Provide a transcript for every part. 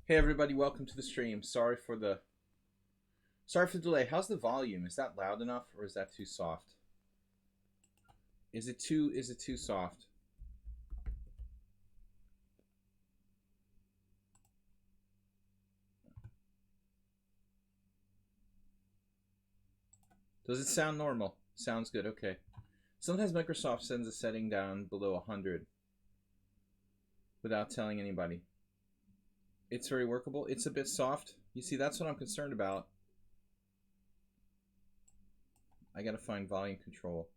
Hey everybody, welcome to the stream. Sorry for the delay. How's the volume? Is that loud enough or is that too soft? Is it too soft? Does it sound normal? Sounds good. Okay. Sometimes Microsoft sends a setting down below 100 without telling anybody. It's very workable. It's a bit soft. You see, that's what I'm concerned about. I gotta find volume control.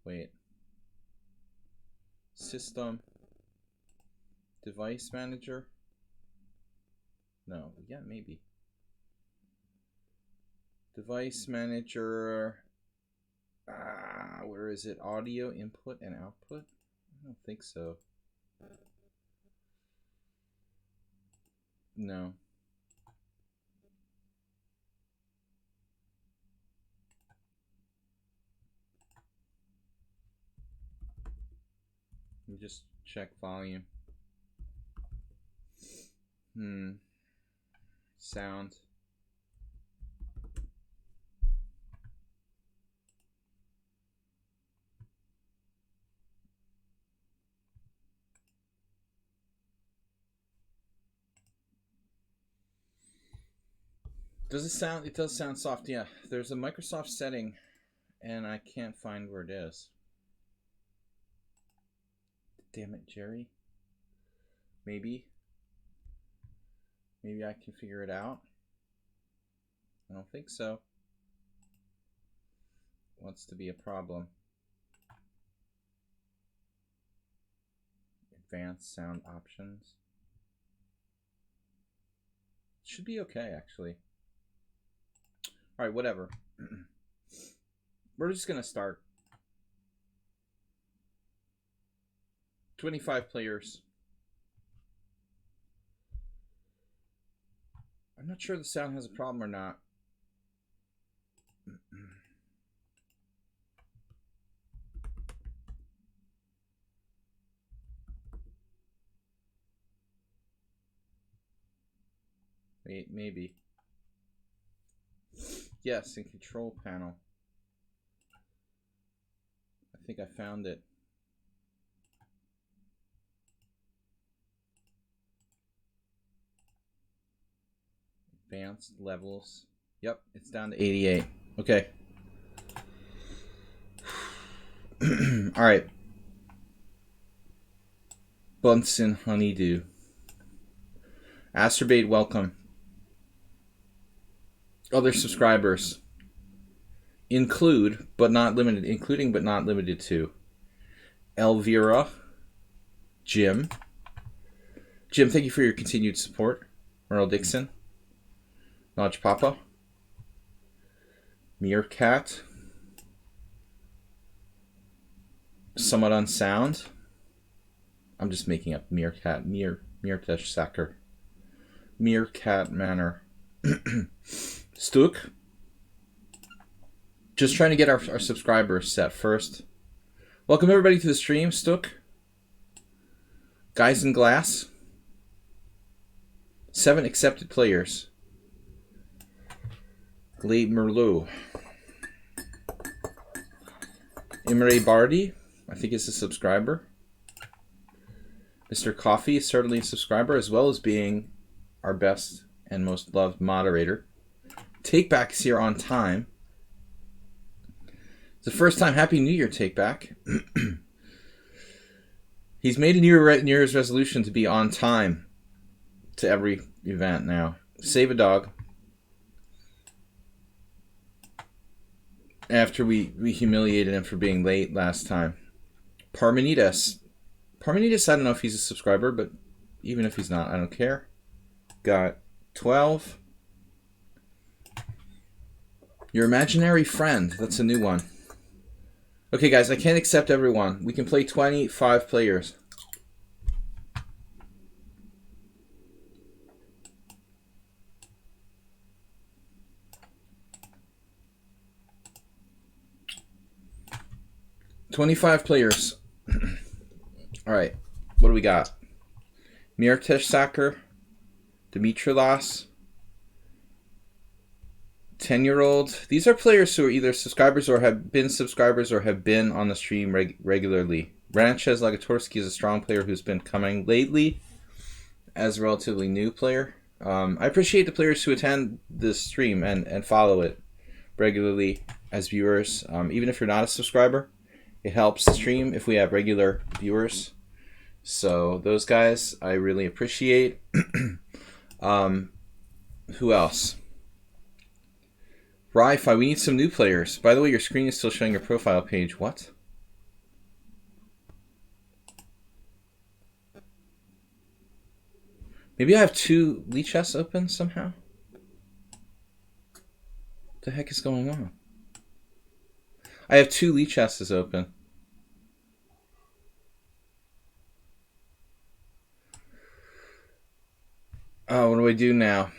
Wait. System. Device manager. No, yeah, maybe. Device manager. Where is it? Audio input and output? I don't think so. No. Let me just check volume. Sound. Does it sound? It does sound soft. Yeah, there's a Microsoft setting, and I can't find where it is. Damn it, Jerry. Maybe I can figure it out. I don't think so. Wants to be a problem. Advanced sound options. Should be okay, actually. All right, whatever. We're just gonna start. 25 players. I'm not sure the sound has a problem or not. Wait, maybe. Yes, in control panel. I think I found it. Advanced levels. Yep, it's down to 88. Okay. All right. Bunsen Honeydew. Asterbate, welcome. Other subscribers including but not limited to Elvira, Jim, thank you for your continued support. Merle Dixon, Notch Papa, Meerkat, Somewhat Unsound. I'm just making up Meerkat, Meerkat Sacker, Meerkat Manor, Stuk. Just trying to get our subscribers set first. Welcome everybody to the stream, Stuk. Guys in Glass. 7 accepted players. Glade Merlot. Imre Bardi, I think is a subscriber. Mr. Coffee is certainly a subscriber, as well as being our best and most loved moderator. Takeback is here on time. It's the first time. Happy New Year, Takeback. He's made a New Year's resolution to be on time to every event now. Save a dog. After we humiliated him for being late last time. Parmenides, I don't know if he's a subscriber, but even if he's not, I don't care. Got 12. Your imaginary friend. That's a new one. Okay, guys, I can't accept everyone. We can play 25 players. All right, what do we got? Mirtesacker, Dimitrilas, 10-year-old. These are players who are either subscribers or have been subscribers or have been on the stream regularly. Ranchez Lagatorsky is a strong player who's been coming lately as a relatively new player. I appreciate the players who attend this stream and follow it regularly as viewers. Even if you're not a subscriber, it helps the stream if we have regular viewers. So those guys I really appreciate. Who else? Ri-Fi, we need some new players. By the way, your screen is still showing your profile page. What? Maybe I have 2 lichess open somehow? What the heck is going on? I have 2 lichesses open. Oh, what do I do now?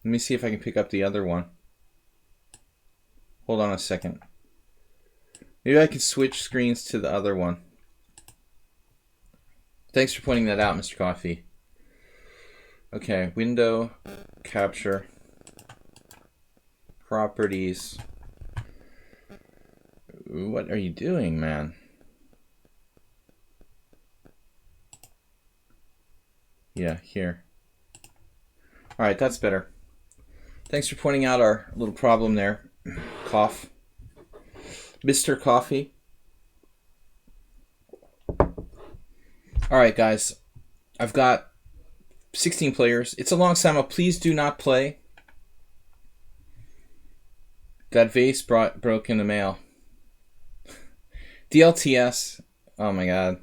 Let me see if I can pick up the other one. Hold on a second. Maybe I can switch screens to the other one. Thanks for pointing that out, Mr. Coffee. Okay, window, capture, properties. What are you doing, man? Yeah, here. All right, that's better. Thanks for pointing out our little problem there. Cough. Mr. Coffee. All right, guys. I've got 16 players. It's a long simul. Please do not play. That vase broke in the mail. DLTS. Oh my god.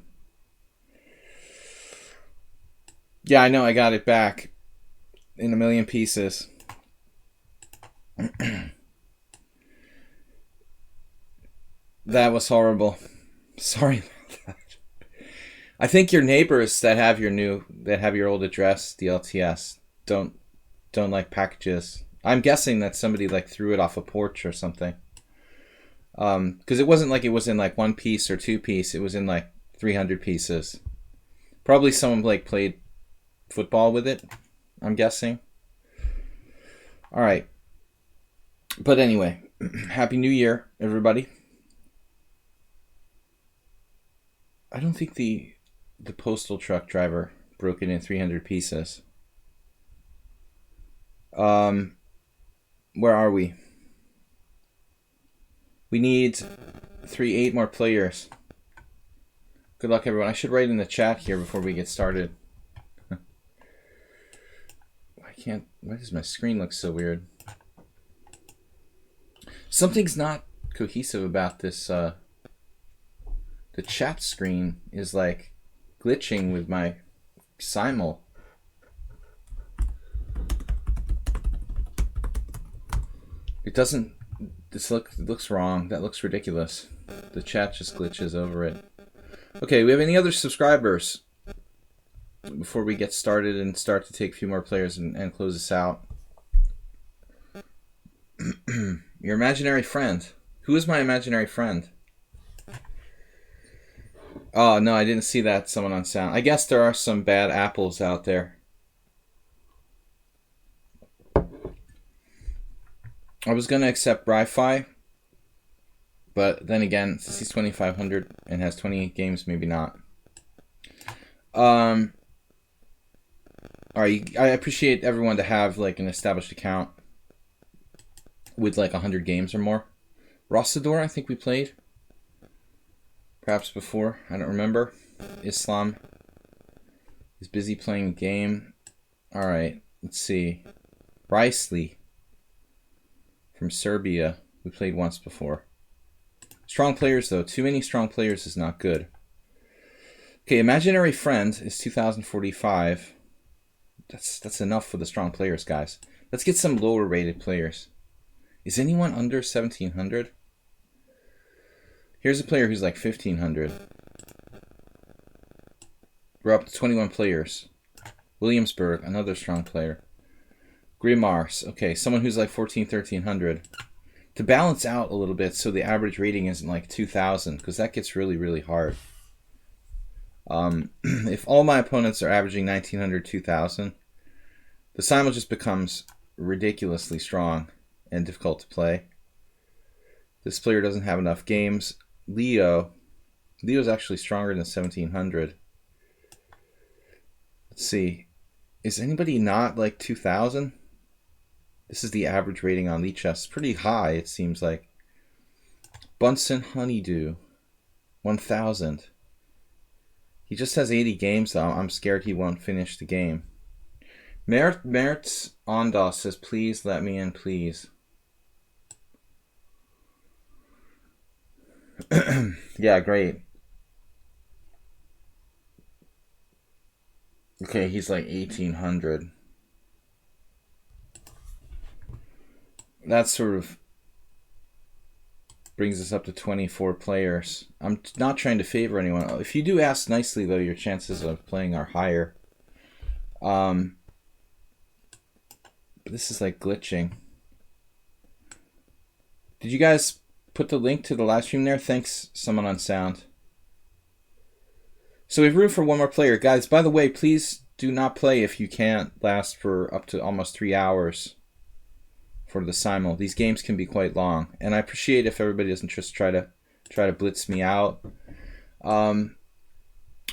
Yeah, I know. I got it back in a million pieces. That was horrible. Sorry about that. I think your neighbors that have your old address, DLTS, don't like packages. I'm guessing that somebody like threw it off a porch or something. Because it wasn't like it was in like 1 piece or 2 piece. It was in like 300 pieces. Probably someone like played football with it, I'm guessing. All right. But anyway, Happy New Year, everybody. I don't think the postal truck driver broke it in 300 pieces. Where are we? We need 8 more players. Good luck, everyone. I should write in the chat here before we get started. Why does my screen look so weird? Something's not cohesive about this. The chat screen is like glitching with my simul. It doesn't. It looks wrong. That looks ridiculous. The chat just glitches over it. Okay, we have any other subscribers before we get started and start to take a few more players and close this out? Your imaginary friend. Who is my imaginary friend? Oh, no, I didn't see that. Someone on sound. I guess there are some bad apples out there. I was going to accept Ri-Fi, but then again, since he's 2,500 and has 28 games, maybe not. All right, I appreciate everyone to have like an established account with like 100 games or more. Rossador, I think we played. Perhaps before, I don't remember. Islam is busy playing a game. All right, let's see. Riceley from Serbia, we played once before. Strong players though. Too many strong players is not good. Okay, imaginary friend is 2,045. That's enough for the strong players, guys. Let's get some lower rated players. Is anyone under 1,700? Here's a player who's like 1,500. We're up to 21 players. Williamsburg, another strong player. Grimars, okay, someone who's like 1,300. to balance out a little bit so the average rating isn't like 2,000, because that gets really, really hard. If all my opponents are averaging 1,900, 2,000, the simul just becomes ridiculously strong and difficult to play. This player doesn't have enough games. Leo's actually stronger than 1,700. Let's see. Is anybody not like 2,000? This is the average rating on lichess. Pretty high, it seems like. Bunsen Honeydew, 1,000. He just has 80 games, though. I'm scared he won't finish the game. Mertz Ondas says, please let me in, please. Yeah, great. Okay, he's like 1,800. That sort of brings us up to 24 players. I'm not trying to favor anyone. If you do ask nicely, though, your chances of playing are higher. But this is like glitching. Did you guys put the link to the live stream there? Thanks, someone on sound. So we have room for one more player. Guys, by the way, please do not play if you can't last for up to almost 3 hours for the simul. These games can be quite long. And I appreciate if everybody doesn't just try to blitz me out. All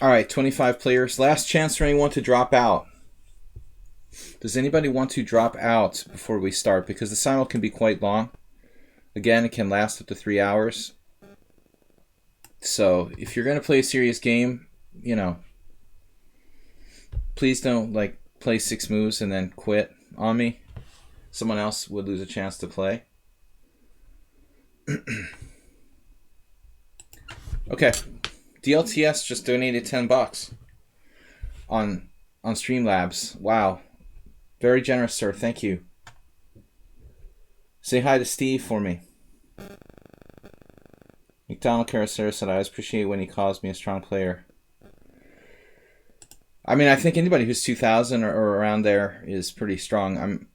right, 25 players. Last chance for anyone to drop out. Does anybody want to drop out before we start? Because the simul can be quite long. Again, it can last up to 3 hours. So if you're going to play a serious game, you know, please don't like play 6 moves and then quit on me. Someone else would lose a chance to play. Okay. DLTS just donated $10 on Streamlabs. Wow. Very generous, sir. Thank you. Say hi to Steve for me. McDonald Caracera said, I always appreciate when he calls me a strong player. I mean, I think anybody who's 2,000 or around there is pretty strong.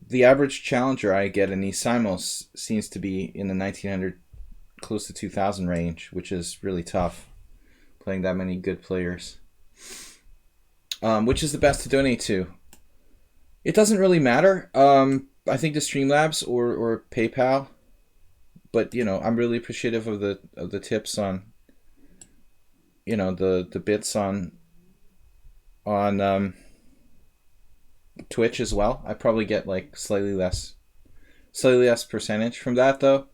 The average challenger I get in these simuls seems to be in the 1,900, close to 2,000 range, which is really tough, playing that many good players. Which is the best to donate to? It doesn't really matter. I think the Streamlabs or PayPal, but you know, I'm really appreciative of the tips on, you know, the bits on Twitch as well. I probably get like slightly less percentage from that though.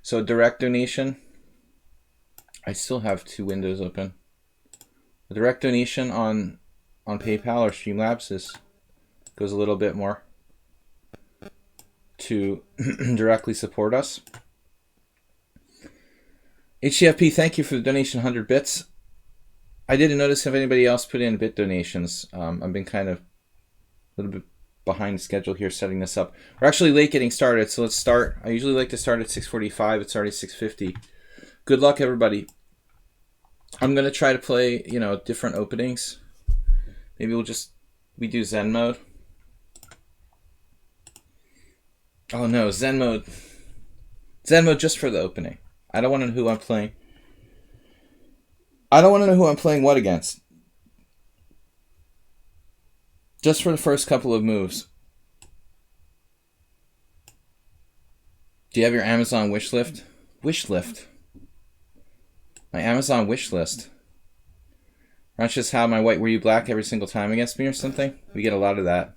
So direct donation, I still have 2 windows open. The direct donation on PayPal or Streamlabs goes a little bit more to directly support us. HCFP, thank you for the donation, 100 bits. I didn't notice if anybody else put in bit donations. I've been kind of a little bit behind schedule here setting this up. We're actually late getting started, so let's start. I usually like to start at 6:45. It's already 6:50. Good luck, everybody. I'm going to try to play, you know, different openings. Maybe we do Zen mode. Oh no, Zen mode. Zen mode just for the opening. I don't want to know who I'm playing. I don't want to know who I'm playing what against. Just for the first couple of moves. Do you have your Amazon wish list? Wish list? My Amazon wish list. Not just how my white, were you black every single time against me or something? We get a lot of that.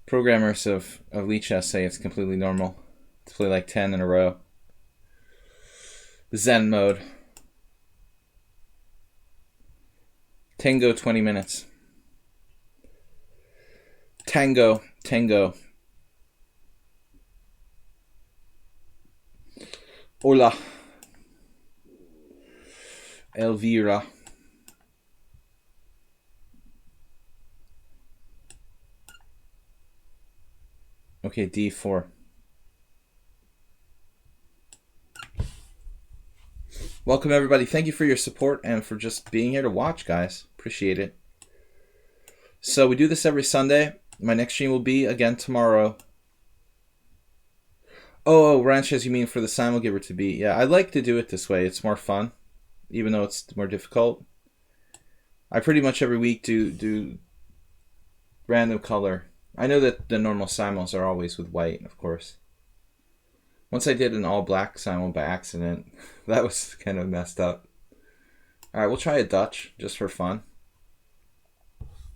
Programmers of lichess say it's completely normal to play like 10 in a row. Zen mode. Tango 20 minutes. Tango. Hola. Elvira. Okay, D4. Welcome, everybody. Thank you for your support and for just being here to watch, guys. Appreciate it. So we do this every Sunday. My next stream will be again tomorrow. Oh, ranches, you mean for the simul giver to be? Yeah, I like to do it this way. It's more fun, even though it's more difficult. I pretty much every week do random color. I know that the normal simuls are always with white, of course. Once I did an all black simul by accident. That was kind of messed up. Alright, we'll try a Dutch, just for fun.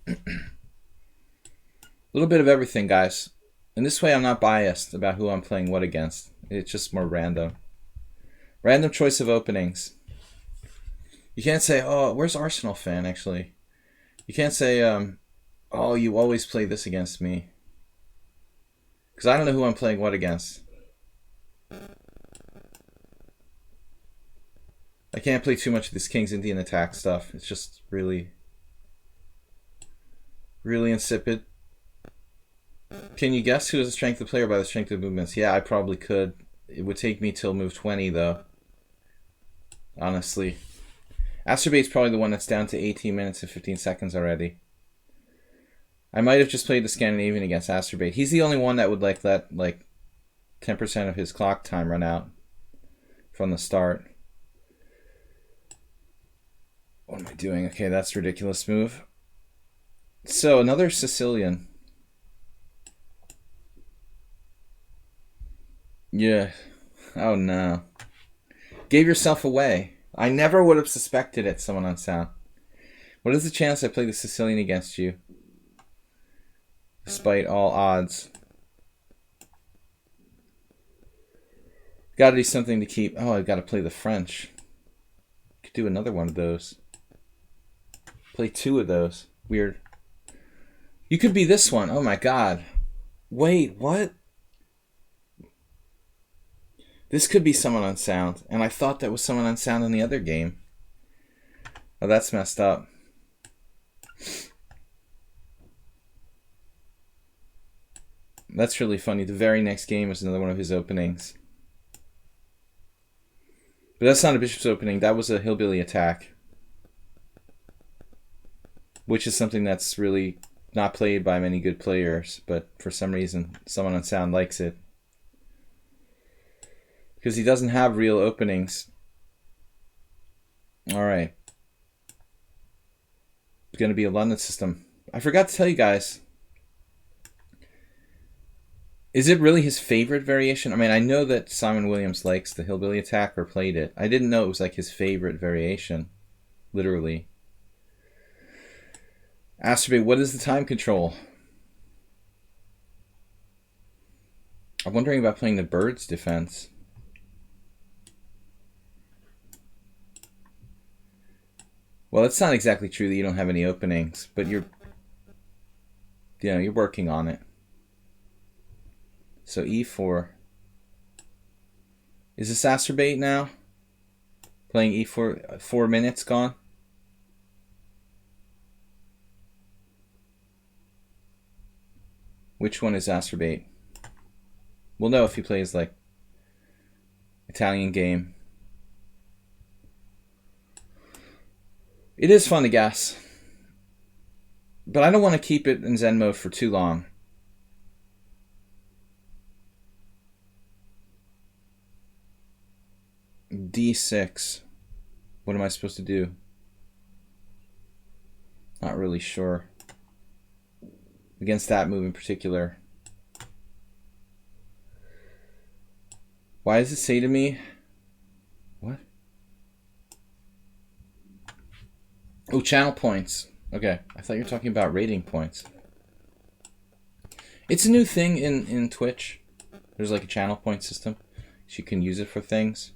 A little bit of everything, guys. And this way I'm not biased about who I'm playing what against. It's just more random. Random choice of openings. You can't say, oh, where's Arsenal fan, actually? You can't say, oh, you always play this against me. Because I don't know who I'm playing what against. I can't play too much of this King's Indian attack stuff. It's just really, really insipid. Can you guess who is the strength of the player by the strength of movements? Yeah, I probably could. It would take me till move 20, though. Honestly. Asturbate's probably the one that's down to 18 minutes and 15 seconds already. I might have just played the Scandinavian against Asturbate. He's the only one that would let 10% of his clock time run out from the start. What am I doing? Okay, that's a ridiculous move. So, another Sicilian. Yeah. Oh, no. Gave yourself away. I never would have suspected it, someone on sound. What is the chance I play the Sicilian against you? Despite all odds. Gotta do something to keep... Oh, I gotta play the French. Could do another one of those. Play two of those. Weird. You could be this one. Oh my god. Wait, what? This could be someone on sound. And I thought that was someone on sound in the other game. Oh, that's messed up. That's really funny. The very next game is another one of his openings. But that's not a bishop's opening. That was a hillbilly attack. Which is something that's really not played by many good players. But for some reason, someone on sound likes it. Because he doesn't have real openings. Alright. It's going to be a London system. I forgot to tell you guys. Is it really his favorite variation? I mean, I know that Simon Williams likes the hillbilly attack or played it. I didn't know it was like his favorite variation. Literally. Asturbate, what is the time control? I'm wondering about playing the bird's defense. Well, it's not exactly true that you don't have any openings, but you're working on it. So e4. Is this Asturbate now? Playing e4, 4 minutes gone? Which one is Asturbate? We'll know if he plays like Italian game. It is fun to guess. But I don't want to keep it in Zen mode for too long. D6. What am I supposed to do? Not really sure. Against that move in particular. Why does it say to me? What? Oh, channel points. Okay, I thought you were talking about rating points. It's a new thing in Twitch. There's like a channel point system. So you can use it for things.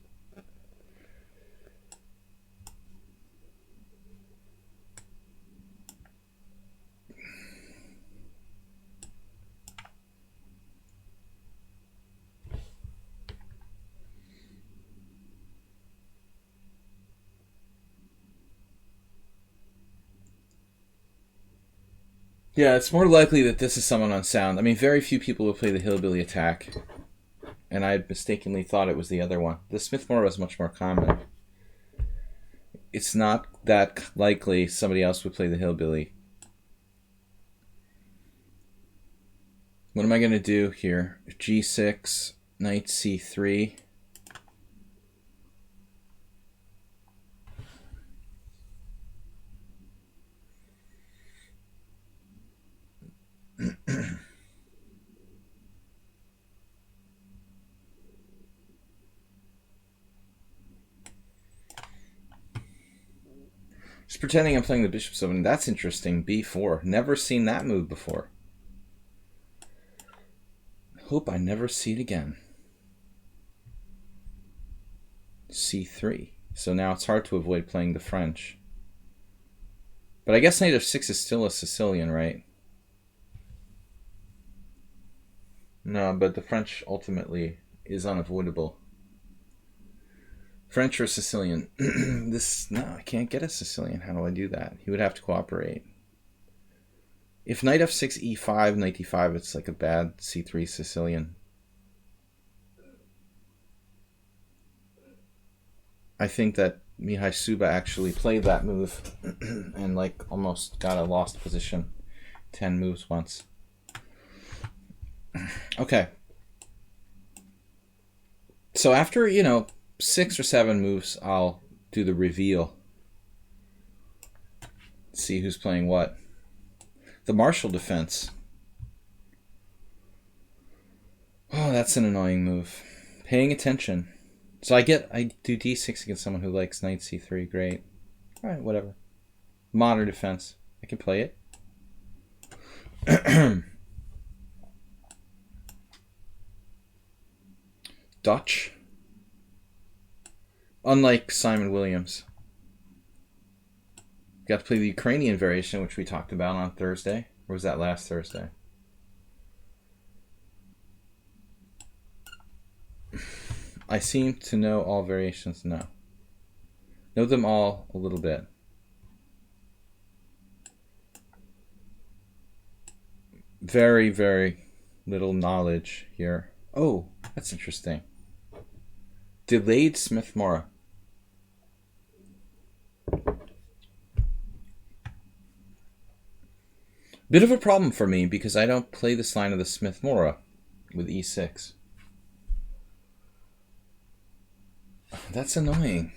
Yeah, it's more likely that this is someone on sound. I mean, very few people will play the hillbilly attack. And I mistakenly thought it was the other one. The Smith-Morrow is much more common. It's not that likely somebody else would play the hillbilly. What am I going to do here? G6. Knight c3. Just pretending I'm playing the bishop's opening. That's interesting. b4. Never seen that move before. Hope I never see it again. c3. So now it's hard to avoid playing the French. But I guess knight f6 is still a Sicilian, right? No, but the French ultimately is unavoidable. French or Sicilian? No, I can't get a Sicilian. How do I do that? He would have to cooperate. If knight f6, e5, knight d5, it's like a bad c3 Sicilian. I think that Mihai Suba actually played that move and like almost got a lost position 10 moves once. Okay. So after, 6 or 7 moves, I'll do the reveal. See who's playing what. The Marshall defense. Oh, that's an annoying move. Paying attention. So I do d6 against someone who likes knight c3. Great. All right, whatever. Modern defense. I can play it. Dutch. Unlike Simon Williams. Got to play the Ukrainian variation, which we talked about on Thursday. Or was that last Thursday? I seem to know all variations now. Know them all a little bit. Very, very little knowledge here. Oh, that's interesting. Delayed Smith-Morra. Bit of a problem for me because I don't play this line of the Smith-Morra with e6. That's annoying.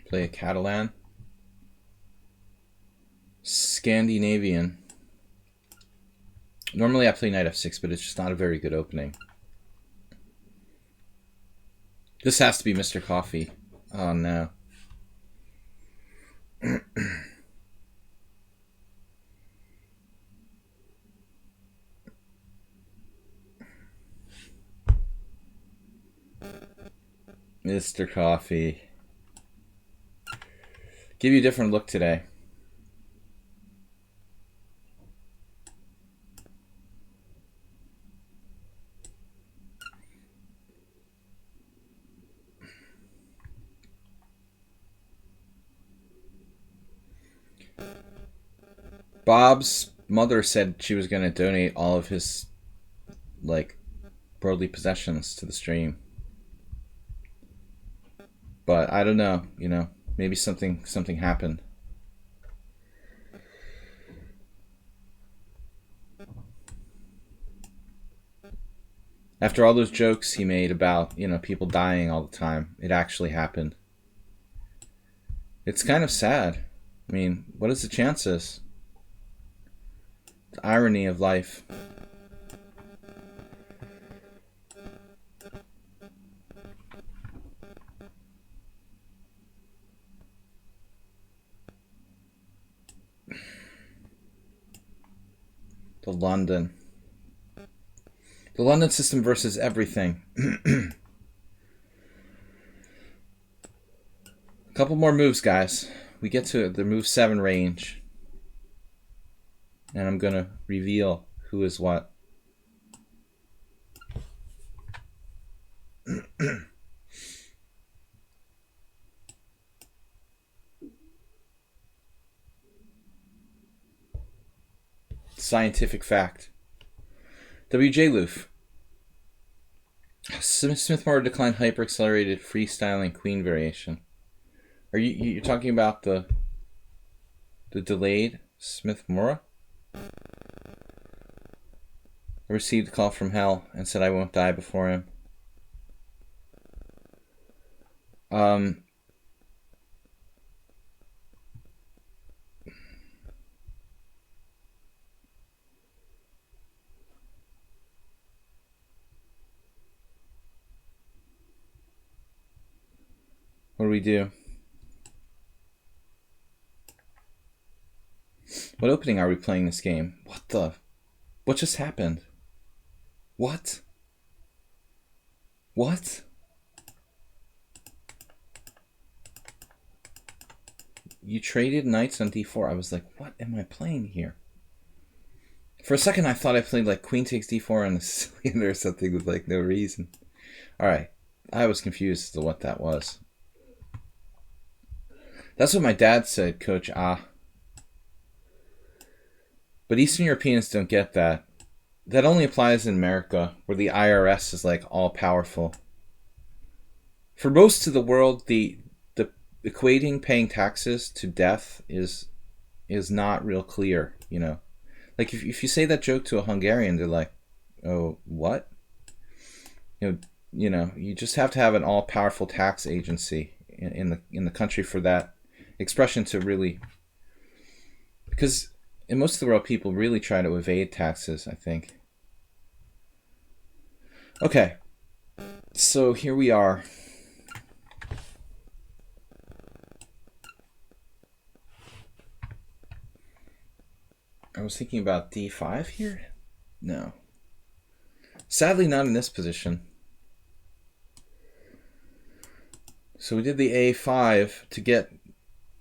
Play a Catalan. Scandinavian. Normally I play knight f6, but it's just not a very good opening. This has to be Mr. Coffee. Oh no. Mr. Coffee. Give you a different look today. Bob's mother said she was going to donate all of his, worldly possessions to the stream. But I don't know, maybe something happened. After all those jokes he made about, people dying all the time, it actually happened. It's kind of sad. I mean, what is the chances? The irony of life. The London system versus everything. A couple more moves, guys. We get to the move 7 range. And I'm going to reveal who is what. Scientific fact. W.J. Loof. Smith-Morra declined hyper-accelerated freestyling queen variation. You're talking about the delayed Smith-Morra? I received a call from hell and said I won't die before him. What do we do? What opening are we playing this game? What just happened? What? You traded knights on d4. I was like, what am I playing here? For a second, I thought I played like queen takes d4 on a Sicilian or something with like no reason. Alright, I was confused as to what that was. That's what my dad said, Coach Ah. But Eastern Europeans don't get that. That only applies in America, where the IRS is like all powerful. For most of the world, the equating paying taxes to death is not real clear, you know. Like if you say that joke to a Hungarian, they're like, "Oh, what?" You know, you just have to have an all powerful tax agency in the country for that expression to really, because in most of the world, people really try to evade taxes, I think. Okay, so here we are. I was thinking about d5 here. No. Sadly, not in this position. So we did the a5 to get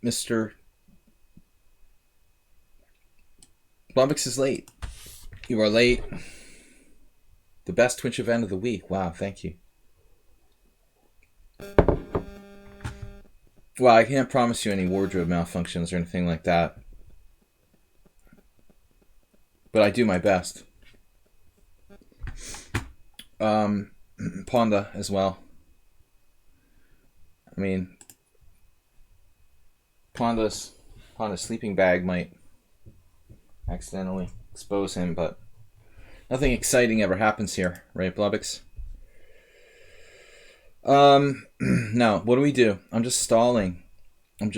Mr. Blumix is late. You are late. The best Twitch event of the week. Wow, thank you. Well, I can't promise you any wardrobe malfunctions or anything like that. But I do my best. Ponda as well. I mean, Ponda's sleeping bag might accidentally expose him, but nothing exciting ever happens here, right, Blubix? No, what do we do? I'm just stalling. Knight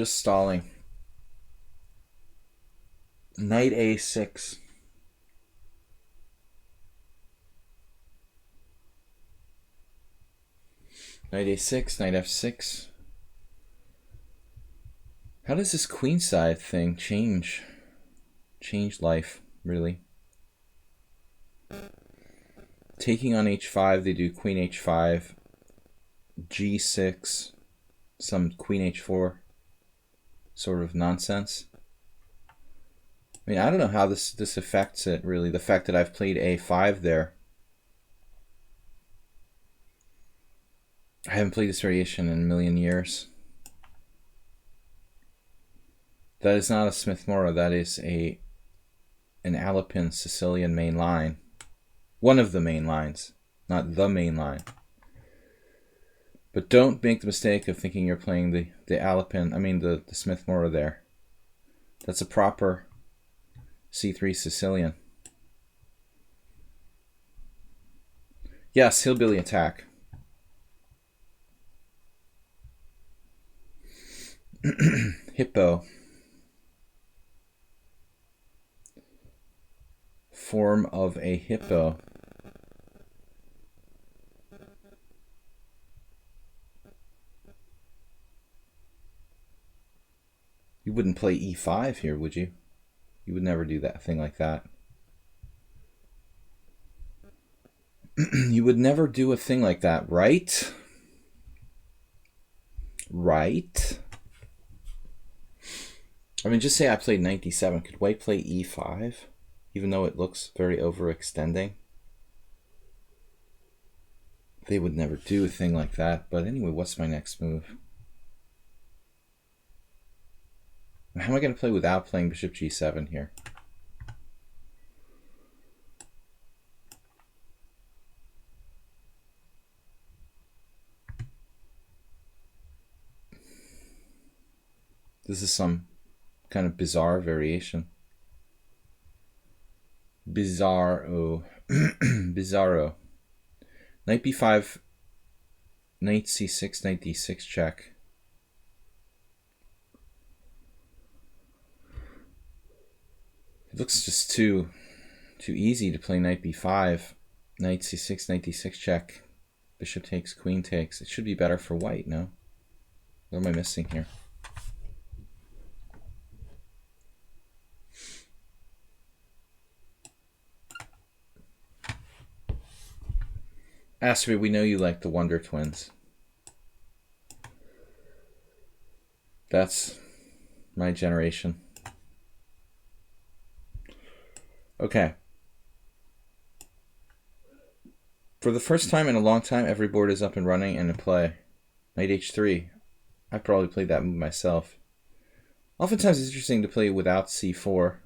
a6. Knight a6, knight f6. How does this queenside thing change life, really? Taking on h5, they do queen h5, g6, some queen h4 sort of nonsense. I mean, I don't know how this affects it, really. The fact that I've played a5 there. I haven't played this variation in a million years. That is not a Smith-Morra. That is an Alapin Sicilian main line. One of the main lines, not the main line. But don't make the mistake of thinking you're playing the Alapin, I mean the Smith-Morra there. That's a proper C3 Sicilian. Yes, hillbilly attack. Hippo. Form of a hippo. You wouldn't play e5 here, would you? You would never do that thing like that. You would never do a thing like that, right? Right? I mean, just say I played knight d7. Could white play e5? Even though it looks very overextending? They would never do a thing like that. But anyway, what's my next move? How am I going to play without playing bishop g7 here? This is some kind of bizarre variation. Bizarro. Bizarro. Knight b5, knight c6, knight d6 check. It looks just too easy to play knight b5, knight c6, knight d6 check. Bishop takes, queen takes. It should be better for white, no? What am I missing here? Astrid, we know you like the Wonder Twins. That's my generation. Okay. For the first time in a long time, every board is up and running and in play. Knight h3. I probably played that move myself. Oftentimes it's interesting to play without c4.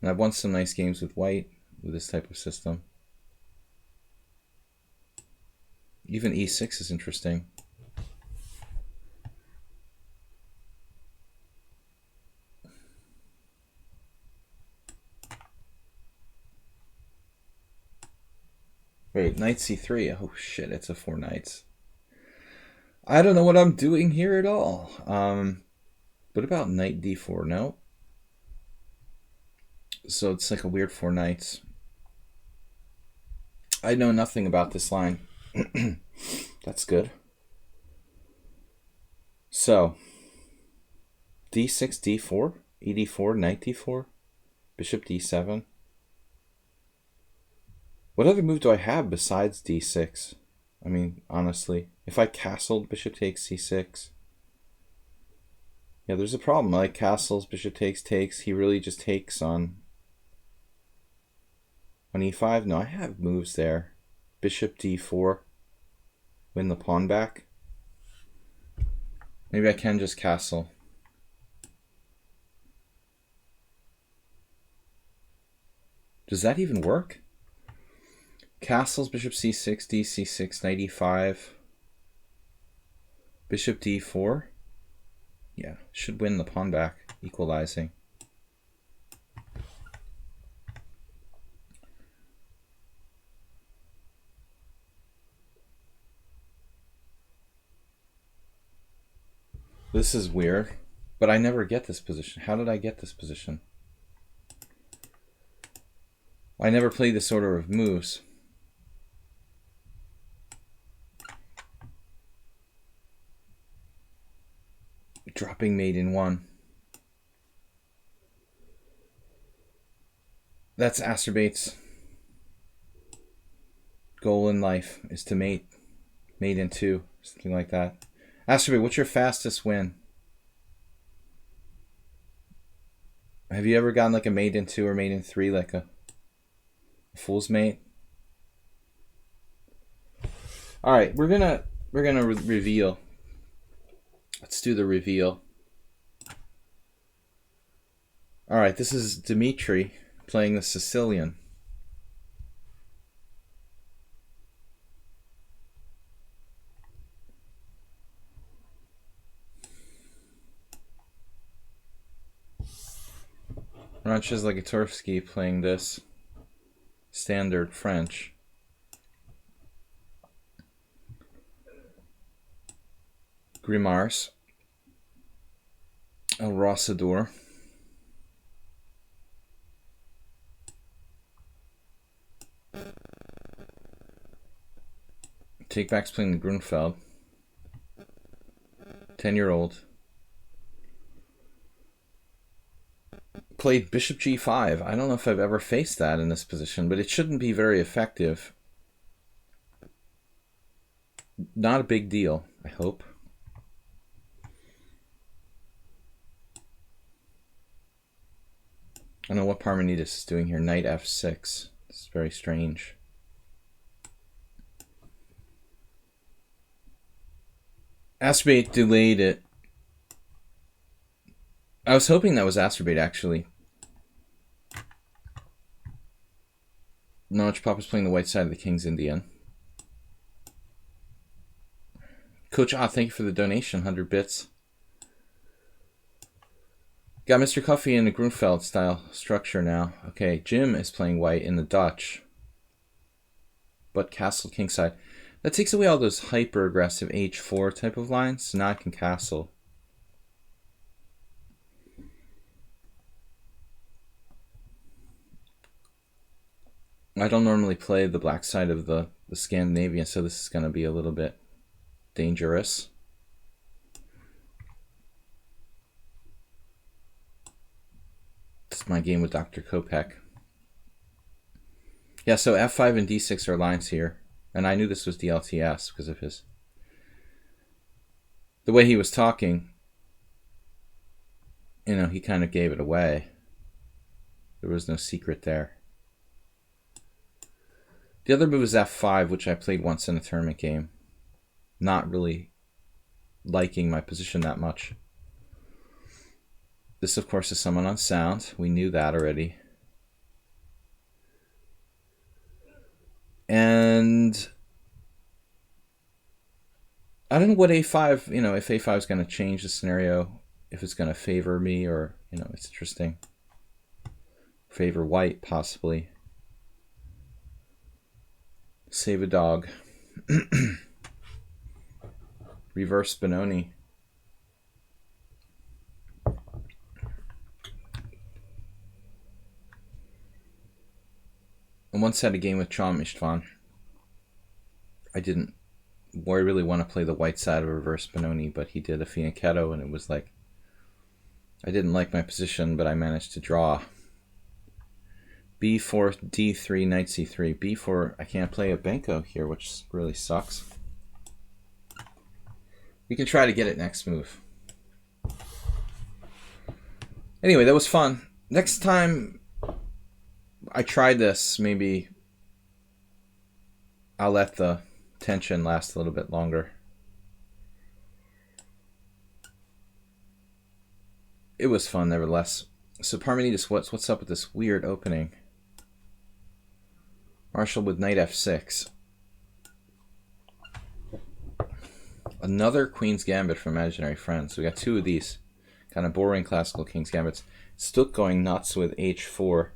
And I've won some nice games with white with this type of system. Even e6 is interesting. Wait, knight c3. Oh shit, it's a 4 knights. I don't know what I'm doing here at all. What about knight d4? No. So it's like a weird 4 knights. I know nothing about this line. That's good. So, d6, d4, ed4, knight d4, bishop d7. What other move do I have besides d6? I mean, honestly, if I castled, bishop takes c6. Yeah, there's a problem. I like castles, bishop takes, takes. He really just takes on e5. No, I have moves there. Bishop d4. Win the pawn back. Maybe I can just castle. Does that even work? Castles, bishop c6, dc6, knight e5, bishop d4. Yeah, should win the pawn back, equalizing. This is weird, but I never get this position. How did I get this position? I never play this order of moves. Dropping mate in 1. That's Asturbate's goal in life, is to mate in 2, something like that. Asturbate, what's your fastest win? Have you ever gotten like a mate in 2 or mate in 3, like a fool's mate? All right, we're gonna reveal. Let's do the reveal. All right, this is Dimitri playing the Sicilian. Ranches Legatorsky playing this standard French. Grimars. El Rosador. Takeback's playing the Grunfeld. 10-year-old. Played bishop g5. I don't know if I've ever faced that in this position, but it shouldn't be very effective. Not a big deal, I hope. I don't know what Parmenides is doing here. Knight f6. It's very strange. Asturbate delayed it. I was hoping that was Asturbate, actually. No, Papa's playing the white side of the King's Indian. Coach, thank you for the donation, 100 bits. Got Mr. Coffee in the Grunfeld style structure now. Okay, Jim is playing white in the Dutch, but castle kingside. That takes away all those hyper aggressive h4 type of lines, so now I can castle. I don't normally play the black side of the Scandinavian, so this is going to be a little bit dangerous. This is my game with Dr. Kopek. Yeah, so f5 and d6 are lines here. And I knew this was DLTS because of the way he was talking. You know, he kind of gave it away. There was no secret there. The other move is f5, which I played once in a tournament game. Not really liking my position that much. This, of course, is someone on sound. We knew that already. And I don't know what a5, you know, if a5 is going to change the scenario, if it's going to favor me or, you know, it's interesting. Favor white, possibly. Save a dog. Reverse Benoni. I once had a game with Chom Istvan. I didn't really want to play the white side of reverse Benoni, but he did a fianchetto, and it was like, I didn't like my position, but I managed to draw. b4, d3, knight c3. b4, I can't play a Benko here, which really sucks. We can try to get it next move. Anyway, that was fun. Next time I try this, maybe I'll let the tension last a little bit longer. It was fun, nevertheless. So Parmenides, what's up with this weird opening? Marshall with knight f6. Another Queen's Gambit from Imaginary Friends. We got two of these. Kind of boring classical King's Gambits. Still going nuts with h4.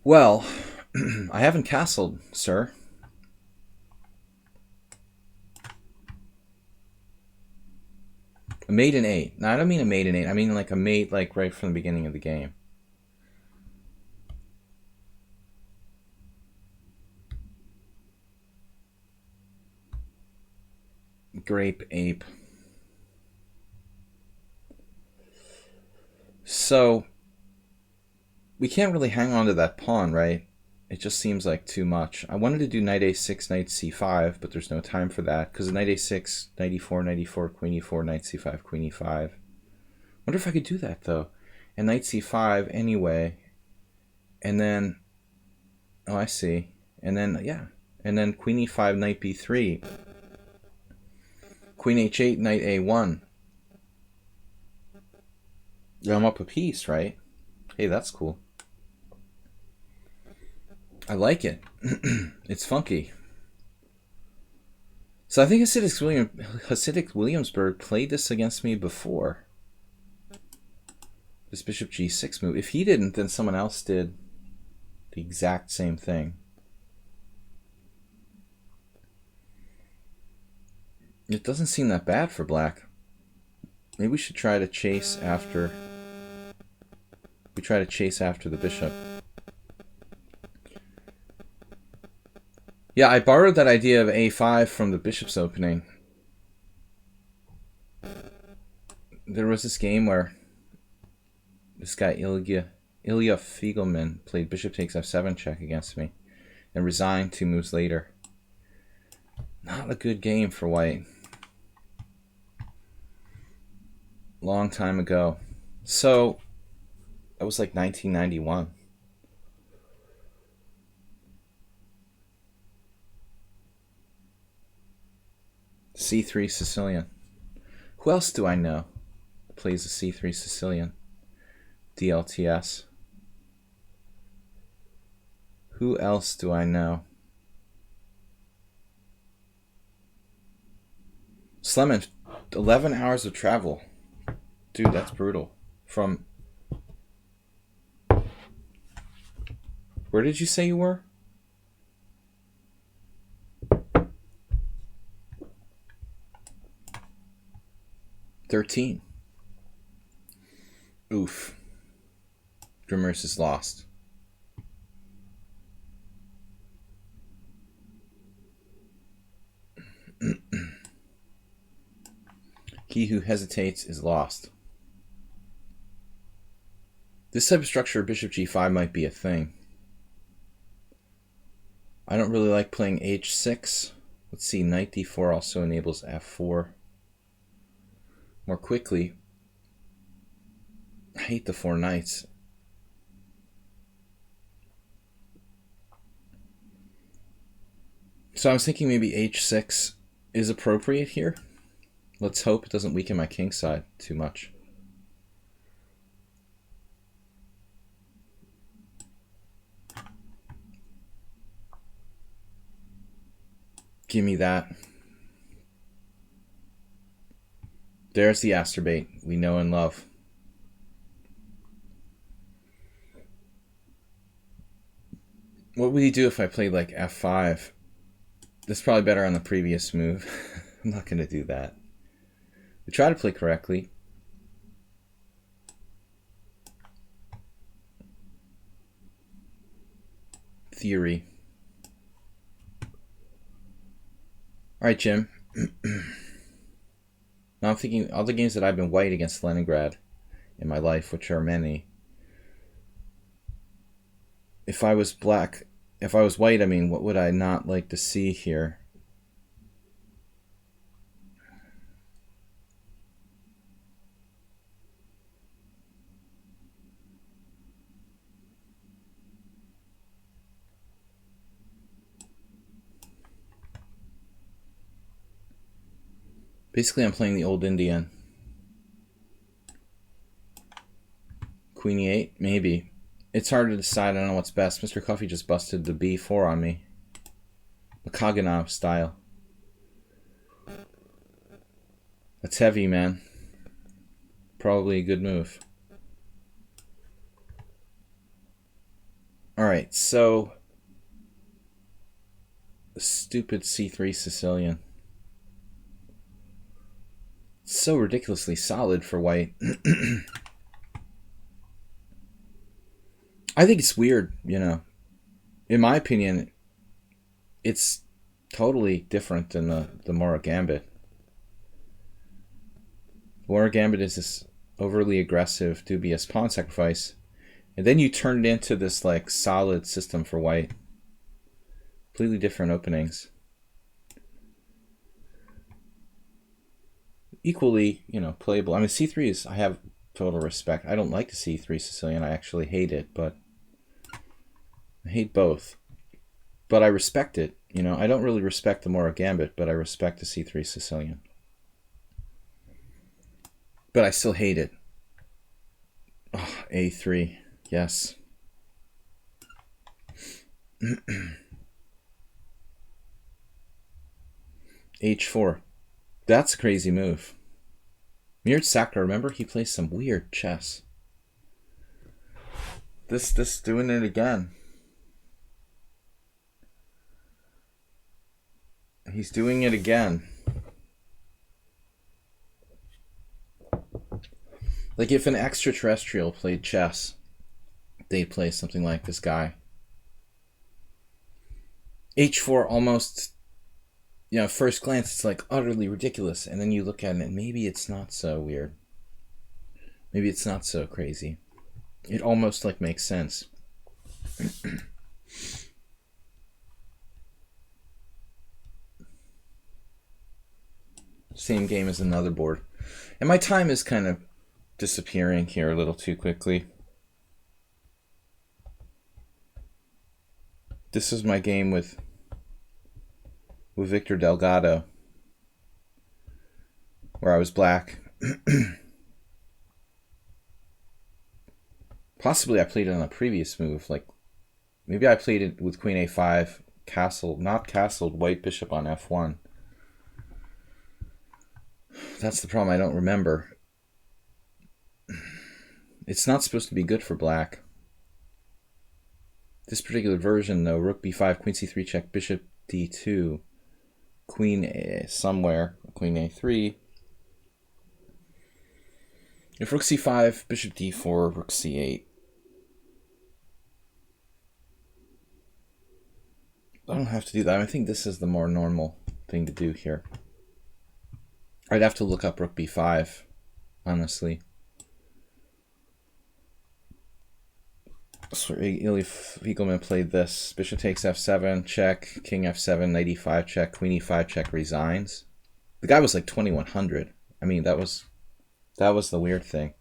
Well, I haven't castled, sir. A mate in 8. Now, I don't mean a mate in 8. I mean like a mate like right from the beginning of the game. Grape ape. So we can't really hang on to that pawn, right? It just seems like too much. I wanted to do knight a6, knight c5, but there's no time for that because knight a6, knight e4, knight e4, queen e4, knight c5, queen e5. Wonder if I could do that though. And knight c5 anyway. And then, oh, I see. And then, yeah. And then queen e5, knight b3. Queen h8, knight a1. Yeah, I'm up a piece, right? Hey, that's cool. I like it. It's funky. So I think Hasidic Williamsburg played this against me before. This bishop g6 move. If he didn't, then someone else did the exact same thing. It doesn't seem that bad for black. Maybe we should try to chase after... We try to chase after the bishop. Yeah, I borrowed that idea of a5 from the bishop's opening. There was this game where this guy Ilya Fiegelman played bishop takes f7 check against me and resigned 2 moves later. Not a good game for white. Long time ago. So that was like 1991. C3 Sicilian. Who else do I know that plays a C3 Sicilian? DLTS. Who else do I know? Sleman, 11 hours of travel. Dude, that's brutal. From... Where did you say you were? $13. Oof. Dreamers is lost. He who hesitates is lost. This type of structure, bishop g5, might be a thing. I don't really like playing h6. Let's see, knight d4 also enables f4 more quickly. I hate the 4 knights. So I was thinking maybe h6 is appropriate here. Let's hope it doesn't weaken my king side too much. Give me that. There's the astrobate we know and love. What would he do if I played like f5? That's probably better on the previous move. I'm not going to do that. We try to play correctly. Theory. Alright, Jim. Now I'm thinking all the games that I've been white against Leningrad in my life, which are many. If I was black, if I was white, I mean, what would I not like to see here? Basically, I'm playing the old Indian. Queen e8, maybe. It's hard to decide. I don't know what's best. Mr. Coffee just busted the b4 on me. Makaganov style. That's heavy, man. Probably a good move. Alright, so... Stupid c3 Sicilian. So ridiculously solid for white. I think it's weird, you know. In my opinion, it's totally different than the Mora Gambit. Mora Gambit is this overly aggressive, dubious pawn sacrifice. And then you turn it into this like solid system for white. Completely different openings. Equally, you know, playable. I mean, c3 is, I have total respect. I don't like the c3 Sicilian. I actually hate it, but I hate both. But I respect it. You know, I don't really respect the Mora Gambit, but I respect the c3 Sicilian. But I still hate it. Oh, a3. Yes. h4. That's a crazy move. Mird Sakra, remember? He plays some weird chess. This doing it again. He's doing it again. Like if an extraterrestrial played chess, they'd play something like this guy. h4 almost, you know, first glance, it's like utterly ridiculous. And then you look at it and maybe it's not so weird. Maybe it's not so crazy. It almost like makes sense. Same game as another board. And my time is kind of disappearing here a little too quickly. This is my game with Victor Delgado, where I was black. Possibly I played it on a previous move, like maybe I played it with Queen A5, castle, not castled, white bishop on F1. That's the problem. I don't remember. It's not supposed to be good for black. This particular version, though, rook b5, queen c3 check, bishop d2, queen a somewhere, queen a3. If rook c5, bishop d4, rook c8. I don't have to do that. I think this is the more normal thing to do here. I'd have to look up rook b5, honestly. So Ilya Fiegelman played this. Bishop takes f7, check. King f7, knight e5, check. Queen e5, check, resigns. The guy was like 2100. I mean, that was the weird thing.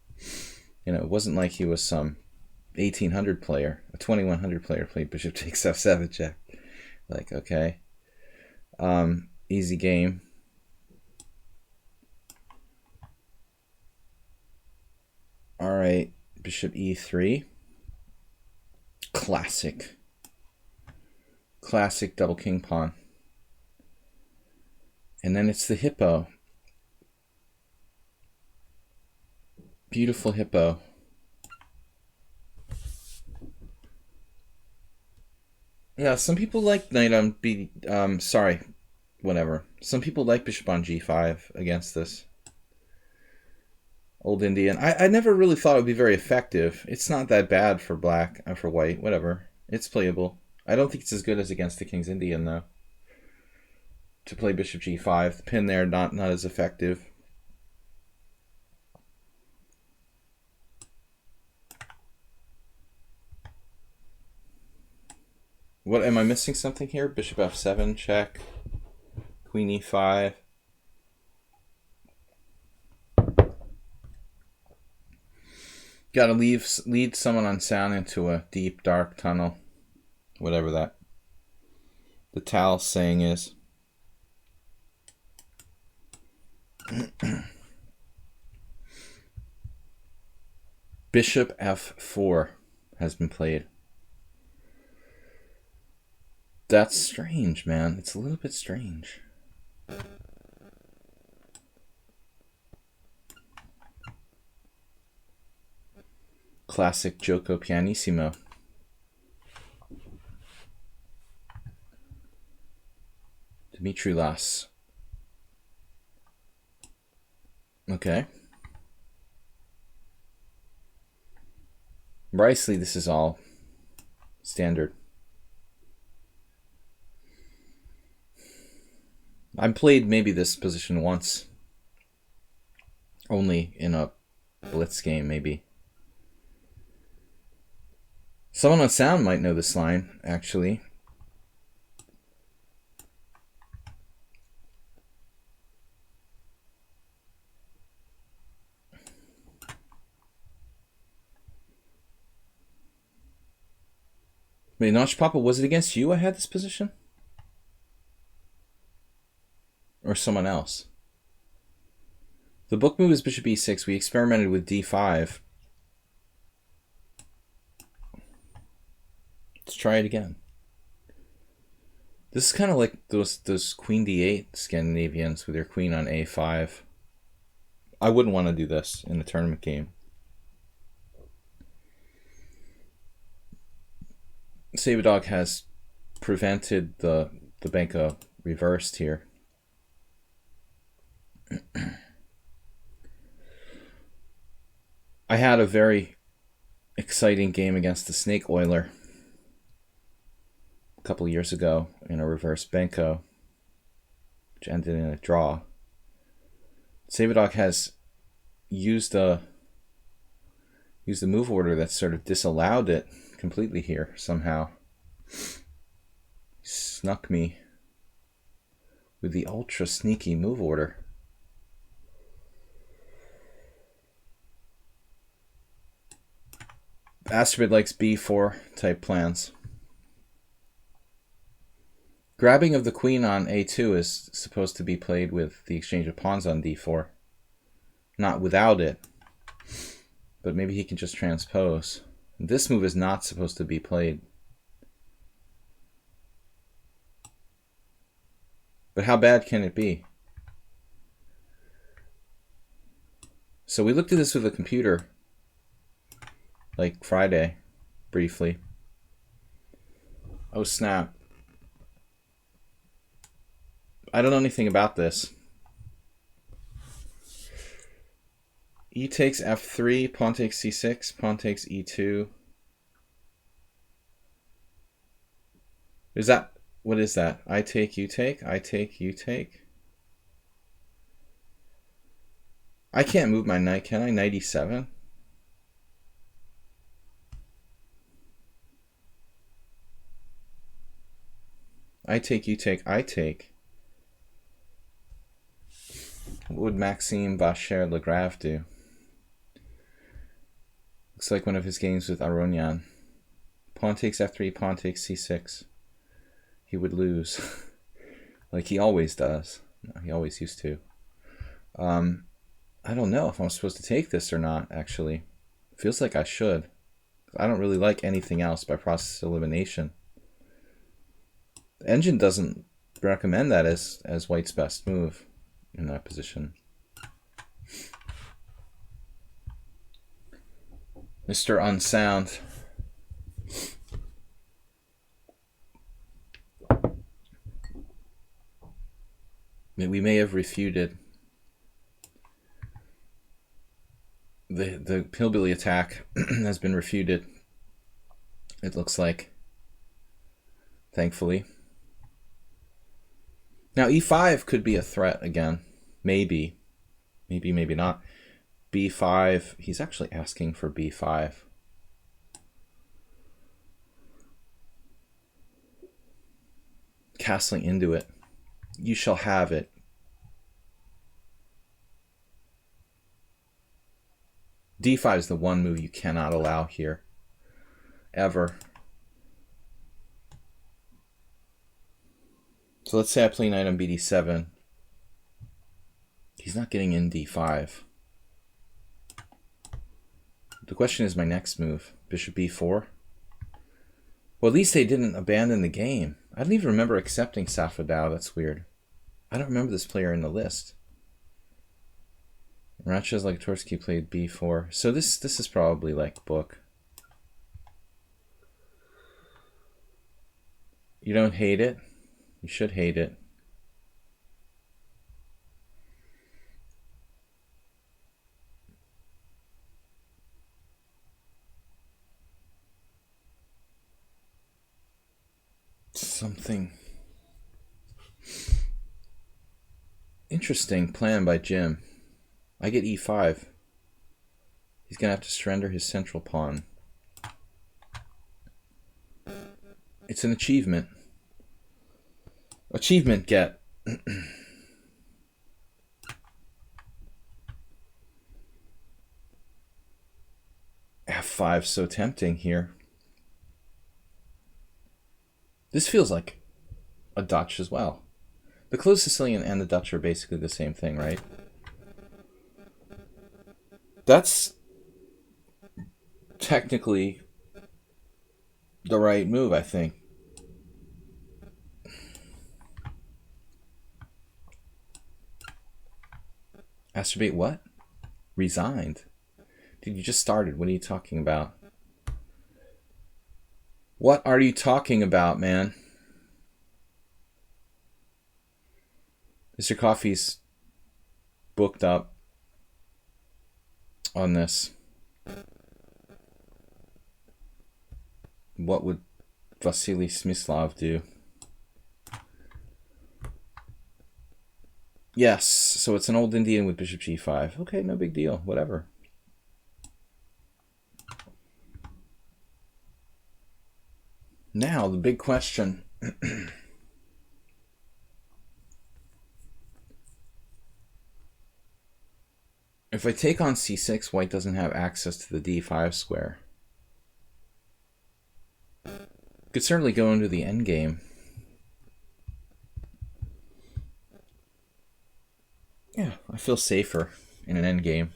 You know, it wasn't like he was some 1800 player. A 2100 player played bishop takes f7, check. Like, okay. Easy game. All right, bishop e3. Classic double king pawn. And then it's the hippo. Beautiful hippo. Yeah, some people like knight on b. Sorry, whatever. Some people like bishop on g5 against this. Old Indian. I never really thought it would be very effective. It's not that bad for black and for white. Whatever. It's playable. I don't think it's as good as against the King's Indian, though. To play bishop g5. The pin there, not as effective. What, am I missing something here? Bishop f7, check. Queen e5. Gotta lead someone on sound into a deep, dark tunnel. Whatever that the Tal saying is. Bishop f4 has been played. That's strange, man. It's a little bit strange. Classic Gioco pianissimo. Dmitry Lass. Okay. Bricely, this is all standard. I played maybe this position once. Only in a blitz game, maybe. Someone on sound might know this line, actually. Wait, Notch Papa, was it against you I had this position? Or someone else? The book move is bishop e6. We experimented with d5. Let's try it again. This is kind of like those queen d8 Scandinavians with their queen on a5. I wouldn't want to do this in a tournament game. Saberdog has prevented the Benko reversed here. I had a very exciting game against the Snake Oiler a couple years ago in a reverse Benko, which ended in a draw. Saberdog has used a move order that sort of disallowed it completely here somehow. Snuck me with the ultra sneaky move order. Asteroid likes b4 type plans. Grabbing of the queen on a2 is supposed to be played with the exchange of pawns on d4. Not without it, but maybe he can just transpose. This move is not supposed to be played. But how bad can it be? So we looked at this with a computer, like Friday, briefly. Oh, snap. I don't know anything about this. E takes f3, pawn takes c6, pawn takes e2. Is that, what is that? I take, you take, I take, you take. I can't move my knight, can I? Knight e7? I take, you take, I take. What would Maxime Vacher-Lagrave do? Looks like one of his games with Aronian. Pawn takes f3, pawn takes c6. He would lose. Like he always does. No, he always used to. I don't know if I'm supposed to take this or not, actually. Feels like I should. I don't really like anything else by process elimination. The engine doesn't recommend that as white's best move in that position. Mr. Unsound. We may have refuted the hillbilly attack has been refuted, it looks like, thankfully. Now e5 could be a threat again. Maybe not. b5, he's actually asking for b5. Castling into it. You shall have it. d5 is the one move you cannot allow here. Ever. So let's say I play knight on bd7. He's not getting in d5. The question is my next move. Bishop b4. Well, at least they didn't abandon the game. I don't even remember accepting Safadao. That's weird. I don't remember this player in the list. Ratchez Legatorsky played b4. So this is probably like book. You don't hate it? You should hate it. Something interesting plan by Jim. I get e5. He's going to have to surrender his central pawn. It's an achievement. Achievement get. f5 so tempting here. This feels like a Dutch as well. The closed Sicilian and the Dutch are basically the same thing, right? That's technically the right move, I think. Masturbate what? Resigned. Dude, you just started. What are you talking about? What are you talking about, man? Mr. Coffee's booked up on this. What would Vasily Smyslov do? Yes, so it's an old Indian with bishop g5. Okay, no big deal. Whatever. Now, the big question. If I take on c6, white doesn't have access to the d5 square. Could certainly go into the endgame. Yeah, I feel safer in an endgame.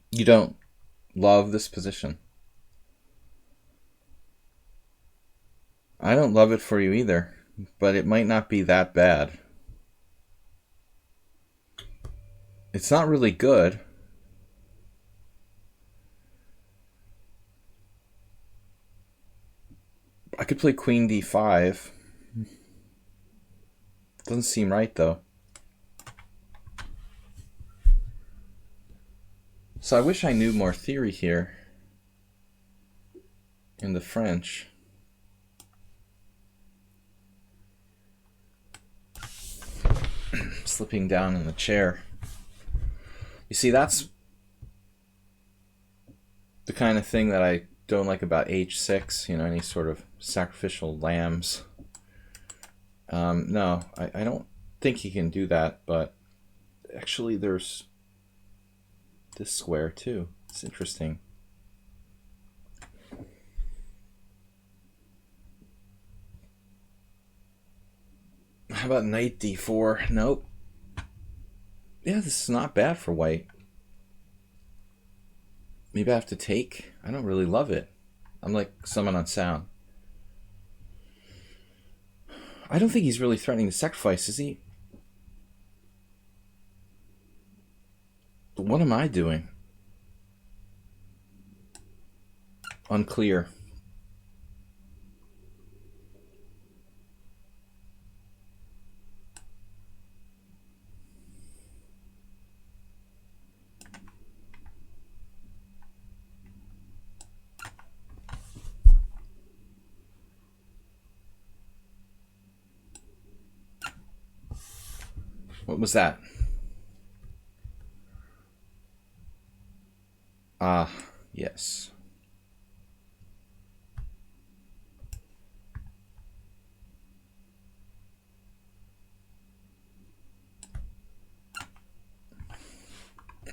You don't love this position. I don't love it for you either. but it might not be that bad. It's not really good. I could play queen d5. Doesn't seem right, though. So I wish I knew more theory here in the French. Slipping down in the chair. You see, that's the kind of thing that I don't like about h6, you know, any sort of sacrificial lambs. No, I don't think he can do that, but actually there's this square too. It's interesting. How about knight d4? Nope. Yeah, this is not bad for white. Maybe I have to take. I don't really love it. I'm like someone on sound. I don't think he's really threatening to sacrifice, is he? But what am I doing? Unclear. What was that? Ah, yes.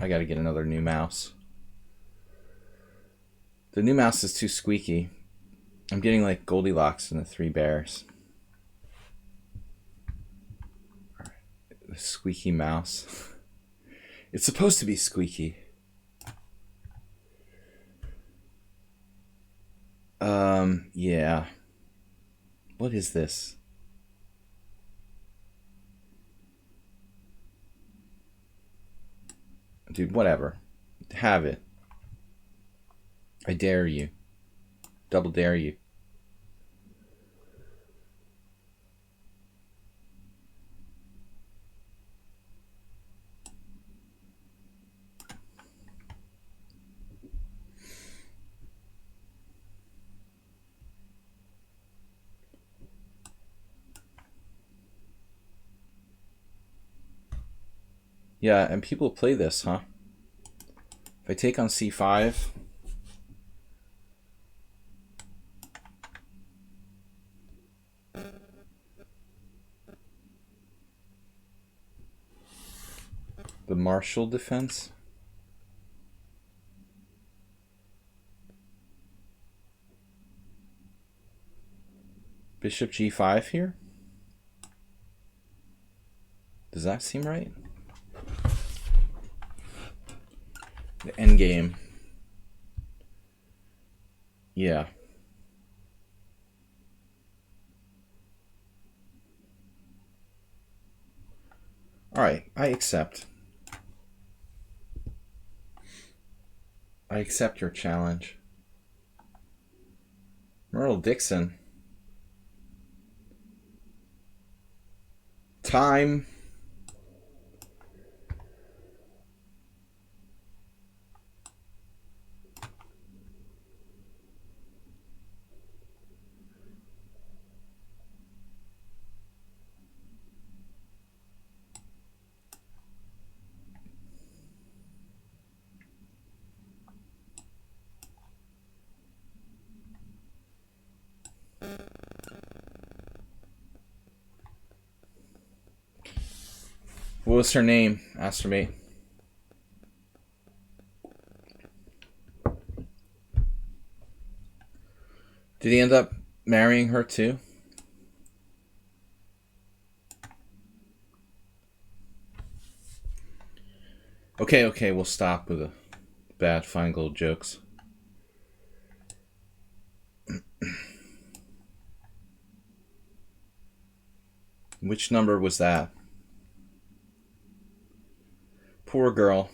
I gotta get another new mouse. The new mouse is too squeaky. I'm getting like Goldilocks and the Three Bears. The squeaky mouse. It's supposed to be squeaky. Yeah. What is this? Dude, whatever. Have it. I dare you. Double dare you. Yeah, and people play this, huh? If I take on c5... The Marshall defense? Bishop g5 here? Does that seem right? The endgame. Yeah. Alright, I accept. I accept your challenge. Myrtle Dixon. Time. What was her name? Asked her mate. Did he end up marrying her too? Okay, we'll stop with the bad Feingold jokes. Which number was that? Poor girl.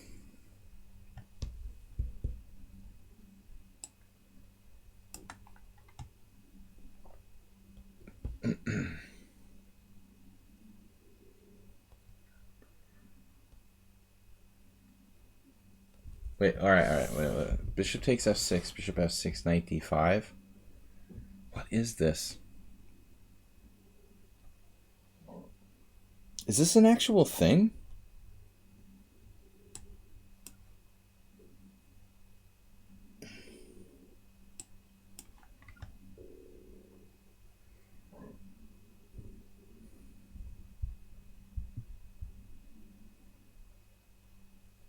Wait, alright, wait. Bishop takes f6, bishop f6, knight d5. What is this? Is this an actual thing?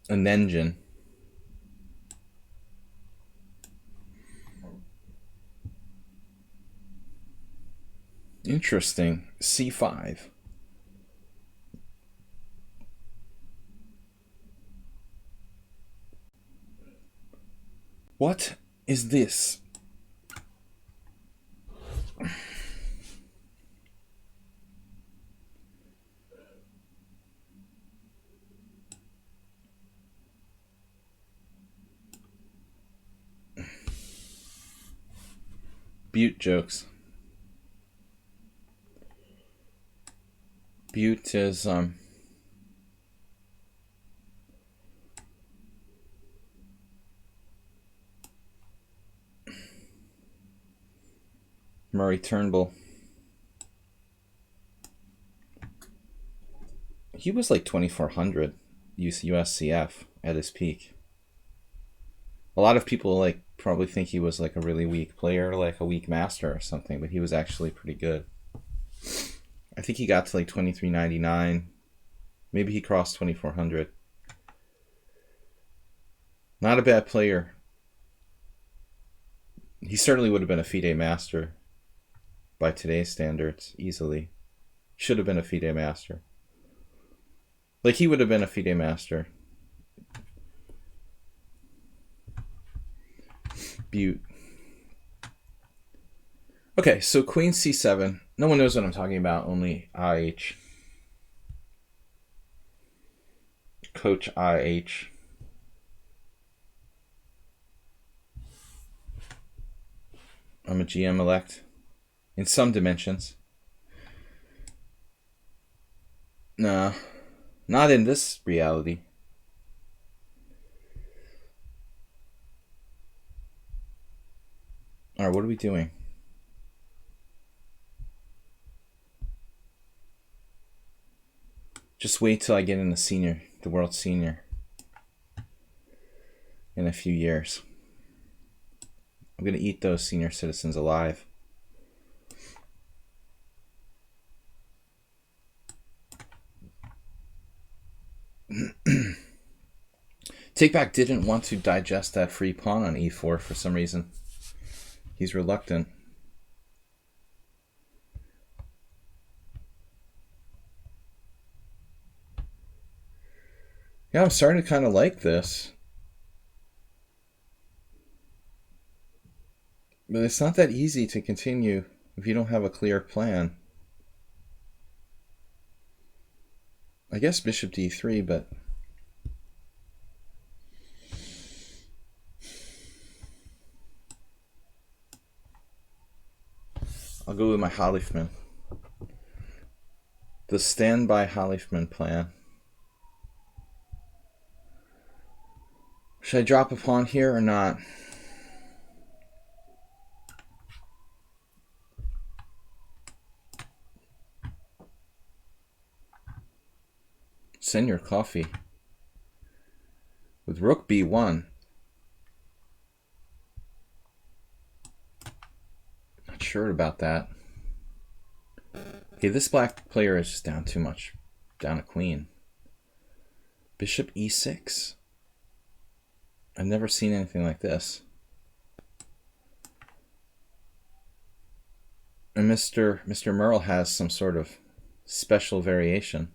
An engine. Interesting. c5. What is this? Butte jokes. Butte is Murray Turnbull. He was like 2400 USCF at his peak. A lot of people like probably think he was like a really weak player, like a weak master or something, but he was actually pretty good. I think he got to like 2399. Maybe he crossed 2400. Not a bad player. He certainly would have been a FIDE master by today's standards, easily. Should have been a FIDE master. Like, he would have been a FIDE master. Butte. Okay, so queen c7. No one knows what I'm talking about, only IH. Coach IH. I'm a GM elect. In some dimensions. No. Not in this reality. Alright, what are we doing? Just wait till I get in the world senior. In a few years. I'm going to eat those senior citizens alive. Takeback didn't want to digest that free pawn on e4 for some reason. He's reluctant. Yeah, I'm starting to kind of like this. But it's not that easy to continue if you don't have a clear plan. I guess bishop d3, but... I'll go with my Halifman. The standby Halifman plan. Should I drop a pawn here or not? Send your coffee. With rook b1. Not sure about that. Okay, this black player is just down too much. Down a queen. Bishop e6. I've never seen anything like this. And Mr. Merle has some sort of special variation.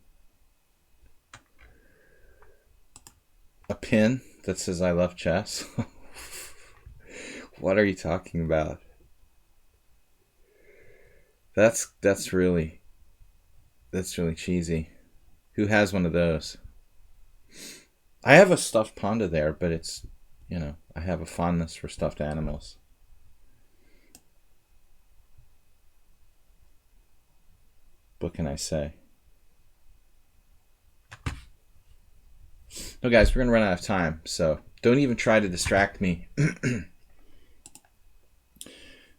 A pin that says I love chess. What are you talking about? That's really... That's really cheesy. Who has one of those? I have a stuffed panda there, but it's, I have a fondness for stuffed animals. What can I say? No, guys, we're going to run out of time, so don't even try to distract me.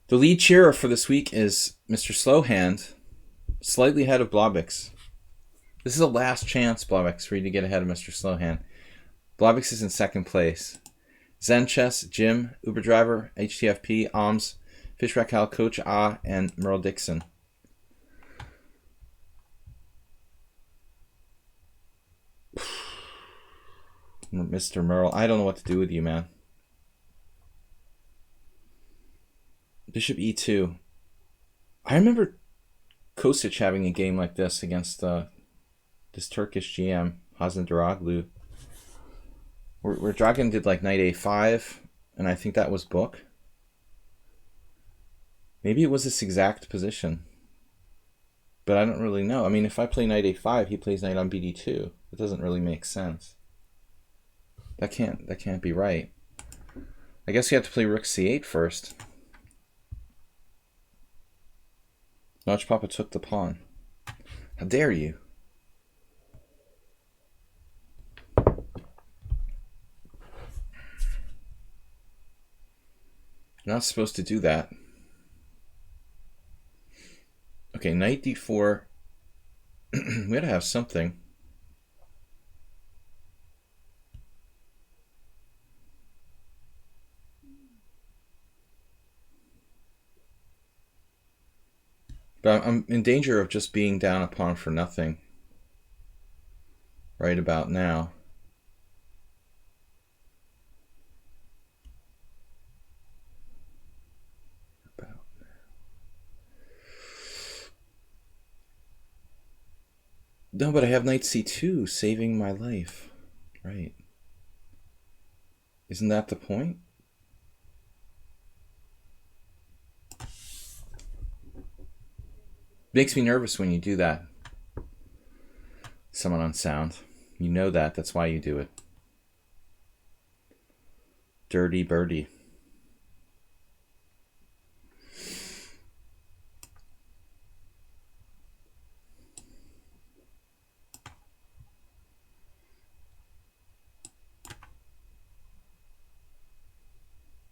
The lead cheerer for this week is Mr. Slowhand, slightly ahead of Blobix. This is a last chance, Blobix, for you to get ahead of Mr. Slowhand. Blobix is in second place. Zen Chess, Jim, Uber Driver, HTFP, Alms, Fish Racal, Coach Ah, and Merle Dixon. Mr. Merle, I don't know what to do with you, man. Bishop E2. I remember Kosic having a game like this against this Turkish GM, Hasan Daraglu, where Dragan did like knight A5, and I think that was book. Maybe it was this exact position, but I don't really know. I mean, if I play knight A5, he plays knight on BD2. It doesn't really make sense. That can't be right. I guess you have to play rook C8 first. Notch Papa took the pawn. How dare you? You're not supposed to do that. Okay, knight D4. We gotta have something. But I'm in danger of just being down a pawn for nothing right about now. No, but I have knight C2 saving my life. Right. Isn't that the point? Makes me nervous when you do that. Someone on sound. You know that. That's why you do it. Dirty birdie.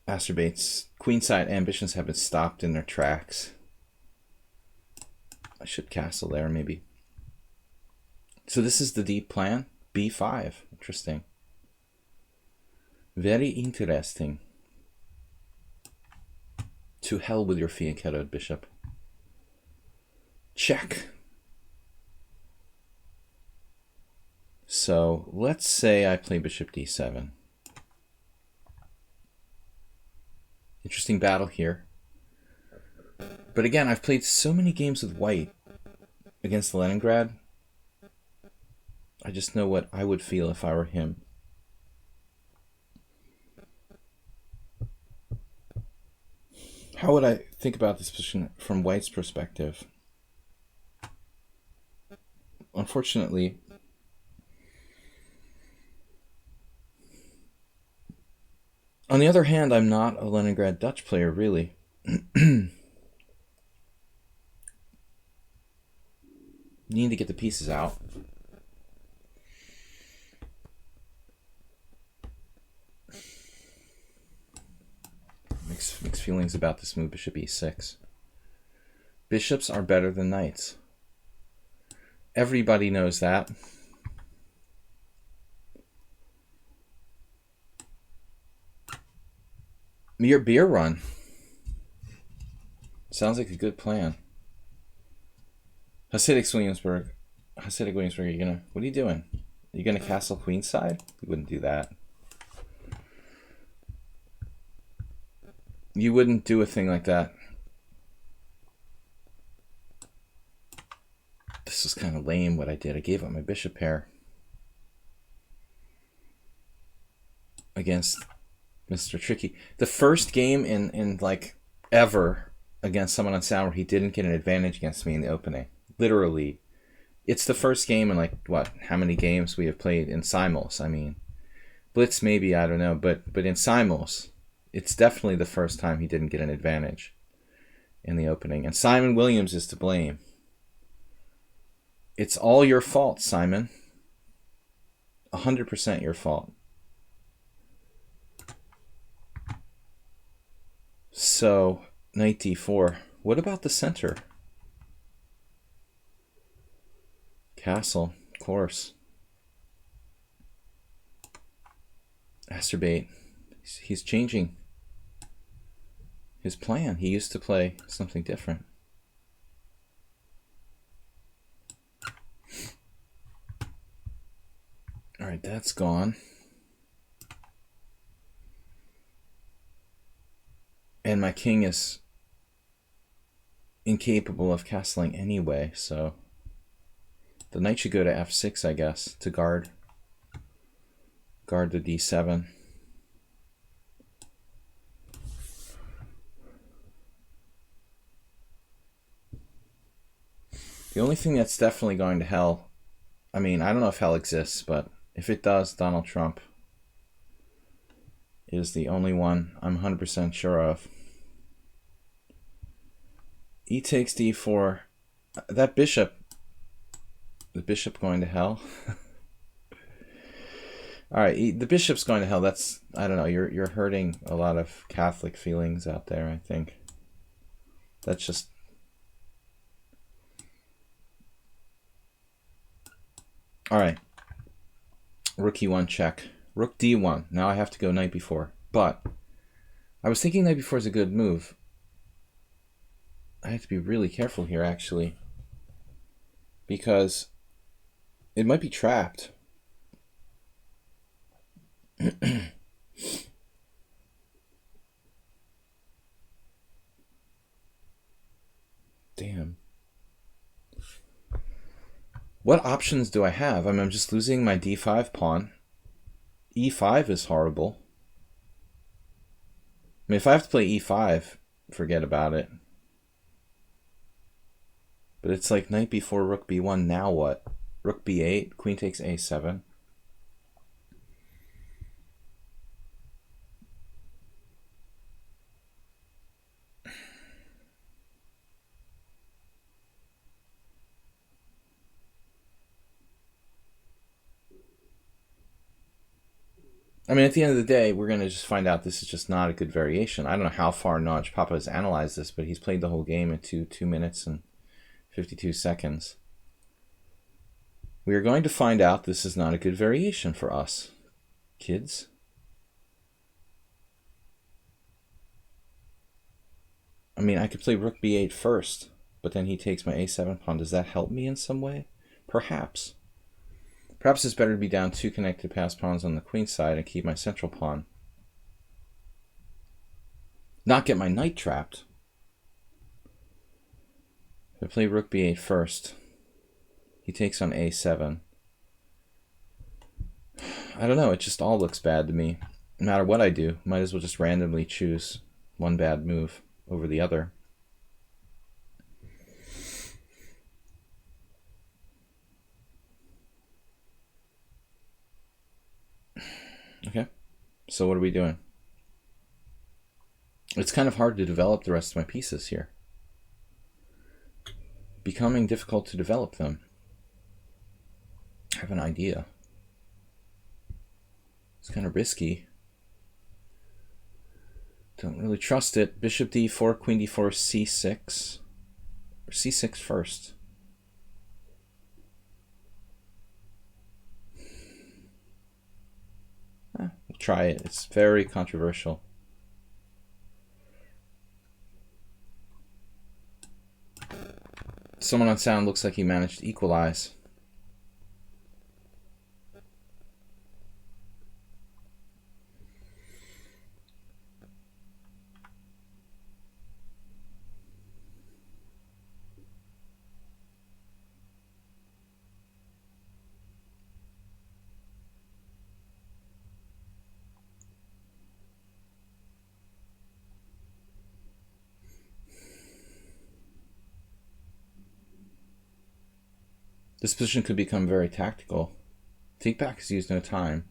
Masturbates. Queenside ambitions have been stopped in their tracks. I should castle there, maybe. So this is the deep plan. B5. Interesting. Very interesting. To hell with your fianchettoed bishop. Check. So let's say I play bishop D7. Interesting battle here. But again, I've played so many games with white against Leningrad. I just know what I would feel if I were him. How would I think about this position from white's perspective? Unfortunately, on the other hand, I'm not a Leningrad Dutch player, really. You need to get the pieces out. Mixed feelings about this move, bishop e6. Bishops are better than knights. Everybody knows that. Your beer run. Sounds like a good plan. Hasidic Williamsburg, what are you doing? Are you gonna castle queenside? You wouldn't do that. You wouldn't do a thing like that. This was kind of lame what I did. I gave up my bishop pair against Mr. Tricky. The first game in like ever against someone on sound where he didn't get an advantage against me in the opening. Literally it's the first game in like what? How many games we have played in simuls? I mean, Blitz maybe, I don't know, but in simuls, it's definitely the first time he didn't get an advantage in the opening. And Simon Williams is to blame. It's all your fault, Simon. 100% your fault. So, knight d4. What about the center? Castle, of course. Acerbate. He's changing his plan. He used to play something different. All right, that's gone. And my king is incapable of castling anyway, so the knight should go to f6, I guess, to guard the d7. The only thing that's definitely going to hell, I mean, I don't know if hell exists, but if it does, Donald Trump is the only one I'm 100% sure of. E takes d4. That bishop, the bishop going to hell. All right, the bishop's going to hell. That's, I don't know, you're hurting a lot of Catholic feelings out there, I think. That's just... All right. Rook e1 check. Rook d1. Now I have to go knight b4. But I was thinking knight b4 is a good move. I have to be really careful here, actually, because it might be trapped. Damn. What options do I have? I mean, I'm just losing my d5 pawn. e5 is horrible. I mean, if I have to play e5, forget about it. But it's like knight b4, rook b1, now what? Rook b8, queen takes a7. I mean, at the end of the day, we're going to just find out this is just not a good variation. I don't know how far Naj Papa has analyzed this, but he's played the whole game in 2 minutes and 52 seconds. We are going to find out this is not a good variation for us, kids. I mean, I could play rook b8 first, but then he takes my a7 pawn. Does that help me in some way? Perhaps. Perhaps it's better to be down 2 connected pass pawns on the queen side and keep my central pawn. Not get my knight trapped. If I play rook b8 first, he takes on a7. I don't know, it just all looks bad to me. No matter what I do, might as well just randomly choose one bad move over the other. Okay, so what are we doing? It's kind of hard to develop the rest of my pieces here. Becoming difficult to develop them. I have an idea. It's kind of risky. Don't really trust it. Bishop d4, queen d4, c6. Or c6 first. We'll try it. It's very controversial. Someone on sound looks like he managed to equalize. This position could become very tactical. Take back is used no time.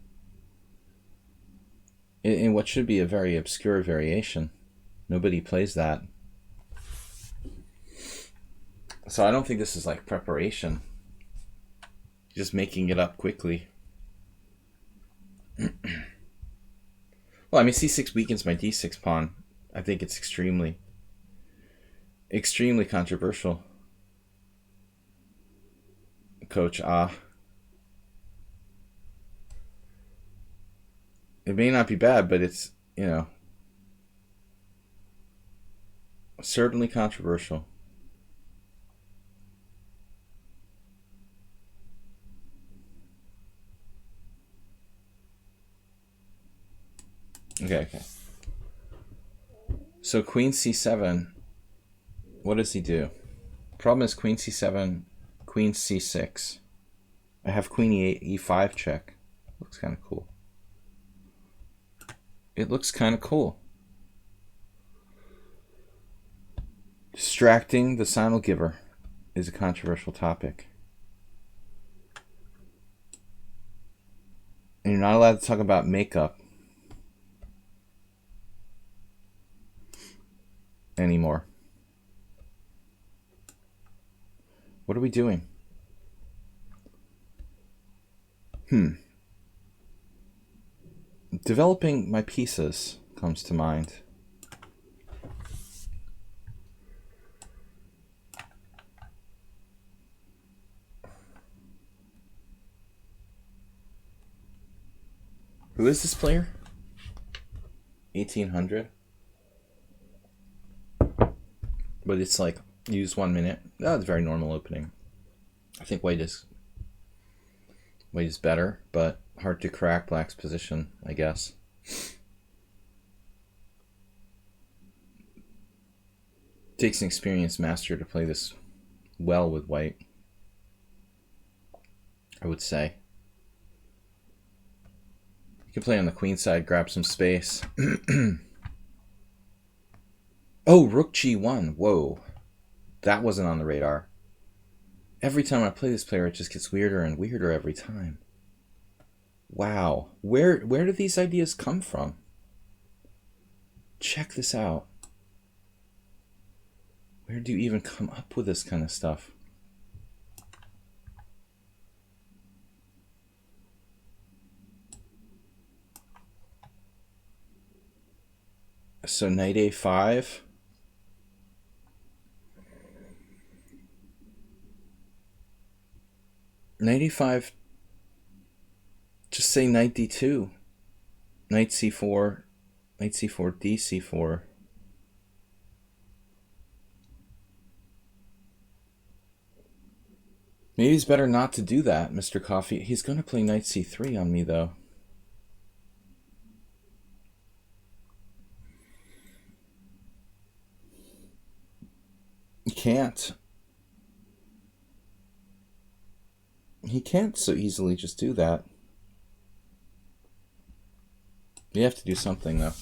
In what should be a very obscure variation. Nobody plays that. So I don't think this is like preparation. Just making it up quickly. Well, I mean, c6 weakens my d6 pawn. I think it's extremely controversial. Coach, it may not be bad, but it's, you know, certainly controversial. Okay. So queen c7, what does he do? Problem is queen c7, queen c6. I have queen e8, e5 check. Looks kind of cool. It looks kind of cool. Distracting the simul giver is a controversial topic. And you're not allowed to talk about makeup anymore. What are we doing? Developing my pieces comes to mind. Who is this player? 1800. But it's like, use 1 minute. That's a very normal opening. I think white is better, but hard to crack black's position, I guess. Takes an experienced master to play this well with white, I would say. You can play on the queen side, grab some space. Oh, rook g1. Whoa. That wasn't on the radar. Every time I play this player, it just gets weirder and weirder every time. Wow. Where do these ideas come from? Check this out. Where do you even come up with this kind of stuff? So knight a5. Knight a5. Just say knight d2. Knight c4. Knight c4, dc4. Maybe it's better not to do that, Mr. Coffee. He's going to play knight c3 on me, though. He can't. He can't so easily just do that. You have to do something, though.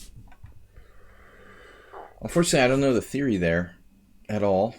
Unfortunately, I don't know the theory there at all.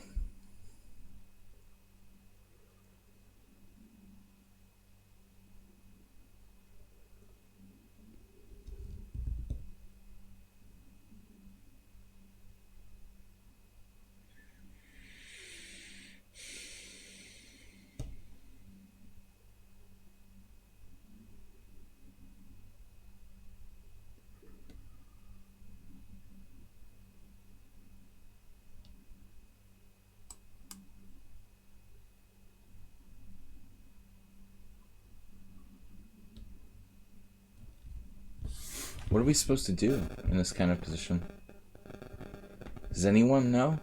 What are we supposed to do in this kind of position? Does anyone know?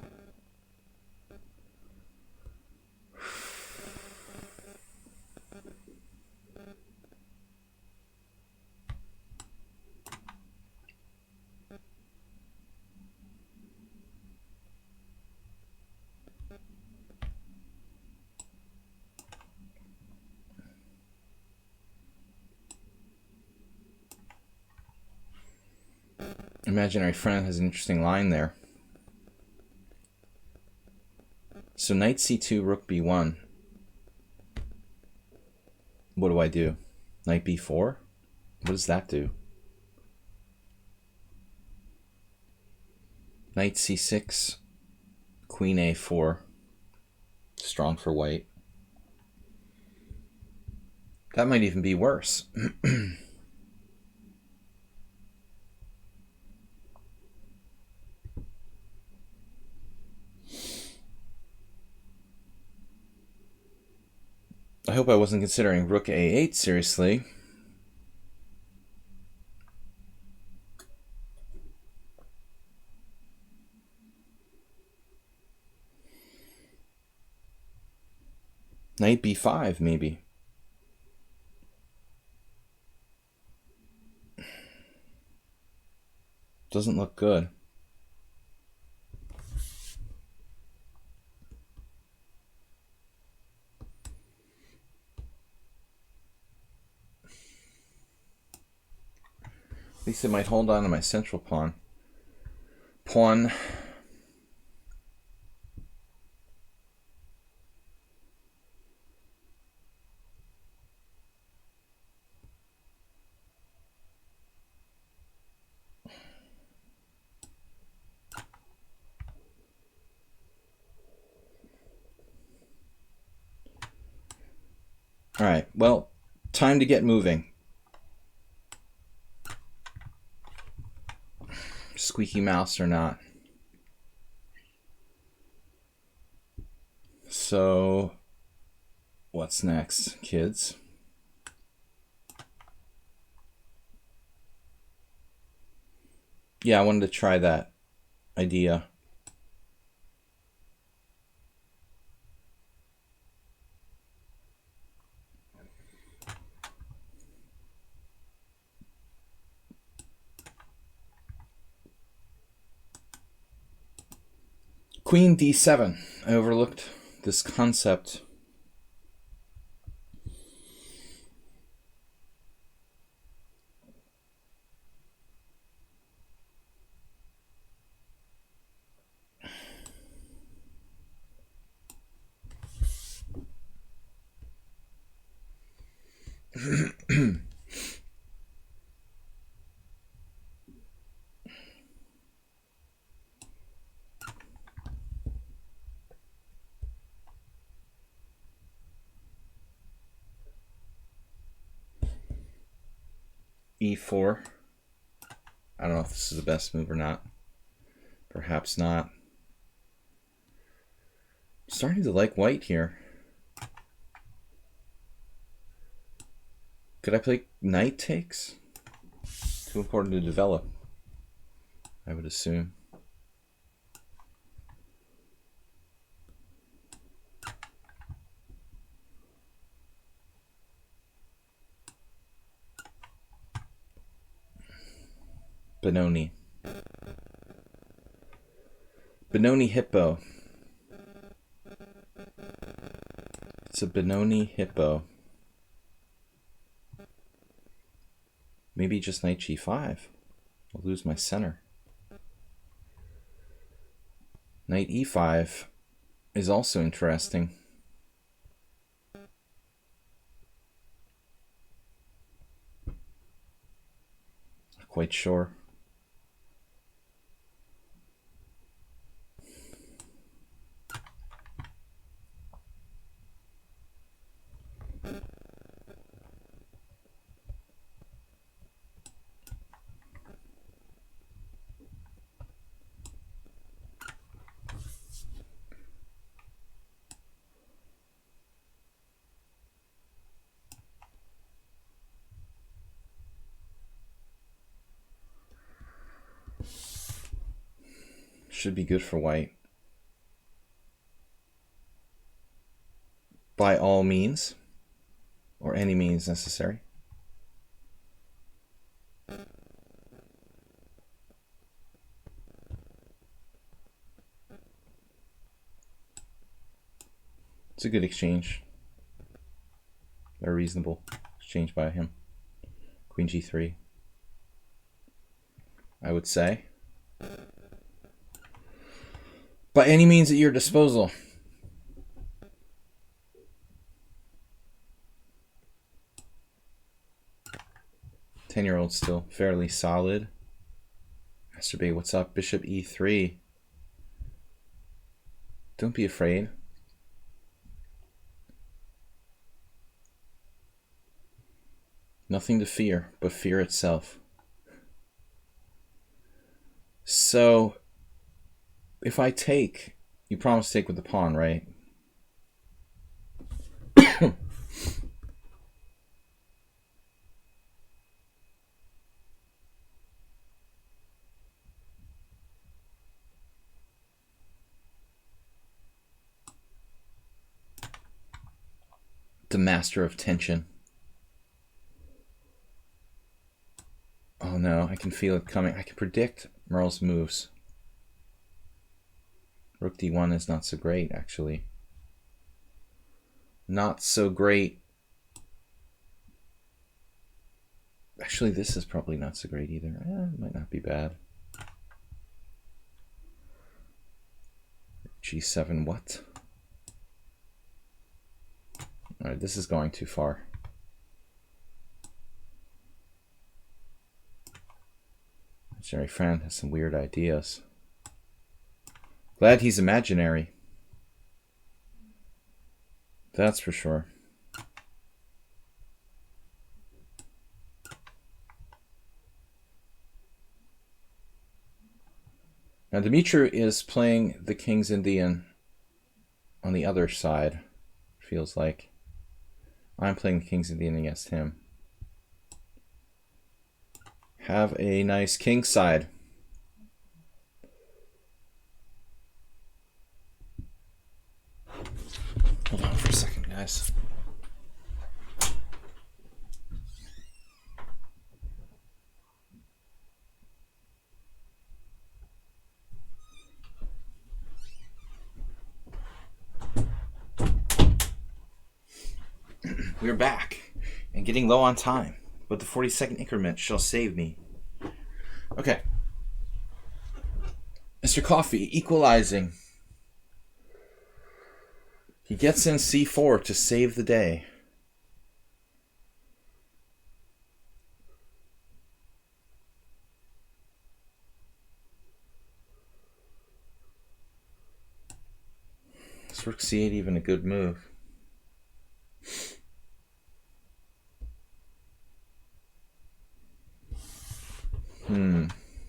Imaginary friend has an interesting line there. So knight c2, rook b1. do I do? Knight b4? What does that do? Knight c6, queen a4. Strong for white. That might even be worse. I hope I wasn't considering rook a8 seriously. Knight b5, maybe. Doesn't look good. At least it might hold on to my central pawn. Pawn. All right, well, time to get moving. Squeaky mouse or not. So, what's next, kids? Yeah, I wanted to try that idea. Queen d7. I overlooked this concept. e4. I don't know if this is the best move or not. Perhaps not. I'm starting to like white here. Could I play knight takes? Too important to develop, I would assume. Benoni. Benoni Hippo. It's a Benoni Hippo. Maybe just knight g5. I'll lose my center. Knight e5 is also interesting. Not quite sure. Should be good for white. By all means, or any means necessary. It's a good exchange. Very reasonable exchange by him. Queen g3, I would say. By any means at your disposal. 10-year-old still fairly solid. Master B, what's up? Bishop E3. Don't be afraid. Nothing to fear but fear itself. So, if I take, you promise to take with the pawn, right? The master of tension. Oh no, I can feel it coming. I can predict Merle's moves. Rook D1 is not so great, actually. Not so great. Actually, this is probably not so great either. It might not be bad. G7, what? Alright, this is going too far. Imaginary friend has some weird ideas. Glad he's imaginary. That's for sure. Now Dimitri is playing the King's Indian on the other side, feels like. I'm playing the King's Indian against him. Have a nice king side. Hold on for a second, guys. We're back and getting low on time, but the 40-second increment shall save me. Okay. Mr. Coffee, equalizing. He gets in C4 to save the day. Is Rook C8 even a good move?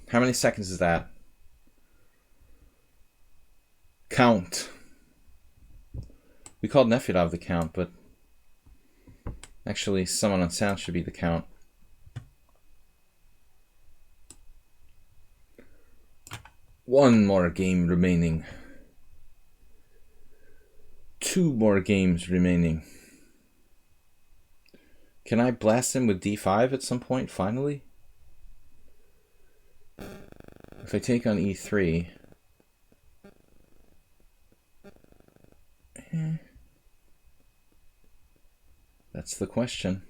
How many seconds is that? Count. We called Nefyadov the count, but actually someone on sound should be the count. One more game remaining. 2 more games remaining. Can I blast him with D5 at some point, finally? If I take on E3... That's the question.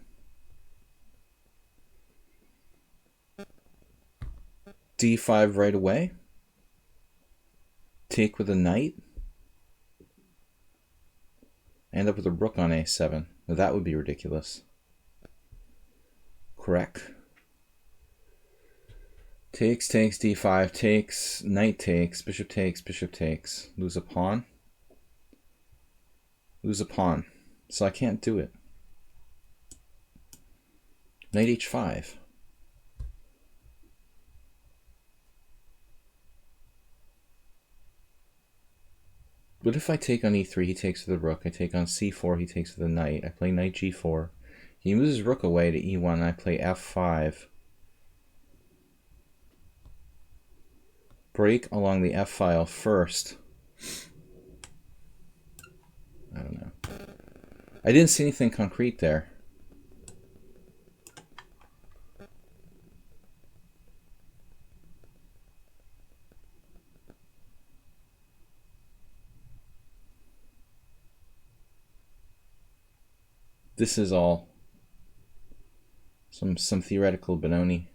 D5 right away? Take with a knight? End up with a rook on A7. Now that would be ridiculous. Correct. Takes, D5, takes, knight takes, bishop takes, lose a pawn. Lose a pawn. So I can't do it. Knight H5. What if I take on E3, he takes with the rook. I take on C4, he takes with the knight. I play knight G4. He moves his rook away to E1, and I play F5. Break along the F file first. I don't know. I didn't see anything concrete there. This is all some theoretical Benoniism.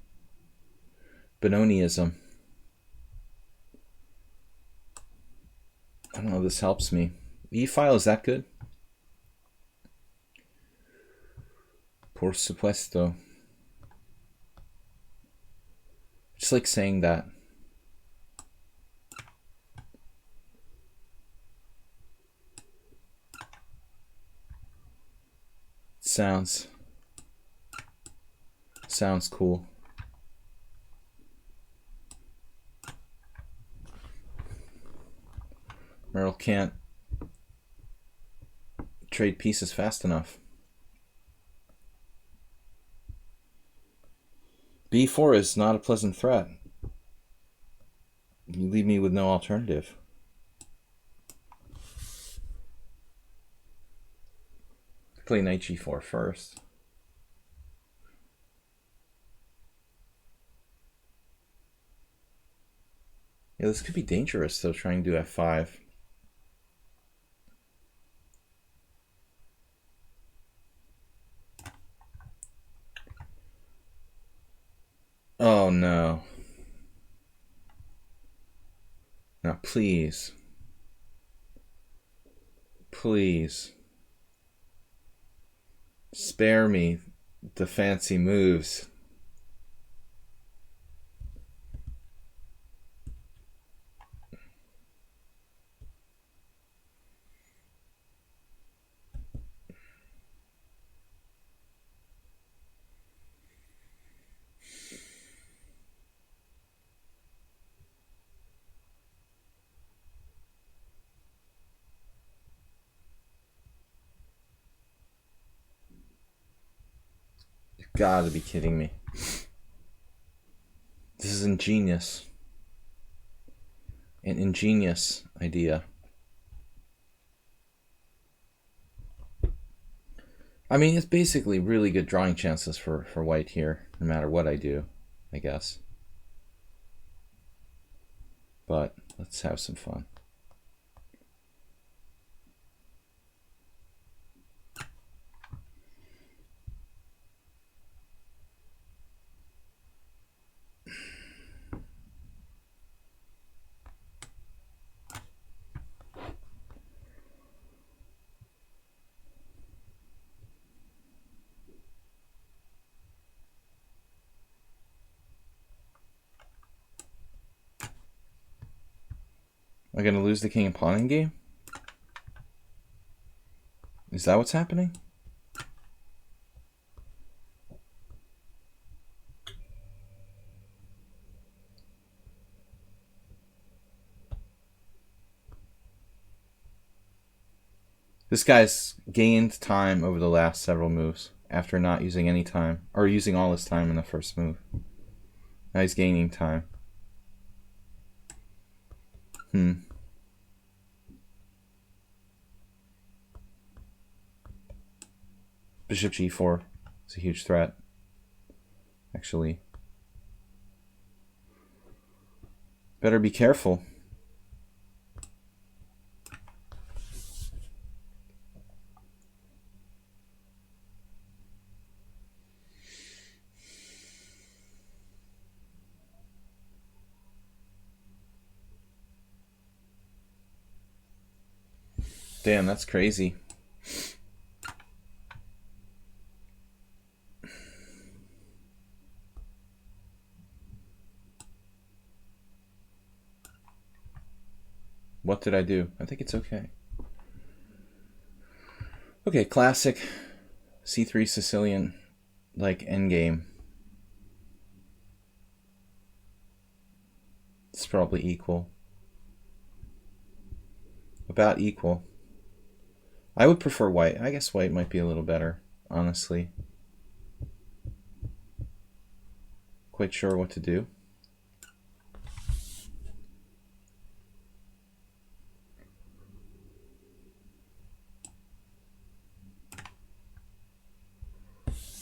I don't know if this helps me. E file, is that good? Por supuesto. Just like saying that. Sounds cool. Merrill can't trade pieces fast enough. B4 is not a pleasant threat. You leave me with no alternative. Play knight g4 first. Yeah, this could be dangerous though, trying to do f5. Oh no. Now please. Please. Spare me the fancy moves. You've got to be kidding me. This is ingenious. An ingenious idea. I mean, it's basically really good drawing chances for white here, no matter what I do, I guess. But let's have some fun. Am I going to lose the king and pawn in game? Is that what's happening? This guy's gained time over the last several moves after not using any time, or using all his time in the first move. Now he's gaining time. Bishop g4 is a huge threat, actually. Better be careful. Damn, that's crazy. What did I do? I think it's okay. Okay, classic C3 Sicilian, like, endgame. It's probably equal. About equal. I would prefer white. I guess white might be a little better, honestly. Quite sure what to do.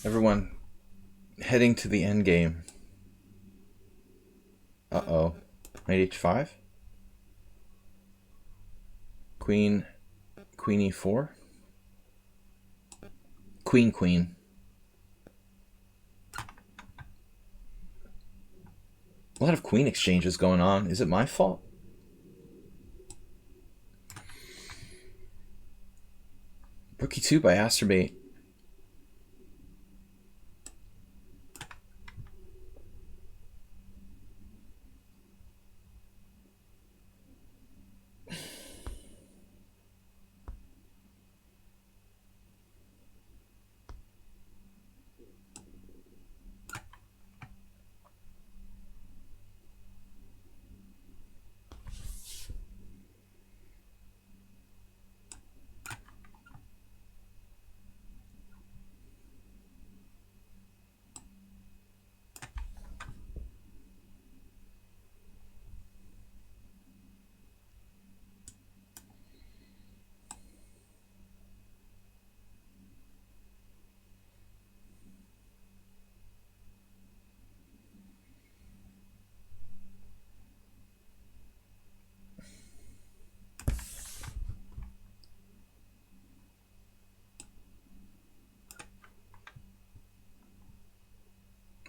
Everyone heading to the end game. Uh-oh. Knight h5. Queen e4. Queen. A lot of queen exchanges going on. Is it my fault? Rook e2 by Asterbait.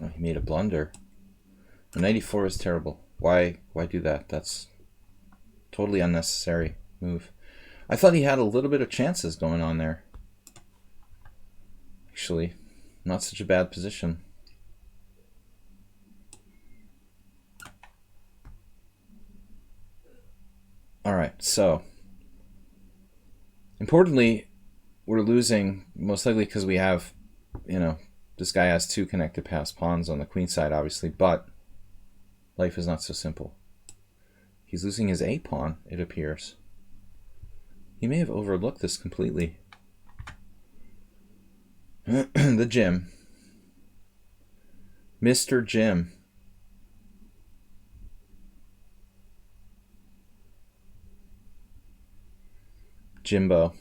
Oh, he made a blunder. The knight e4 is terrible. Why do that? That's totally unnecessary move. I thought he had a little bit of chances going on there. Actually, not such a bad position. All right, so importantly, we're losing most likely because we have, this guy has 2 connected passed pawns on the queen side, obviously, but life is not so simple. He's losing his A pawn, it appears. He may have overlooked this completely. The Jim. Mr. Jim. Jimbo.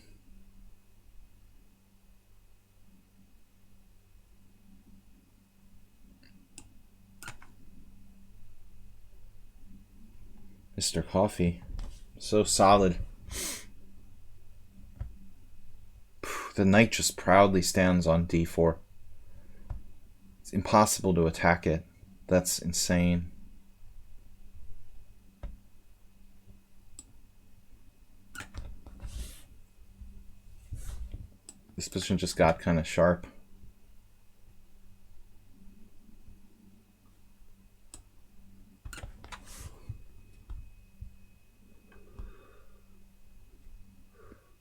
Mr. Coffee. So solid. The knight just proudly stands on d4. It's impossible to attack it. That's insane. This position just got kind of sharp.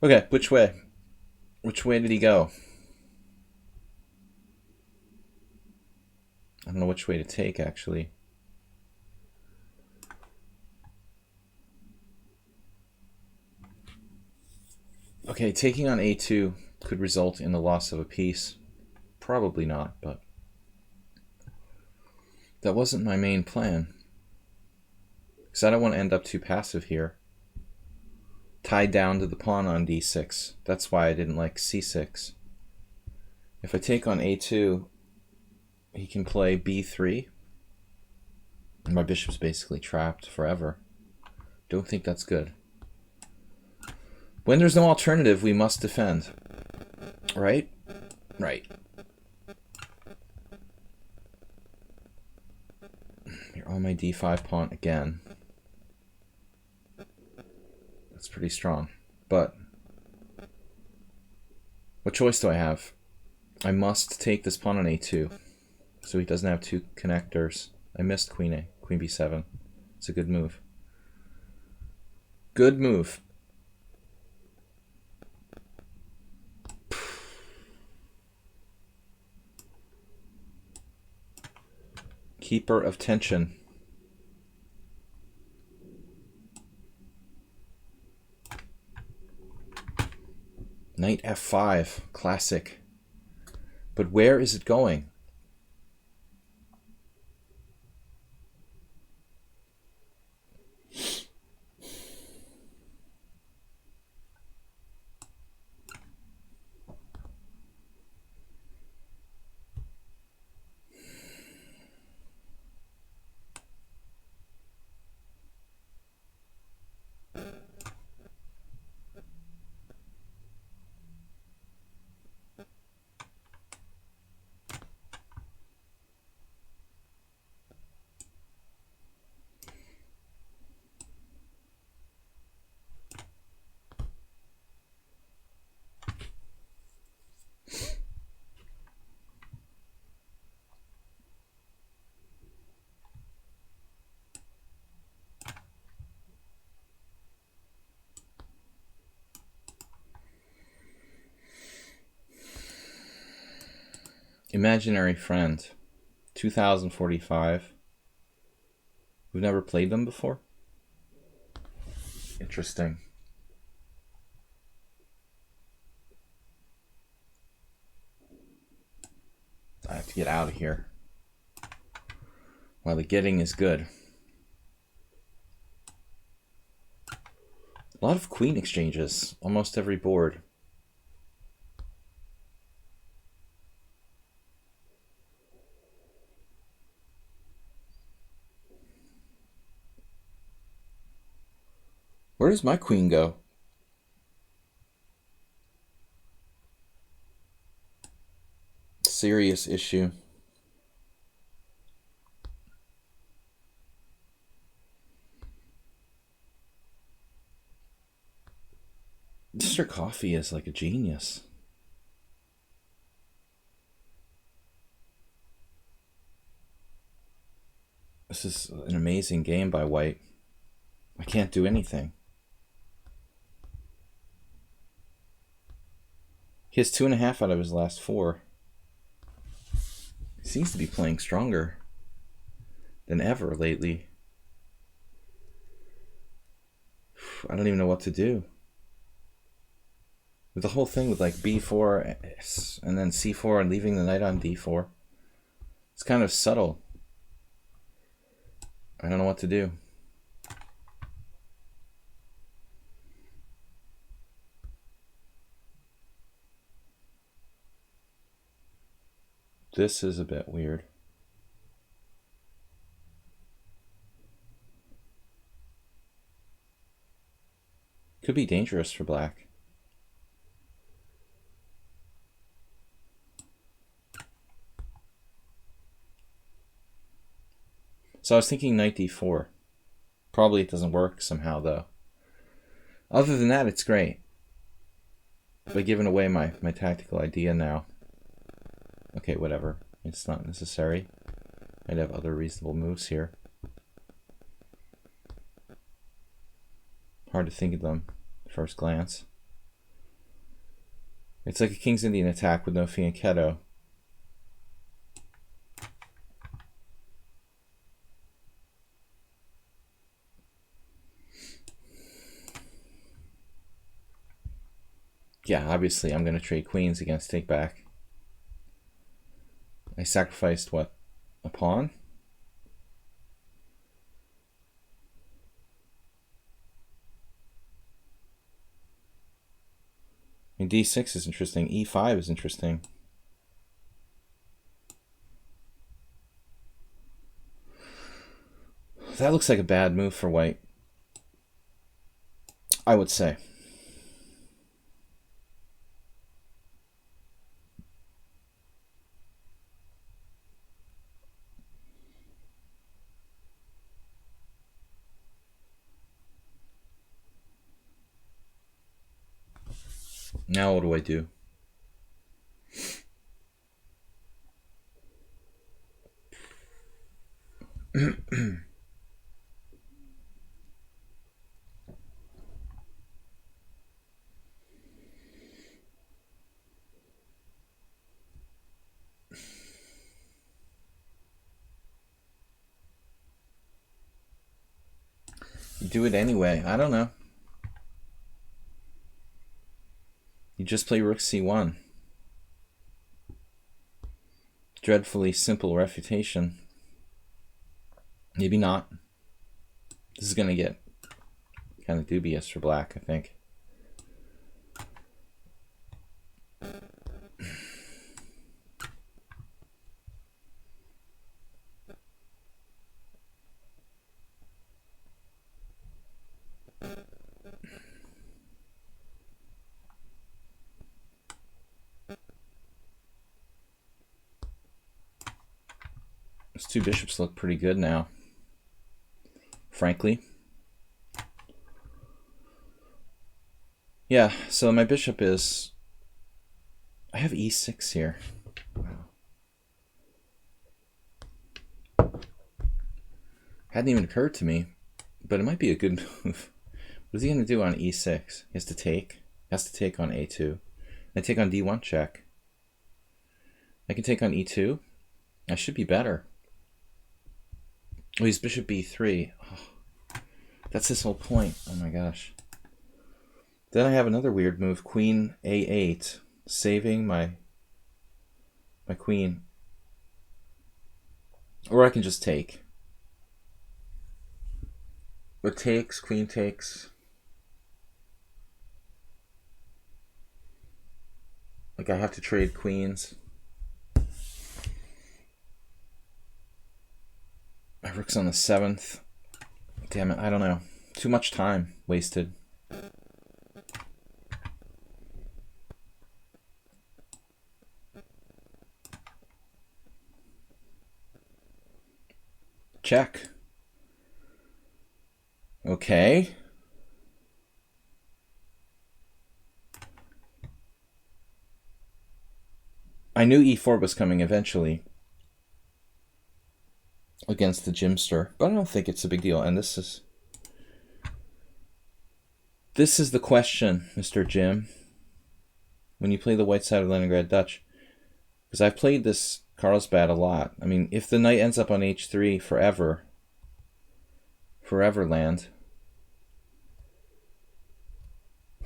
Okay, which way? Which way did he go? I don't know which way to take, actually. Okay, taking on a2 could result in the loss of a piece. Probably not, but that wasn't my main plan. Because I don't want to end up too passive here. Tied down to the pawn on d6. That's why I didn't like c6. If I take on a2, he can play b3. And my bishop's basically trapped forever. Don't think that's good. When there's no alternative, we must defend. Right? Right. You're on my d5 pawn again. That's pretty strong. But what choice do I have? I must take this pawn on a2. So he doesn't have 2 connectors. I missed queen a, queen b7. It's a good move. Good move. Keeper of tension. Knight f5, classic. But where is it going? Imaginary Friend, 2045. We've never played them before? Interesting. I have to get out of here while the getting is good. A lot of queen exchanges, almost every board. Where does my queen go? Serious issue. Mr. Coffee is like a genius. This is an amazing game by White. I can't do anything. He has 2.5 out of his last 4. He seems to be playing stronger than ever lately. I don't even know what to do. With the whole thing with like b4 and then c4 and leaving the knight on d4. It's kind of subtle. I don't know what to do. This is a bit weird. Could be dangerous for black. So I was thinking knight d4. Probably it doesn't work somehow though. Other than that, it's great. But giving away my tactical idea now. Okay, whatever. It's not necessary. I'd have other reasonable moves here. Hard to think of them at first glance. It's like a King's Indian attack with no fianchetto. Yeah, obviously I'm going to trade queens against take back. I sacrificed what? A pawn? I mean, d6 is interesting. e5 is interesting. That looks like a bad move for white, I would say. Now what do I do? You do it anyway. I don't know. You just play rook c1. Dreadfully simple refutation. Maybe not. This is going to get kind of dubious for black, I think. Those two bishops look pretty good now, frankly. Yeah, so my bishop is... I have e6 here. Wow. Hadn't even occurred to me, but it might be a good move. What is he going to do on e6? He has to take. He has to take on a2. I take on d1 check. I can take on e2. I should be better. Oh, he's bishop b3. Oh, that's his whole point. Oh my gosh. Then I have another weird move, queen a8, saving my queen. Or I can just take. What takes, queen takes. Like I have to trade queens. My rook's on the 7th. Damn it, I don't know. Too much time wasted. Check. Okay. I knew e4 was coming eventually against the Gymster, but I don't think it's a big deal. And this is the question, Mr. Jim. When you play the white side of Leningrad Dutch, because I've played this Carlsbad a lot. I mean, if the knight ends up on h3 forever land.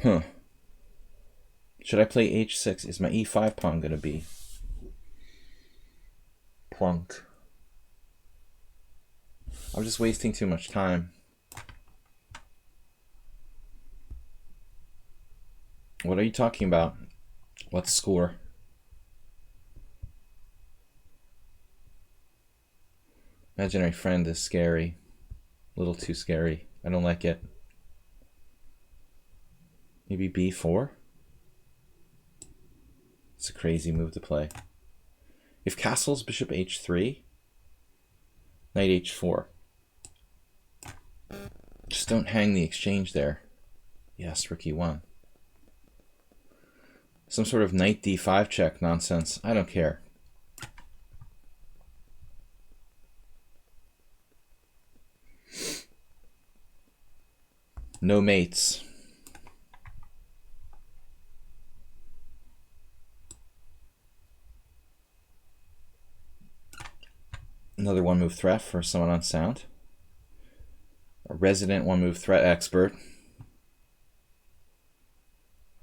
Huh. Should I play h6? Is my e5 pawn going to be plunk? I'm just wasting too much time. What are you talking about? What score? Imaginary friend is scary. A little too scary. I don't like it. Maybe b4? It's a crazy move to play. If castles, bishop h3, knight h4. Just don't hang the exchange there. Yes, rook e1. Some sort of knight d5 check nonsense. I don't care. No mates. Another one-move threat for someone on sound. A resident one-move threat expert.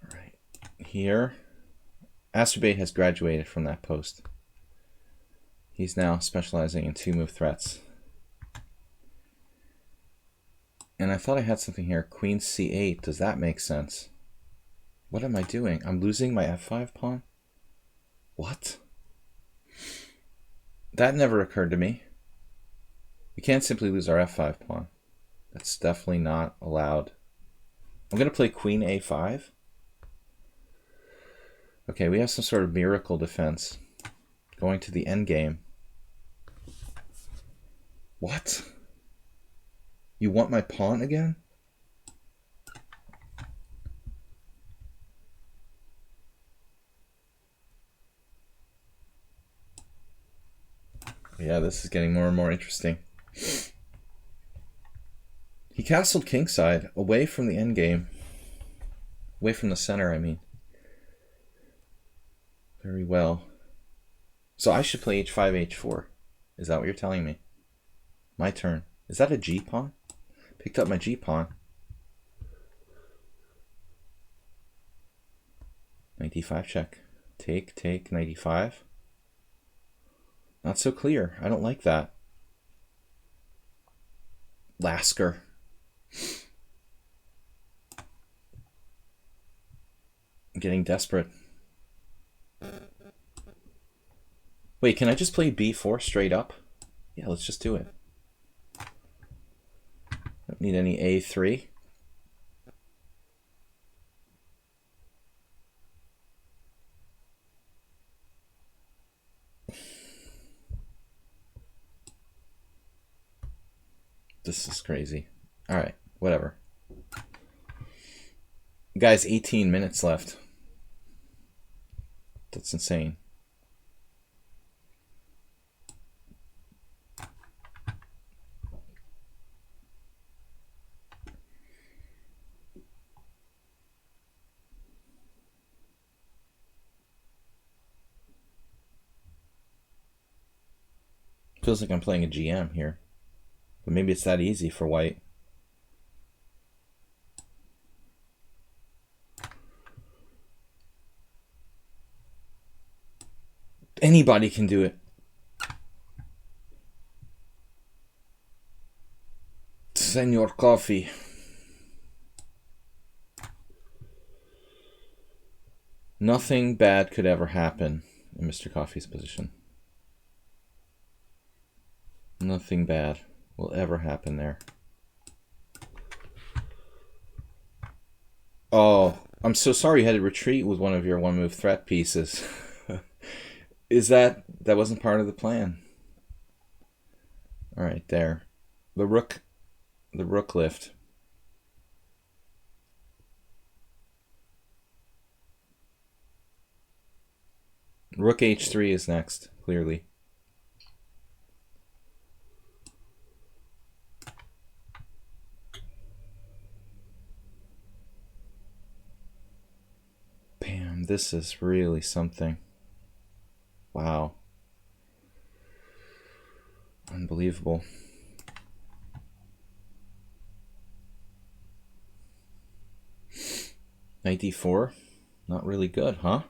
All right, here. Astrobate has graduated from that post. He's now specializing in two-move threats. And I thought I had something here. Queen c8. Does that make sense? What am I doing? I'm losing my f5 pawn? What? That never occurred to me. We can't simply lose our f5 pawn. That's definitely not allowed. I'm going to play queen a5. Okay, we have some sort of miracle defense. Going to the endgame. What? You want my pawn again? Yeah, this is getting more and more interesting. He castled kingside, away from the endgame. Away from the center, I mean. Very well. So I should play h5, h4. Is that what you're telling me? My turn. Is that a g pawn? Picked up my g pawn. Knight d5 check. Take, knight e5. Not so clear. I don't like that. Lasker. I'm getting desperate. Wait, can I just play b4 straight up? Yeah, let's just do it. Don't need any a3. This is crazy. All right, whatever. Guys, 18 minutes left. That's insane. Feels like I'm playing a GM here. But maybe it's that easy for white. Anybody can do it. Senor Coffee. Nothing bad could ever happen in Mr. Coffee's position. Nothing bad will ever happen there. Oh, I'm so sorry you had to retreat with one of your one-move threat pieces. Is that wasn't part of the plan? All right, there. The rook lift. Rook h3 is next, clearly. Bam, this is really something. Wow. Unbelievable. Knight d4? Not really good, huh?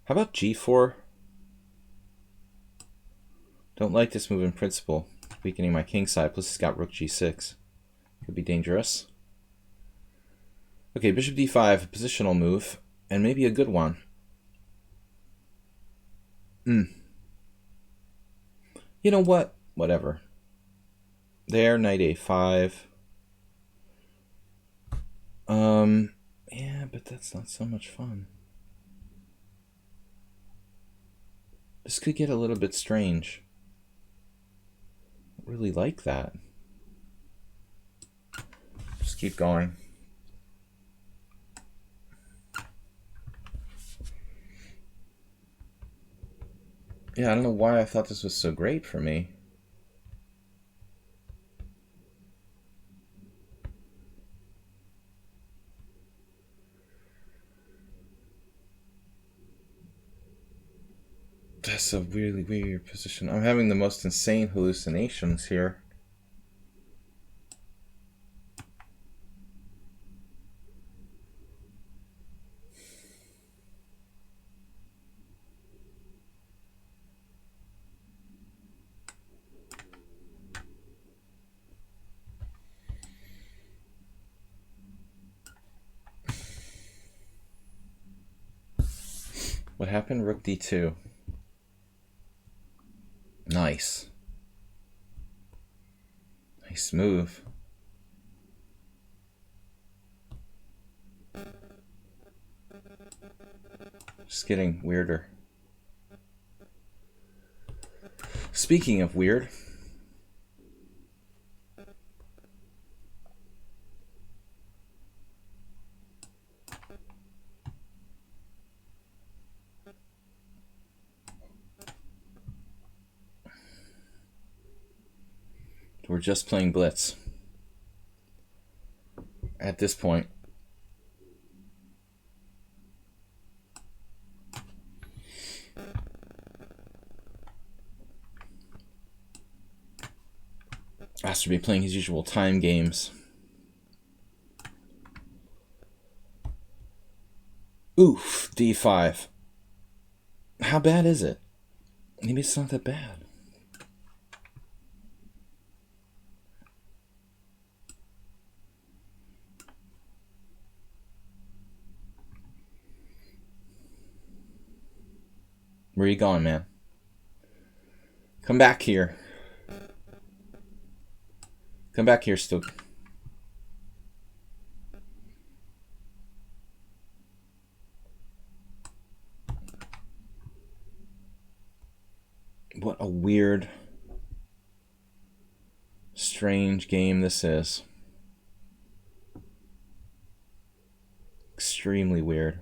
How about g4? Don't like this move in principle. Weakening my king side, plus he's got rook g6. Could be dangerous. Okay, bishop d5, a positional move, and maybe a good one. You know what? Whatever. There, knight a5. Yeah, but that's not so much fun. This could get a little bit strange. I really like that. Just keep going. Yeah, I don't know why I thought this was so great for me. That's a really weird position. I'm having the most insane hallucinations here. What happened? Rook d2. Nice. Nice move. Just getting weirder. Speaking of weird, we're just playing blitz at this point. Has to be playing his usual time games. Oof, d5. How bad is it? Maybe it's not that bad. Where are you going, man? Come back here. Come back here, Stoke. What a weird, strange game this is. Extremely weird.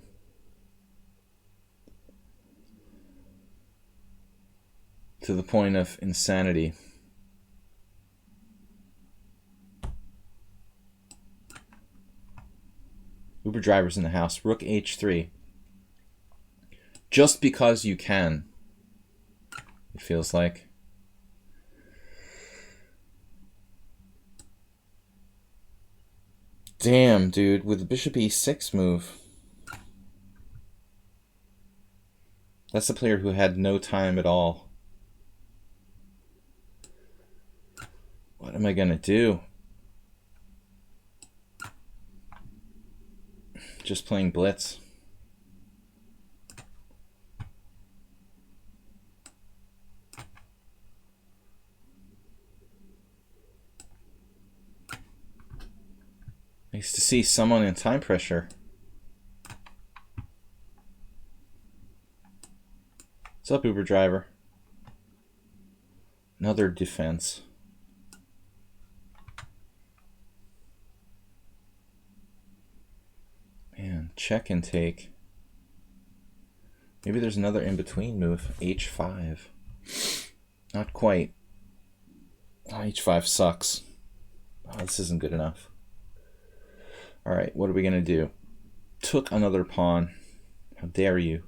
To the point of insanity. Uber driver's in the house. Rook h3. Just because you can. It feels like. Damn, dude. With the bishop e6 move. That's a player who had no time at all. What am I going to do? Just playing blitz. Nice to see someone in time pressure. What's up, Uber driver? Another defense. Man, check and take. Maybe there's another in-between move. H5. Not quite. Oh, H5 sucks. Oh, this isn't good enough. Alright, what are we going to do? Took another pawn. How dare you?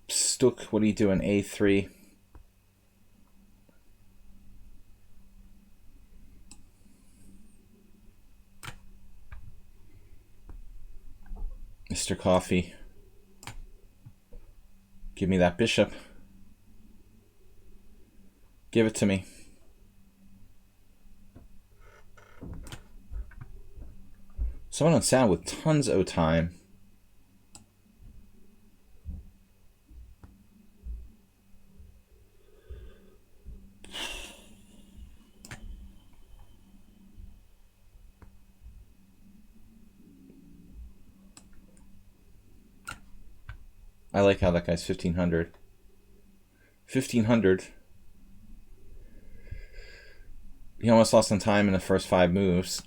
Stook, what are you doing? A3. Mr. Coffee. Give me that bishop. Give it to me. Someone on sound with tons of time. I like how that guy's 1500. 1500. He almost lost on time in the first 5 moves.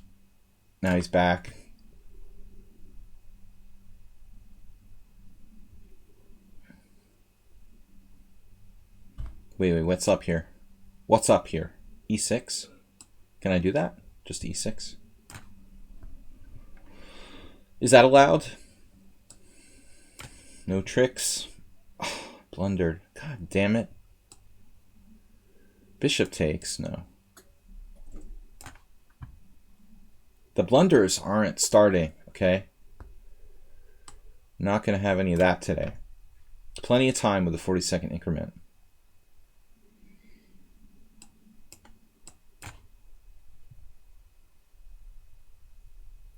Now he's back. Wait, what's up here? What's up here? E6? Can I do that? Just E6? Is that allowed? No tricks. Oh, blundered. God damn it. Bishop takes. No. The blunders aren't starting, okay? Not going to have any of that today. Plenty of time with a 40-second increment.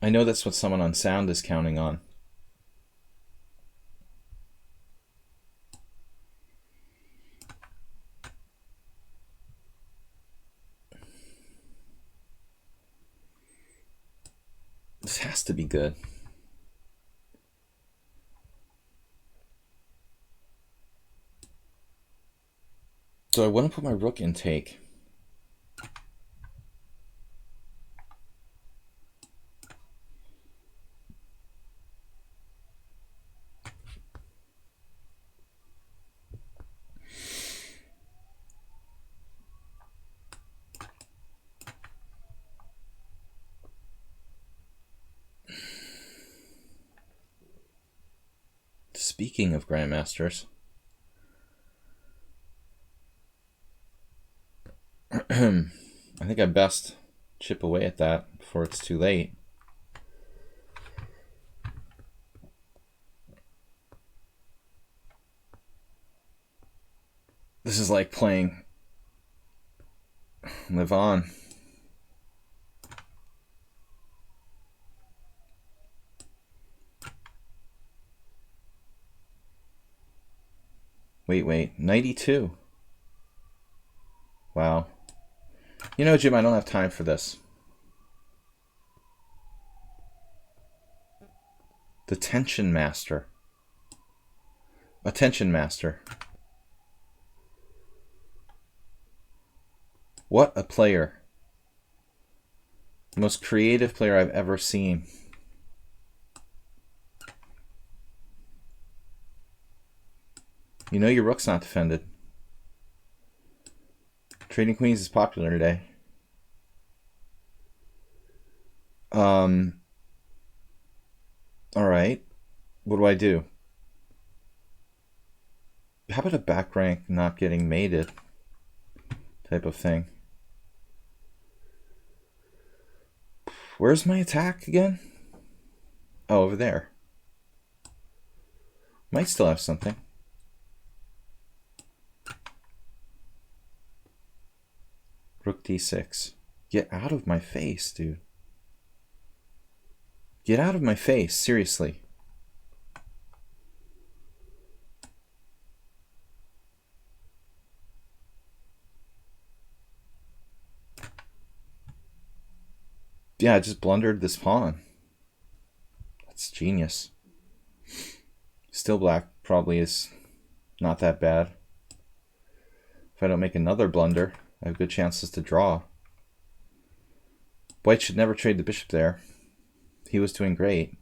I know that's what someone on sound is counting on. This has to be good. So I want to put my rook in take. Speaking of grandmasters, I think I best chip away at that before it's too late. This is like playing Live On. Wait, 92. Wow. You know, Jim, I don't have time for this. The Tension Master. Attention Master. What a player. The most creative player I've ever seen. You know your rook's not defended. Trading Queens is popular today. Alright. What do I do? How about a back rank not getting mated type of thing? Where's my attack again? Oh, over there. Might still have something. Rook d6. Get out of my face, dude. Get out of my face, seriously. Yeah, I just blundered this pawn. That's genius. Still black probably is not that bad. If I don't make another blunder, I have good chances to draw. White should never trade the bishop there. He was doing great.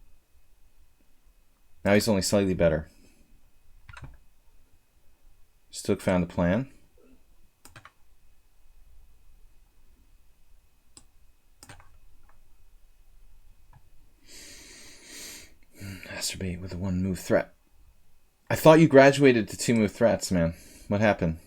Now he's only slightly better. Stook found a plan. Masturbate with a 1-move threat. I thought you graduated to 2-move threats, man. What happened?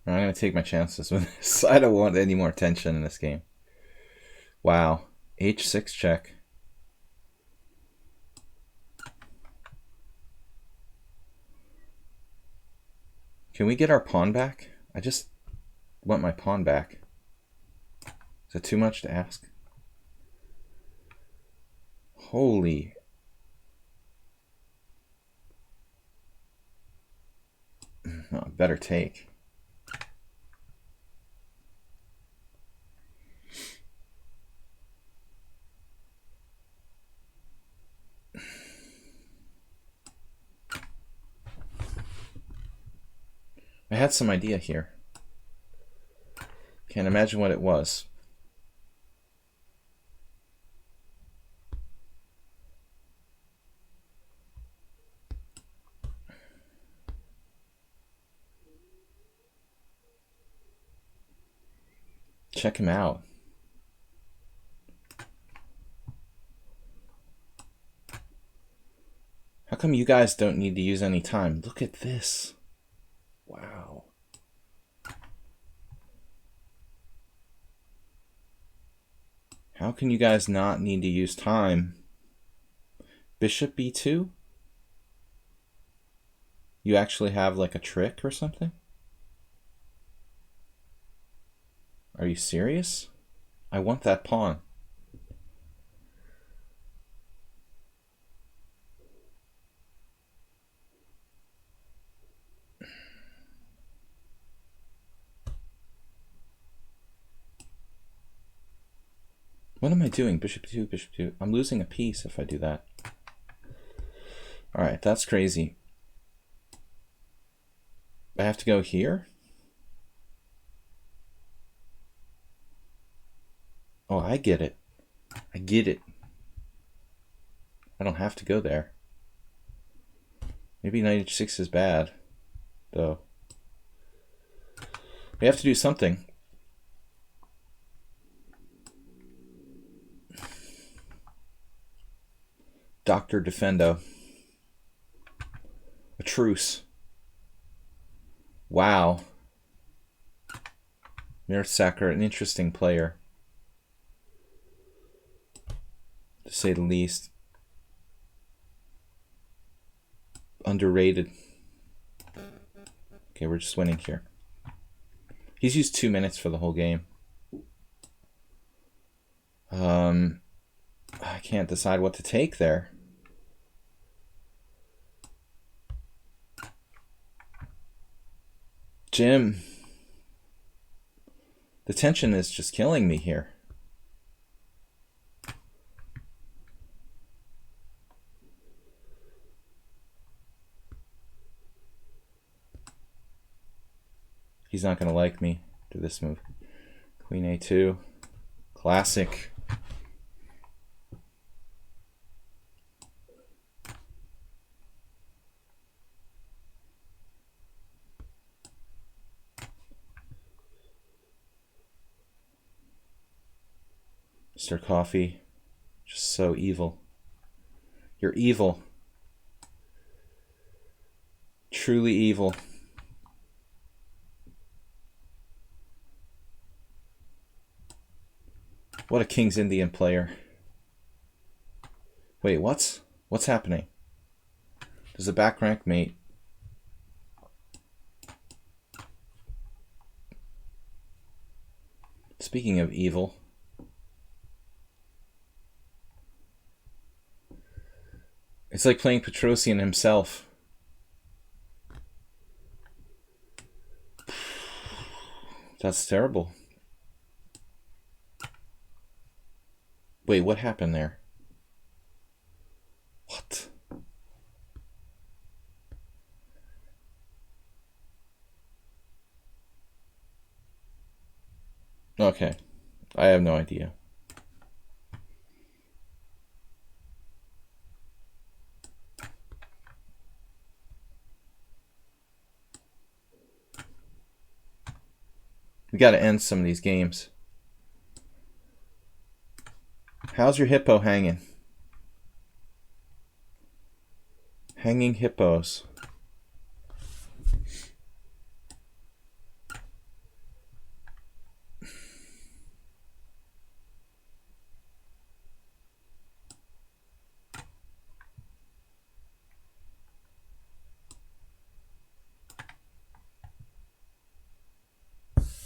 I'm going to take my chances with this. I don't want any more tension in this game. Wow. H6 check. Can we get our pawn back? I just want my pawn back. Is that too much to ask? Holy. No, better take. I had some idea here. Can't imagine what it was. Check him out. How come you guys don't need to use any time? Look at this. Wow. How can you guys not need to use time? Bishop b2? You actually have like a trick or something? Are you serious? I want that pawn. What am I doing? Bishop 2, bishop 2. I'm losing a piece if I do that. Alright, that's crazy. I have to go here? Oh, I get it. I get it. I don't have to go there. Maybe knight h6 is bad, though. We have to do something. Dr. Defendo. A truce. Wow. Mertzacker, an interesting player, to say the least. Underrated. Okay, we're just winning here. He's used 2 minutes for the whole game. I can't decide what to take there. Jim. The tension is just killing me here. He's not going to like me do this move. Queen a2. Classic. Mr. Coffee. Just so evil. You're evil. Truly evil. What a King's Indian player. Wait, what's happening? Does the back rank mate? Speaking of evil. It's like playing Petrosian himself. That's terrible. Wait, what happened there? What? Okay. I have no idea. We gotta end some of these games. How's your hippo hanging? Hanging hippos.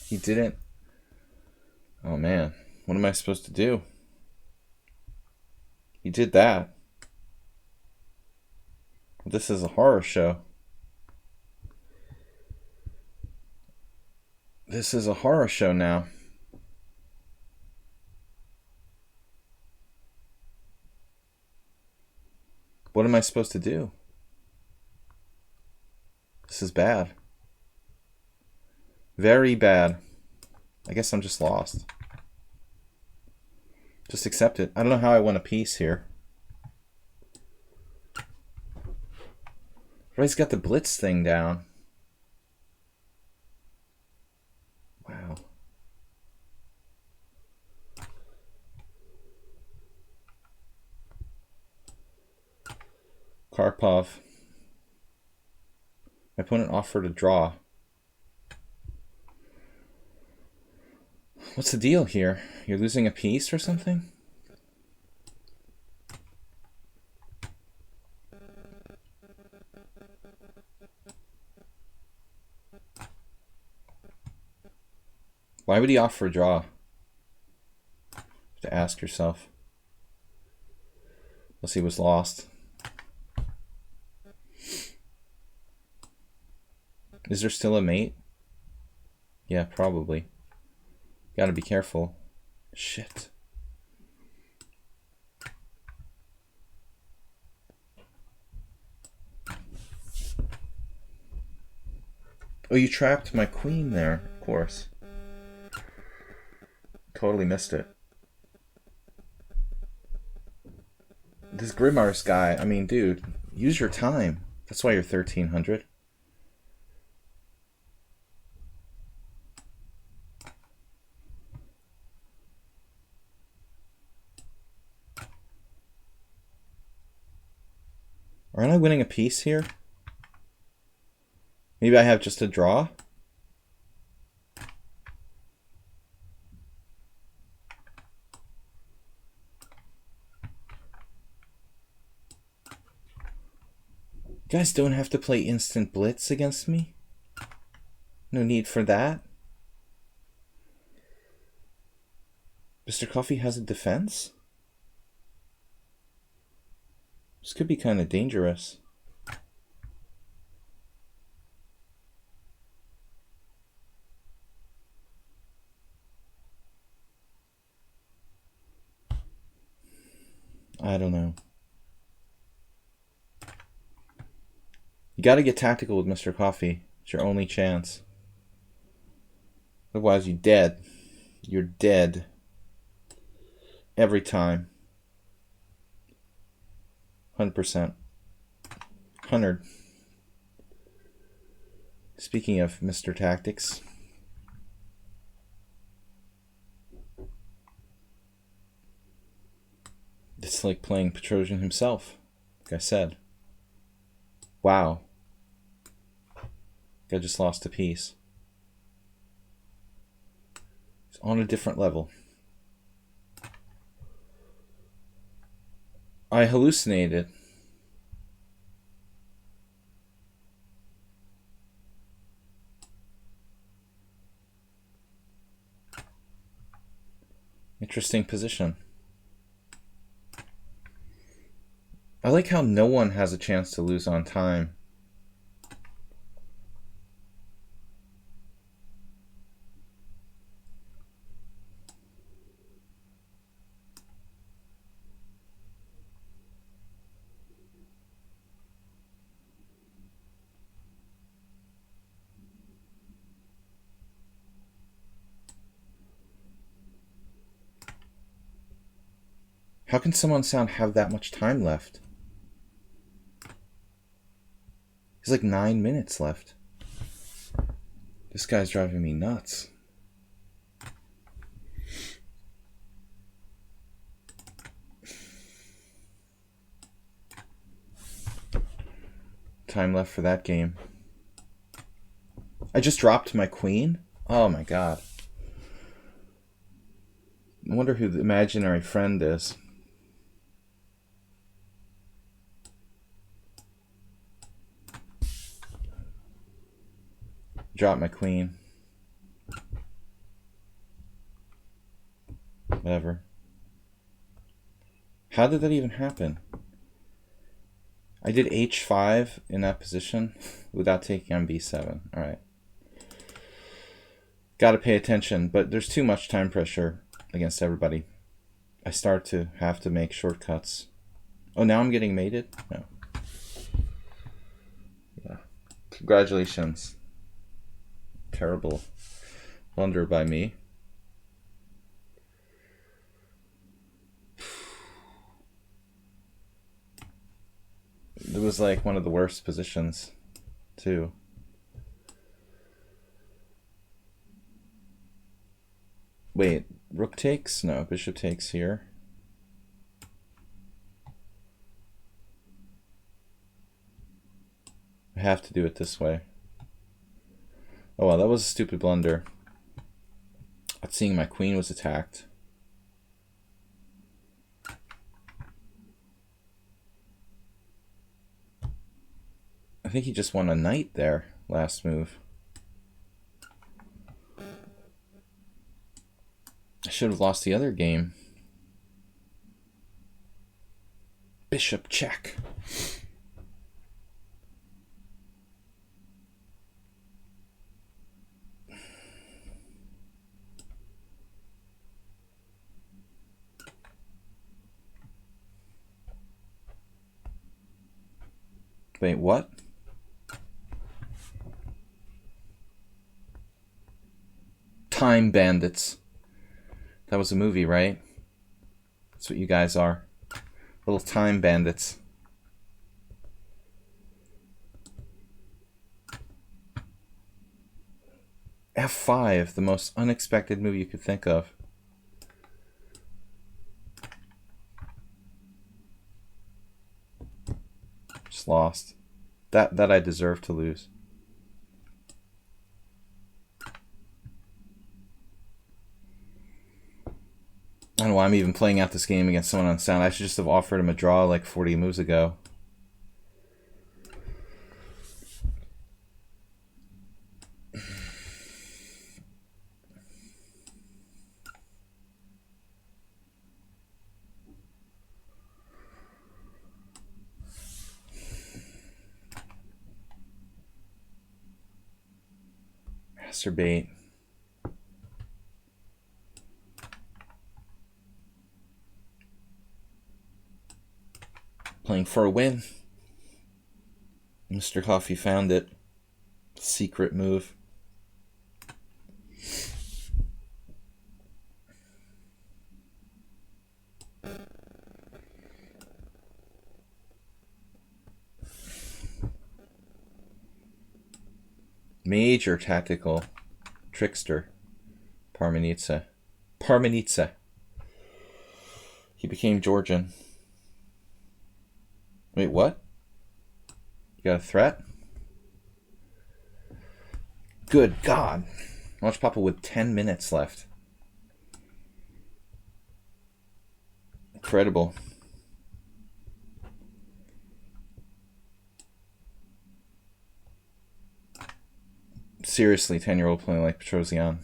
He didn't. Oh man, what am I supposed to do? He did that. This is a horror show. This is a horror show now. What am I supposed to do? This is bad. Very bad. I guess I'm just lost. Just accept it. I don't know how I won a piece here. Everybody's got the blitz thing down. Wow. Karpov. My opponent offered a draw. What's the deal here? You're losing a piece or something? Why would he offer a draw? To ask yourself. Unless he was lost. Is there still a mate? Yeah, probably. Gotta be careful. Shit. Oh, you trapped my queen there, of course. Totally missed it. This Grimar's guy, I mean, dude, use your time. That's why you're 1300. Aren't I winning a piece here? Maybe I have just a draw? You guys don't have to play instant blitz against me? No need for that? Mr. Coffee has a defense? This could be kind of dangerous. I don't know. You got to get tactical with Mr. Coffee. It's your only chance. Otherwise, you're dead. You're dead. Every time. 100%. 100. Speaking of Mr. Tactics. It's like playing Petrosian himself. Like I said. Wow. I just lost a piece. It's on a different level. I hallucinated. Interesting position. I like how no one has a chance to lose on time. How can someone sound have that much time left? He's like 9 minutes left. This guy's driving me nuts. Time left for that game. I just dropped my queen? Oh my god. I wonder who the imaginary friend is. Drop my queen. Whatever. How did that even happen? I did h5 in that position without taking on b7. Alright. Gotta pay attention, but there's too much time pressure against everybody. I start to have to make shortcuts. Oh, now I'm getting mated? No. Yeah. Congratulations. Terrible blunder by me. It was like one of the worst positions, too. Wait, rook takes? No, bishop takes here. I have to do it this way. Oh well, that was a stupid blunder. Not seeing my queen was attacked. I think he just won a knight there, last move. I should have lost the other game. Bishop check. Wait, what? Time Bandits. That was a movie, right? That's what you guys are. Little time bandits. F5, the most unexpected move you could think of. Just lost. That I deserve to lose. I don't know why I'm even playing out this game against someone on sound. I should just have offered him a draw like 40 moves ago. Masturbate. Playing for a win. Mr. Coffee found it. Secret move. Major tactical trickster. Parmenitsa. Parmenitsa. He became Georgian. Wait, what? You got a threat? Good God. Watch Papa with 10 minutes left. Incredible. Seriously, 10-year-old playing like Petrosian.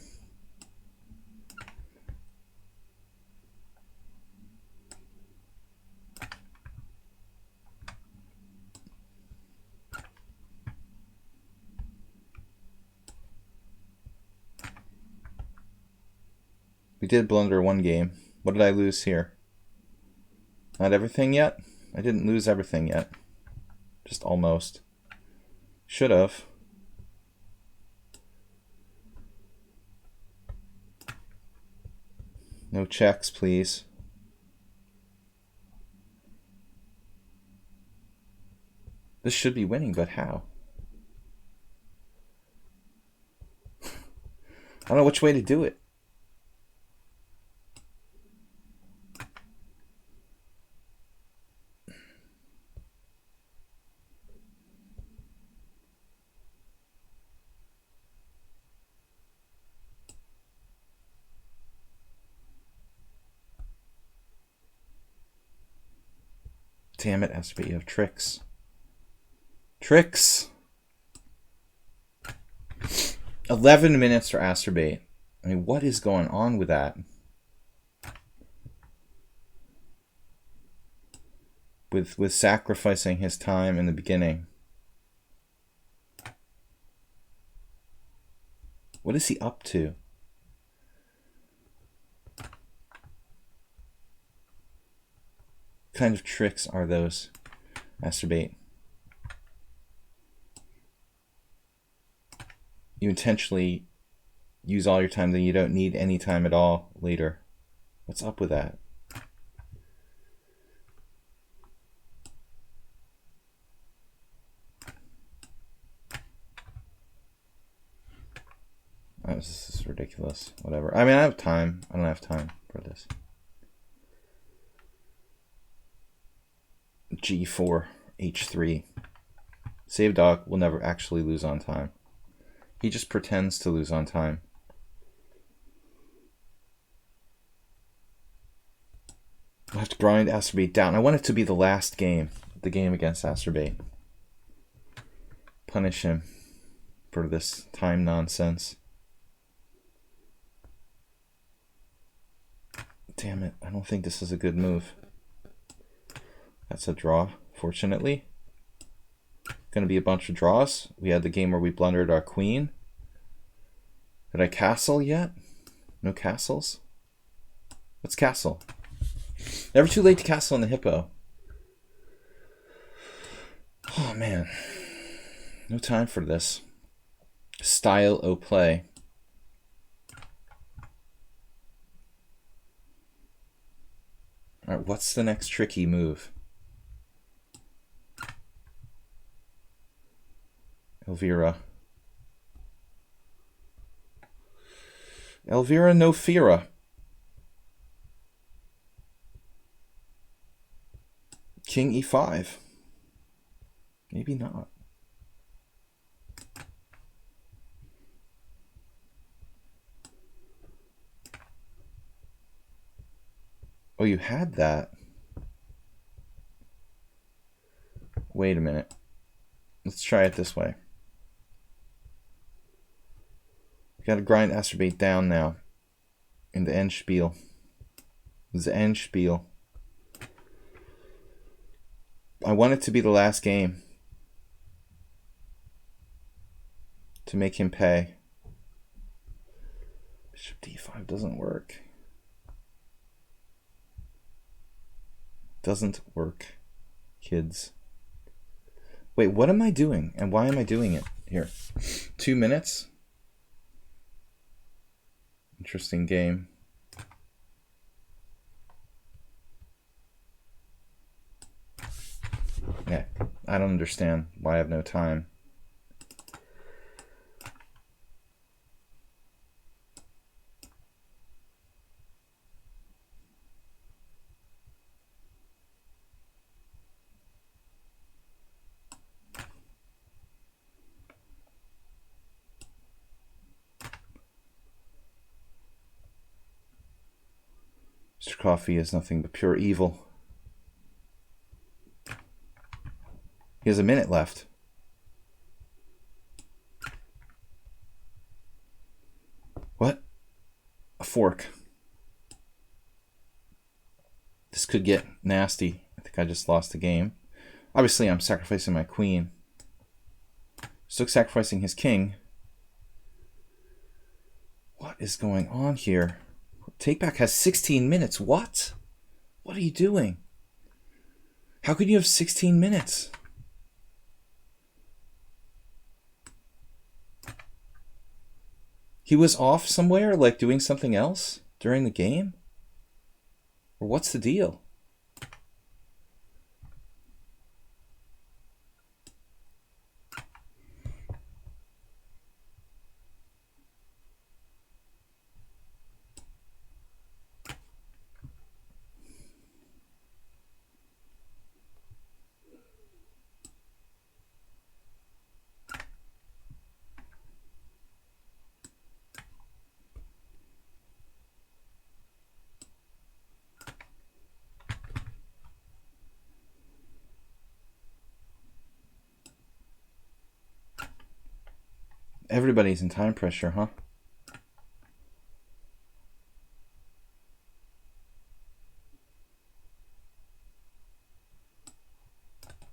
We did blunder one game. What did I lose here? Not everything yet? I didn't lose everything yet. Just almost. Should have. No checks, please. This should be winning, but how? I don't know which way to do it. Damn it, Aster, you have tricks. Tricks! 11 minutes for Asterbait. I mean, what is going on with that? With sacrificing his time in the beginning. What is he up to? What kind of tricks are those, Asterbait? You intentionally use all your time, then you don't need any time at all later. What's up with that? Oh, this is ridiculous. Whatever. I mean, I have time. I don't have time for this. G4, H3. Save dog will never actually lose on time. He just pretends to lose on time. I have to grind Asterbait down. I want it to be the last game. The game against Asterbait. Punish him for this time nonsense. Damn it. I don't think this is a good move. That's a draw, fortunately. Going to be a bunch of draws. We had the game where we blundered our queen. Did I castle yet? No castles? What's castle? Never too late to castle on the hippo. Oh, man. No time for this. Style o' play. All right, what's the next tricky move? Elvira. Elvira no Fira. King e5. Maybe not. Oh, you had that. Wait a minute. Let's try it this way. Got to grind Asterbait down now. In the Endspiel. The Endspiel. I want it to be the last game. To make him pay. Bishop d5 doesn't work. Doesn't work, kids. Wait, what am I doing? And why am I doing it here? 2 minutes? Interesting game. Yeah, I don't understand why I have no time. Mr. Coffee is nothing but pure evil. He has a minute left. What? A fork. This could get nasty. I think I just lost the game. Obviously, I'm sacrificing my queen. Still sacrificing his king. What is going on here? Takeback has 16 minutes. What? What are you doing? How could you have 16 minutes? He was off somewhere, like doing something else during the game? Or what's the deal? Everybody's in time pressure, huh?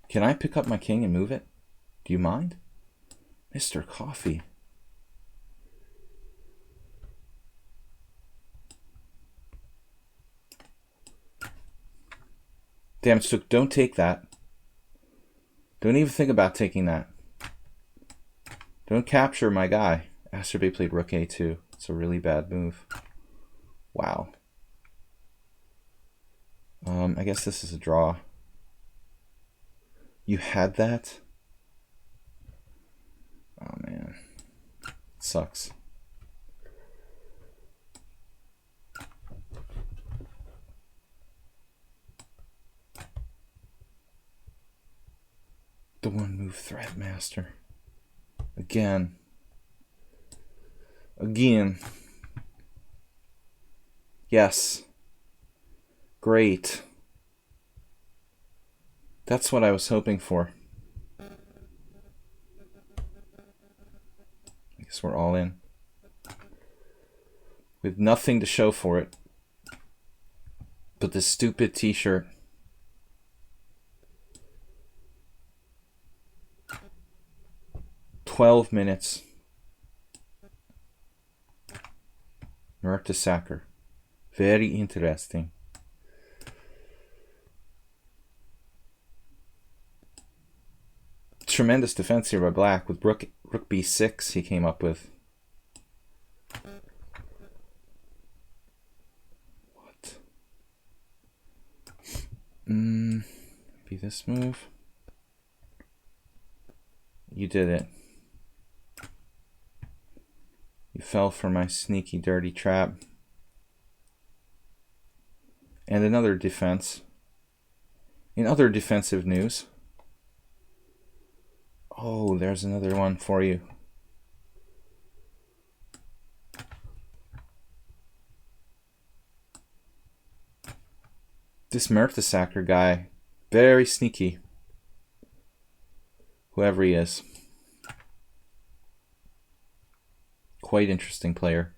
Can I pick up my king and move it? Do you mind? Mr. Coffee. Damn it, Stook, don't take that. Don't even think about taking that. Don't capture my guy. Asterbay played rook a2. It's a really bad move. Wow. I guess this is a draw. You had that? Oh, man. It sucks. The one move threat master. Again. Yes. Great. That's what I was hoping for. I guess we're all in. With nothing to show for it. But this stupid t-shirt. $12 Mertesacker. Very interesting. Tremendous defense here by Black with rook b6 he came up with. What? Be this move. You did it. You fell for my sneaky, dirty trap. And another defense. In other defensive news. Oh, there's another one for you. This Mertesacker guy, very sneaky. Whoever he is. Quite interesting player.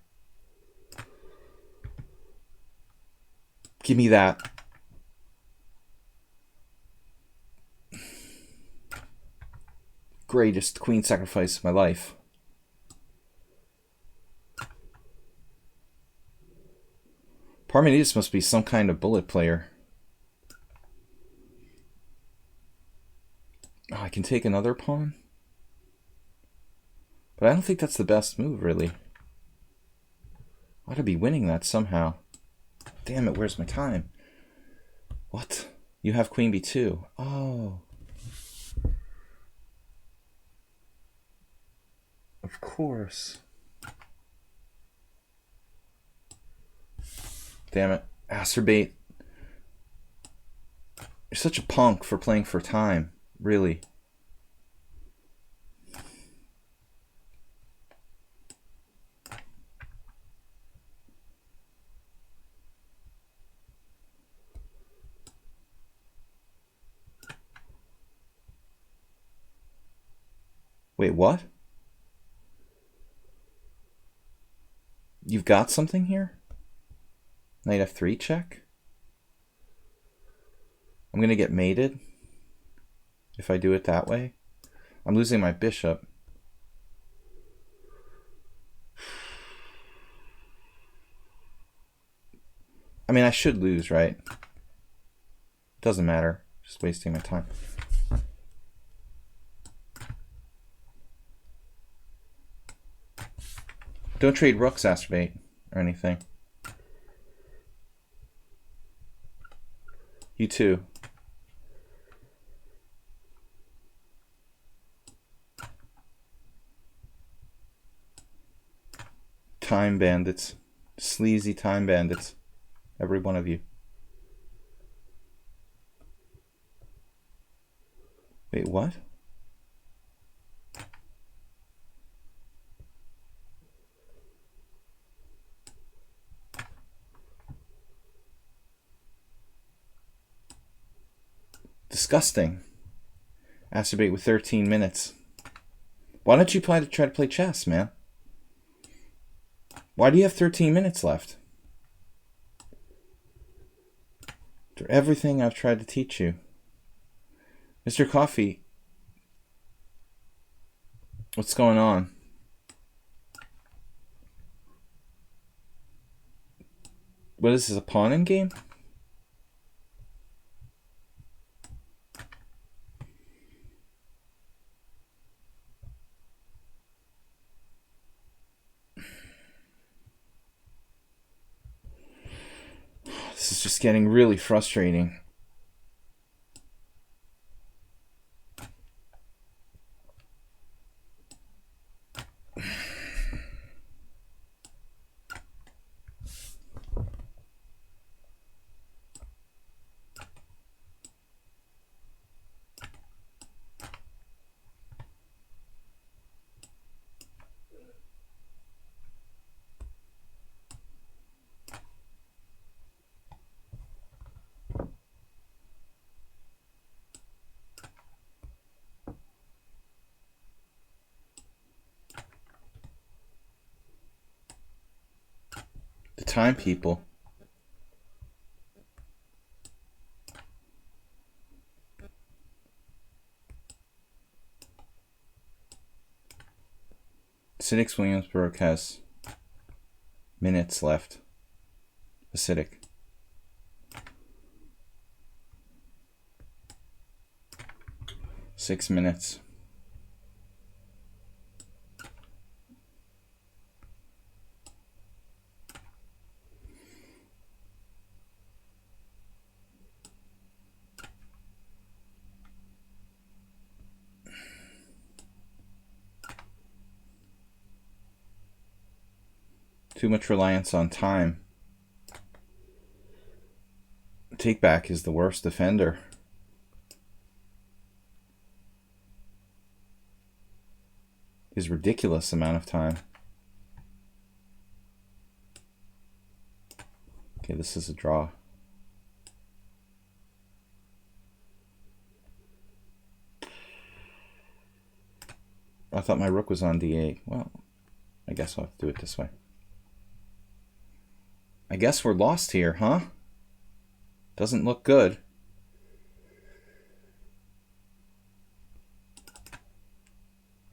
Give me that. Greatest queen sacrifice of my life. Parmenides must be some kind of bullet player. Oh, I can take another pawn? But I don't think that's the best move, really. I ought to be winning that somehow. Damn it, where's my time? What? You have queen b2. Oh. Of course. Damn it. Acerbate. You're such a punk for playing for time. Really. Wait, what? You've got something here? Knight f3 check? I'm going to get mated if I do it that way. I'm losing my bishop. I mean, I should lose, right? Doesn't matter. Just wasting my time. Don't trade rooks, Acerbate, or anything. You too. Time bandits. Sleazy time bandits. Every one of you. Wait, what? Disgusting. Acerbate with 13 minutes. Why don't you try to play chess, man? Why do you have 13 minutes left? After everything I've tried to teach you. Mr. Coffee, what's going on? What is this, a pawn in game? This is just getting really frustrating. The time people. Acidic Williamsburg has minutes left. Acidic. Six minutes. Too much reliance on time. Takeback is the worst defender. Is ridiculous amount of time. Okay, this is a draw. I thought my rook was on d8. Well, I guess I'll have to do it this way. I guess we're lost here, huh? Doesn't look good.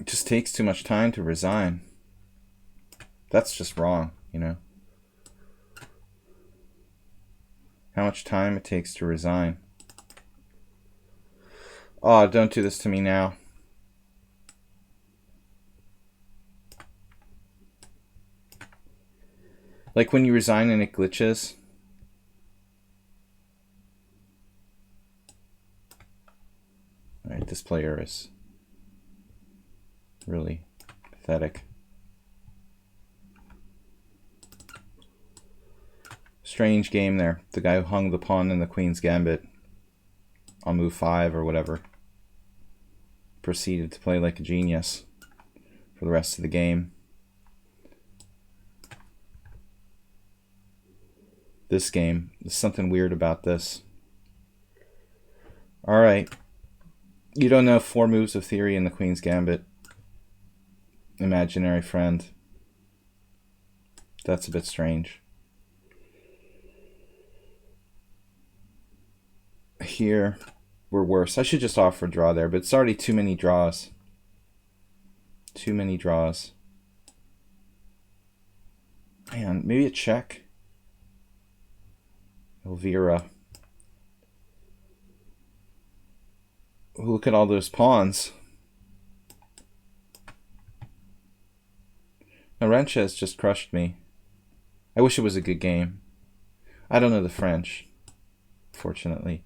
It just takes too much time to resign. That's just wrong, you know? How much time it takes to resign. Oh, don't do this to me now. Like when you resign and it glitches. Alright, this player is really pathetic. Strange game there. The guy who hung the pawn in the queen's gambit on move 5 or whatever proceeded to play like a genius for the rest of the game. This game, there's something weird about this. Alright. You don't know 4 moves of theory in the queen's gambit. Imaginary friend. That's a bit strange. Here, we're worse. I should just offer a draw there, but it's already too many draws. Too many draws. Man, maybe a check. Elvira. Look at all those pawns. Arancha has just crushed me. I wish it was a good game. I don't know the French, fortunately.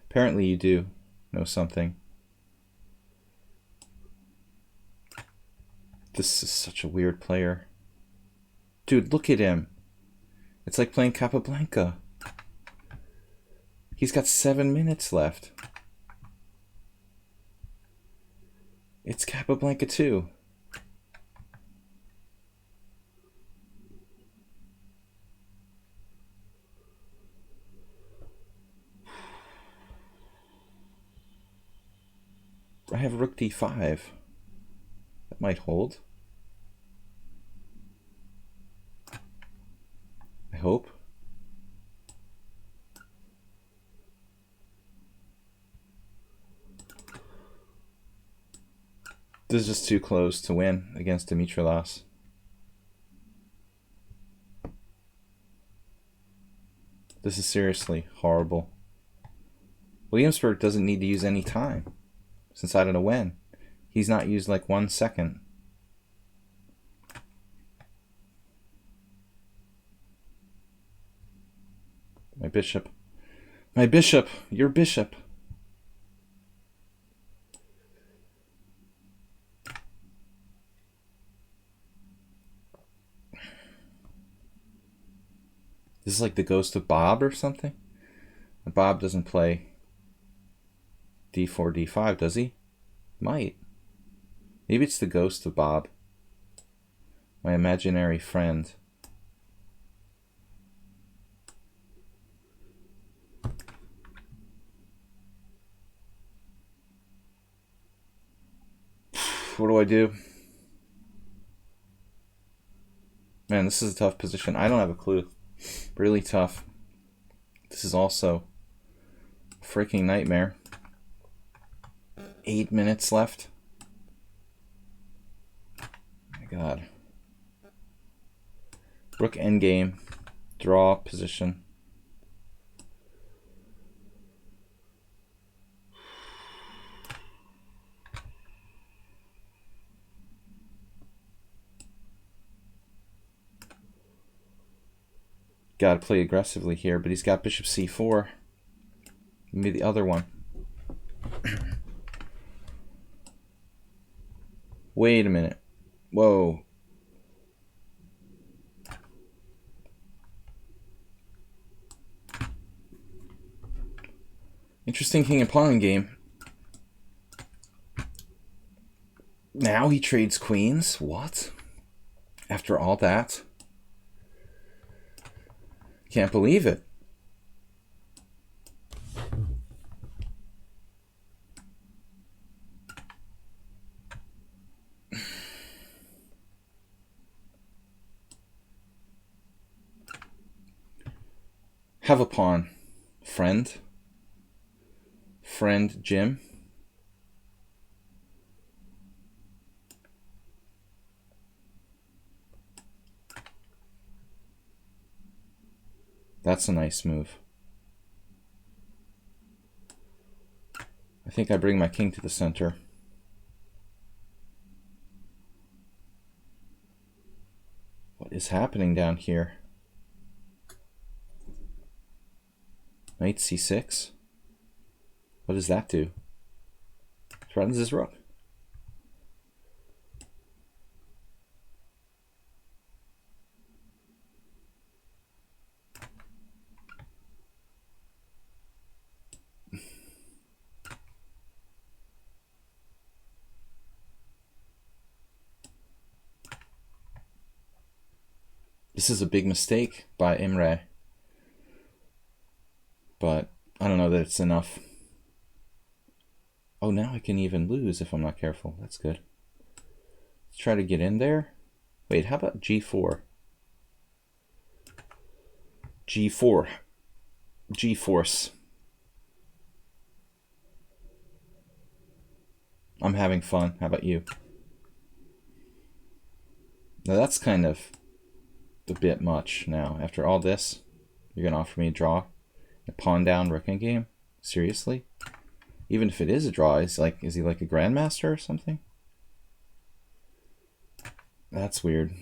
Apparently you do know something. This is such a weird player. Dude, look at him. It's like playing Capablanca. He's got 7 minutes left. It's Capablanca 2. I have rook d5. might hold. I hope. This is just too close to win against Dimitrilas. This is seriously horrible. Williamsburg doesn't need to use any time, since I don't know when. He's not used like 1 second. My bishop. My bishop! Your bishop! This is like the ghost of Bob or something? Bob doesn't play d4, d5, does he? Might. Maybe it's the ghost of Bob. My imaginary friend. What do I do? Man, this is a tough position. I don't have a clue. Really tough. This is also a freaking nightmare. 8 minutes left. My God. Rook endgame. Draw position. Got to play aggressively here, but he's got bishop c4. Give me the other one. Wait a minute. Whoa. Interesting king and pawn game. Now he trades queens? What? After all that? Can't believe it. Have a pawn. Friend. Friend Jim. That's a nice move. I think I bring my king to the center. What is happening down here? Knight c6. What does that do? Threatens his rook. This is a big mistake by Imre, but I don't know that it's enough. Oh, now I can even lose if I'm not careful. That's good. Let's try to get in there. Wait, how about g4? g4. G-force. I'm having fun. How about you? Now that's kind of a bit much now. After all this, you're going to offer me a draw? A pawn down rook endgame? Seriously? Even if it is a draw, is he like a grandmaster or something? That's weird.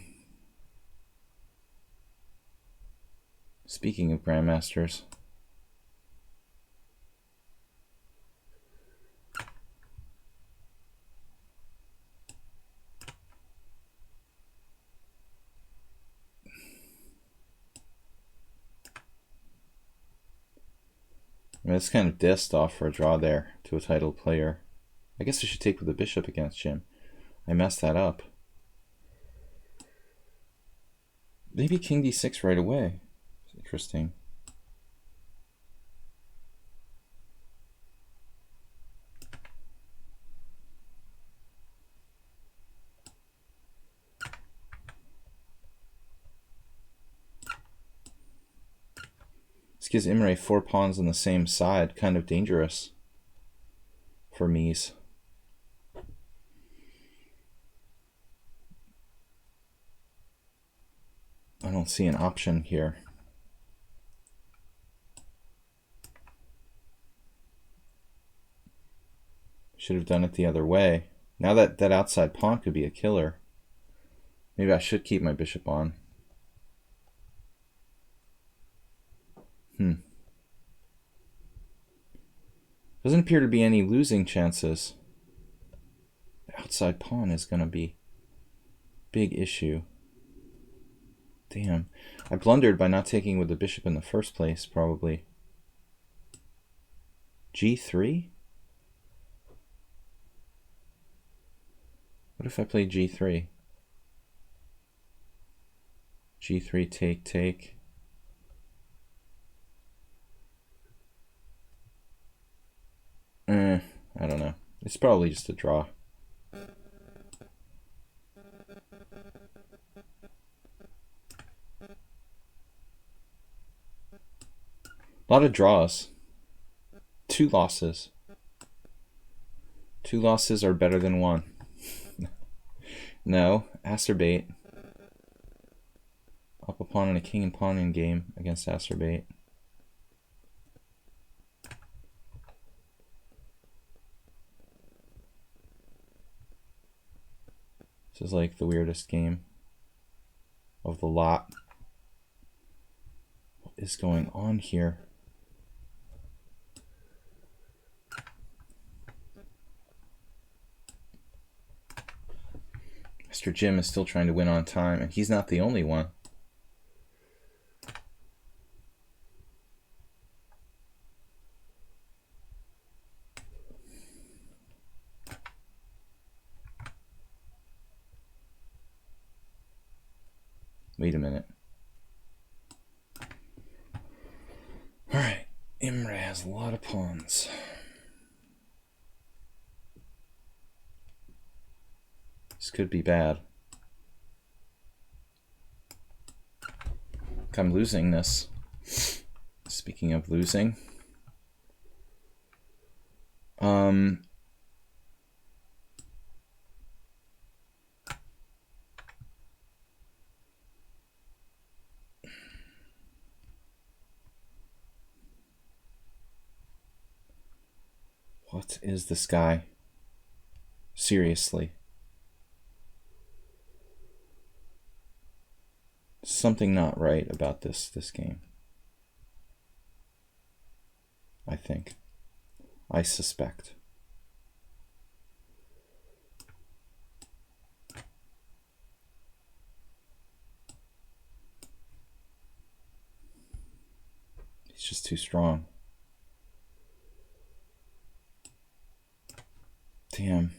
Speaking of grandmasters. I mean, it's kind of dissed off for a draw there to a titled player. I guess I should take with the bishop against Jim. I messed that up. Maybe king d6 right away. Interesting. This gives Imre 4 pawns on the same side. Kind of dangerous for Mies. I don't see an option here. Should have done it the other way. Now that outside pawn could be a killer. Maybe I should keep my bishop on. Doesn't appear to be any losing chances. The outside pawn is going to be a big issue. Damn. I blundered by not taking with the bishop in the first place, probably. G3? What if I play G3? G3, take, take. I don't know. It's probably just a draw. A lot of draws. 2 losses. 2 losses are better than 1. No, Acerbate. Up a pawn and a king and pawn in game against Acerbate. This is like the weirdest game of the lot. What is going on here? Mr. Jim is still trying to win on time, and he's not the only one. Wait a minute. All right, Imre has a lot of pawns. This could be bad. I'm losing this. Speaking of losing. What is this guy? Seriously. Something not right about this game. I think. I suspect. He's just too strong. Damn.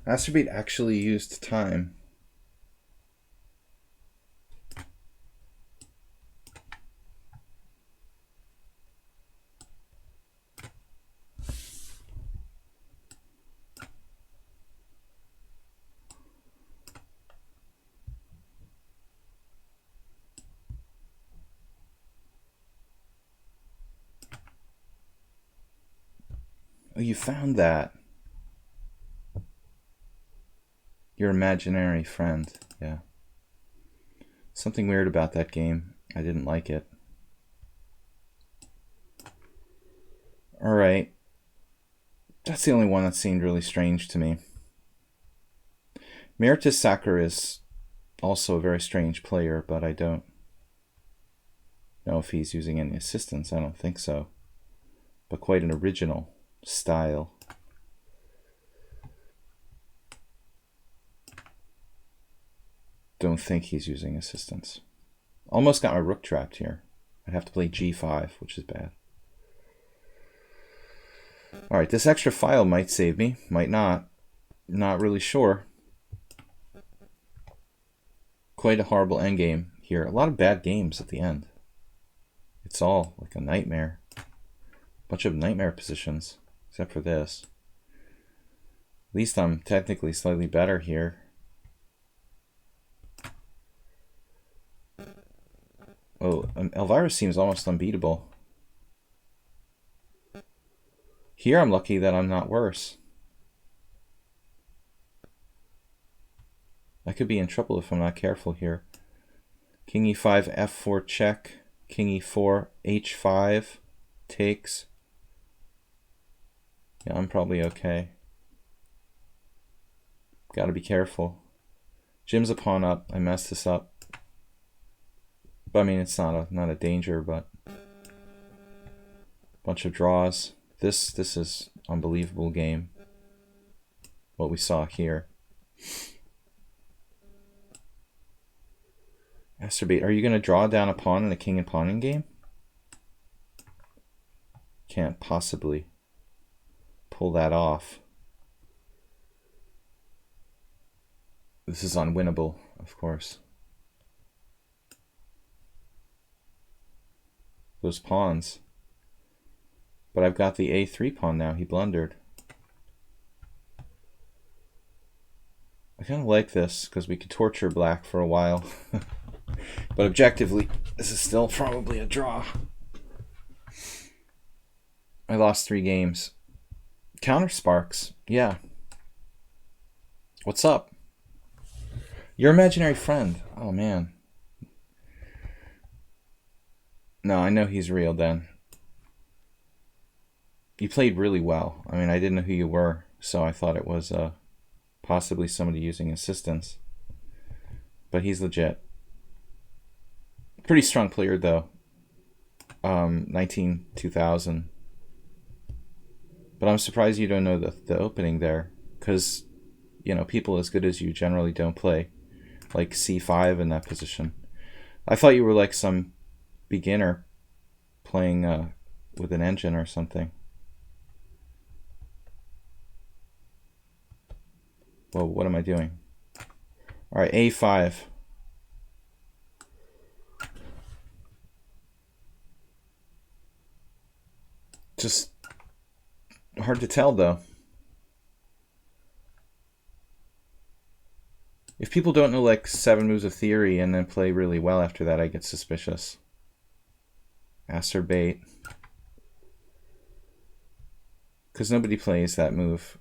Acerbate actually used time. Oh, you found that. Your imaginary friend, yeah. Something weird about that game. I didn't like it. Alright. That's the only one that seemed really strange to me. Mertesacker is also a very strange player, but I don't know if he's using any assistance. I don't think so. But quite an original style. don't think he's using assistance. Almost got my rook trapped here. I'd have to play g5, which is bad. Alright, this extra file might save me. Might not. Not really sure. Quite a horrible endgame here. A lot of bad games at the end. It's all like a nightmare. Bunch of nightmare positions, except for this. At least I'm technically slightly better here. Oh, Elvira seems almost unbeatable. Here I'm lucky that I'm not worse. I could be in trouble if I'm not careful here. King e5, f4 check. King e4, h5 takes. Yeah, I'm probably okay. Gotta be careful. Jim's a pawn up. I messed this up. But I mean, it's not a danger, but bunch of draws. This is unbelievable game. What we saw here. Masturbate. Are you going to draw down a pawn in a king and pawning game? Can't possibly pull that off. This is unwinnable, of course. Those pawns. But I've got the a3 pawn now. He blundered. I kind of like this because we could torture black for a while. But objectively, this is still probably a draw. I lost 3 games. Counter Sparks. Yeah. What's up? Your imaginary friend. Oh, man. No, I know he's real then. You played really well. I mean, I didn't know who you were, so I thought it was possibly somebody using assistance. But he's legit. Pretty strong player, though. 2000. But I'm surprised you don't know the opening there. Because, you know, people as good as you generally don't play. Like c5 in that position. I thought you were like some beginner playing with an engine or something. Well, what am I doing? All right, a5. Just hard to tell, though. If people don't know like 7 moves of theory and then play really well after that, I get suspicious. Acerbate. Because nobody plays that move.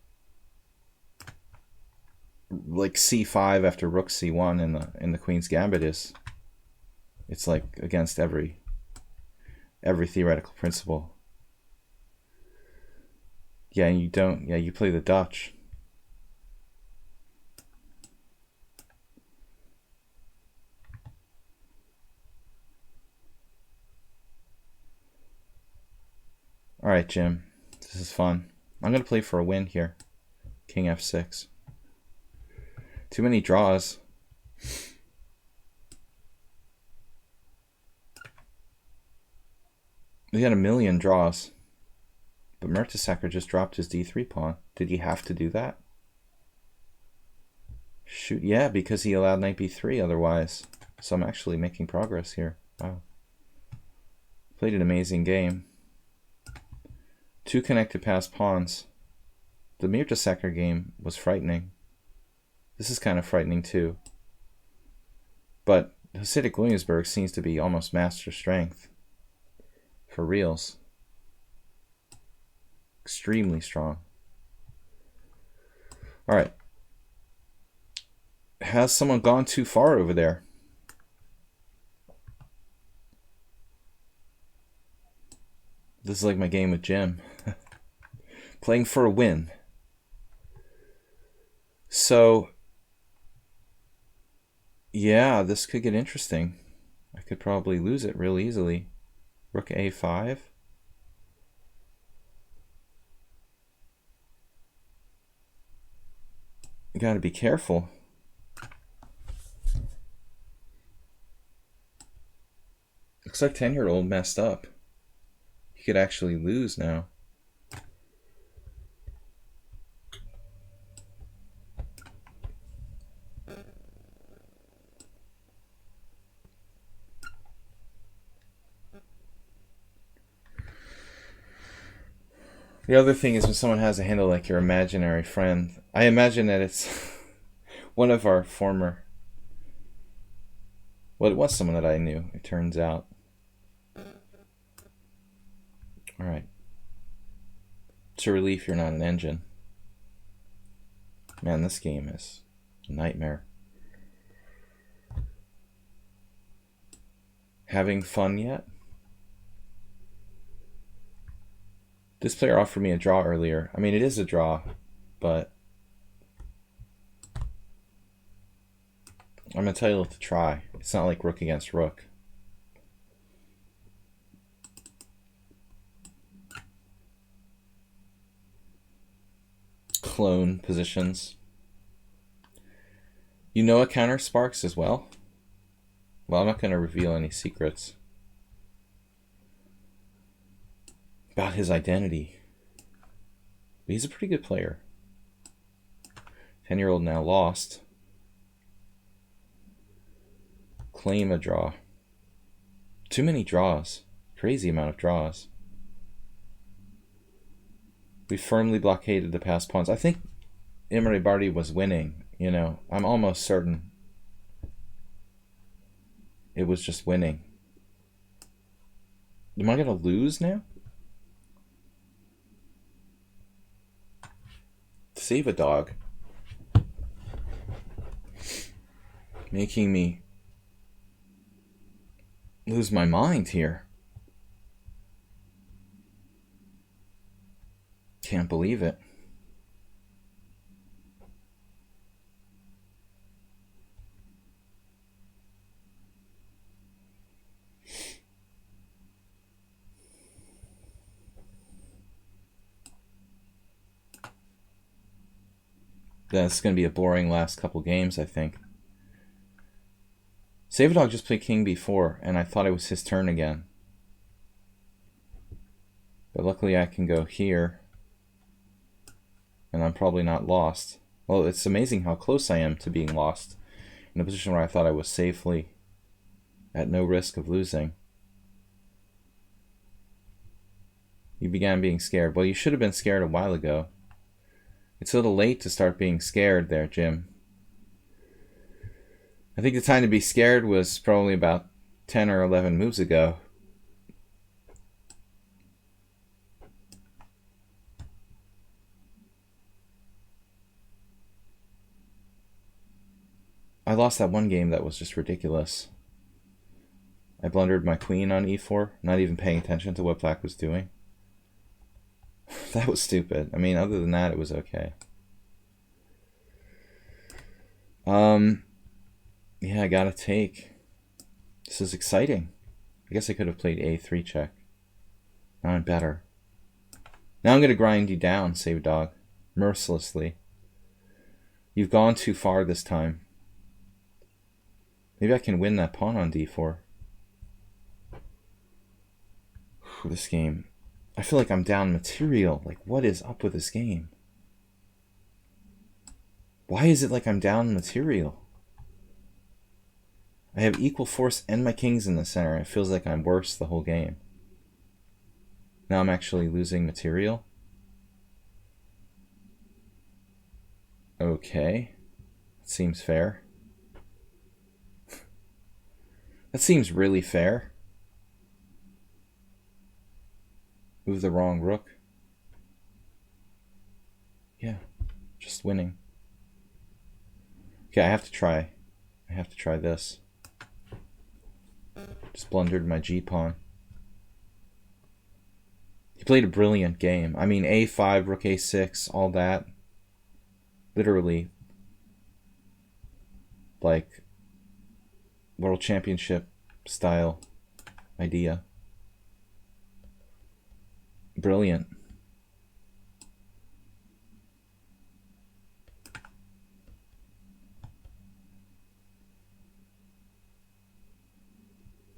Like c5 after rook c1 in the Queen's Gambit is. It's like against every theoretical principle. Yeah, you don't. Yeah, you play the Dutch. All right, Jim. This is fun. I'm going to play for a win here. King f6. Too many draws. We had a million draws. But Mertesacker just dropped his d3 pawn. Did he have to do that? Shoot, yeah, because he allowed knight b3 otherwise. So I'm actually making progress here. Wow. Played an amazing game. 2 connected passed pawns. The Mertesacker game was frightening. This is kind of frightening too. But Hasidic Williamsburg seems to be almost master strength. For reals. Extremely strong. All right. Has someone gone too far over there? This is like my game with Jim. Playing for a win. So, yeah, this could get interesting. I could probably lose it real easily. Rook a5. You gotta be careful. Looks like 10-year-old messed up. He could actually lose now. The other thing is when someone has a handle like your imaginary friend, I imagine that it's one of our former... Well, it was someone that I knew, it turns out. Alright. It's a relief you're not an engine. Man, this game is a nightmare. Having fun yet? This player offered me a draw earlier. I mean, it is a draw, but I'm entitled to try. It's not like rook against rook. Clone positions. You know a counter sparks as well? Well, I'm not going to reveal any secrets about his identity. But he's a pretty good player. 10-year-old now lost. Claim a draw. Too many draws. Crazy amount of draws. We firmly blockaded the passed pawns. I think Imre Bardi was winning, you know. I'm almost certain it was just winning. Am I going to lose now? Save a dog. Making me lose my mind here. Can't believe it. That's going to be a boring last couple games, I think. Save-A-Dog just played King B4, and I thought it was his turn again. But luckily I can go here, and I'm probably not lost. Well, it's amazing how close I am to being lost, in a position where I thought I was safely at no risk of losing. You began being scared. Well, you should have been scared a while ago. It's a little late to start being scared there, Jim. I think the time to be scared was probably about 10 or 11 moves ago. I lost that one game that was just ridiculous. I blundered my queen on e4, not even paying attention to what black was doing. That was stupid. I mean, other than that, it was okay. Yeah, I gotta take. This is exciting. I guess I could have played a3 check. Now I'm better. Now I'm gonna grind you down, Save Dog. Mercilessly. You've gone too far this time. Maybe I can win that pawn on d4. This game. I feel like I'm down material. Like, what is up with this game? Why is it like I'm down material? I have equal force and my king's in the center. It feels like I'm worse the whole game. Now I'm actually losing material. Okay. That seems fair. That seems really fair. Move the wrong rook. Yeah, just winning. Okay, I have to try. I have to try this. Just blundered my g-pawn. He played a brilliant game. I mean, a5, rook a6, all that. Literally, like, world championship style idea. Brilliant.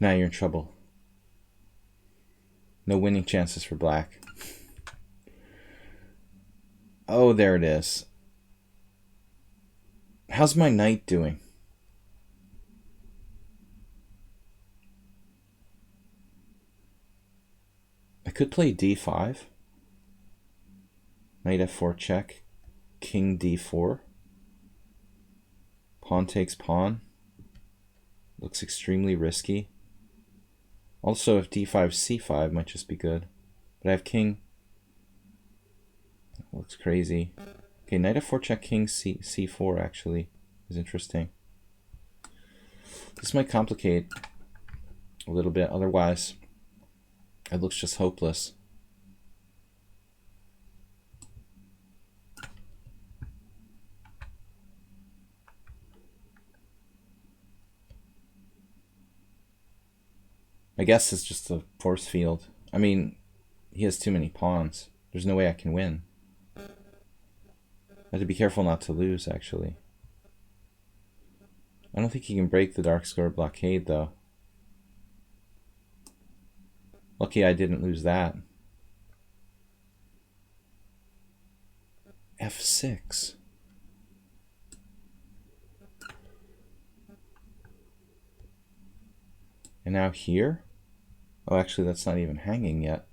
Now you're in trouble. No winning chances for black. Oh, there it is. How's my knight doing? I could play d5. Knight f4 check. King d4. Pawn takes pawn. Looks extremely risky. Also, if d5 c5 might just be good. But I have king. Looks crazy. Okay, knight f4 check, king c4 actually is interesting. This might complicate a little bit. Otherwise, it looks just hopeless. I guess it's just a force field. I mean, he has too many pawns. There's no way I can win. I have to be careful not to lose, actually. I don't think he can break the dark square blockade, though. Lucky I didn't lose that. F6. And now here? Oh, actually, that's not even hanging yet.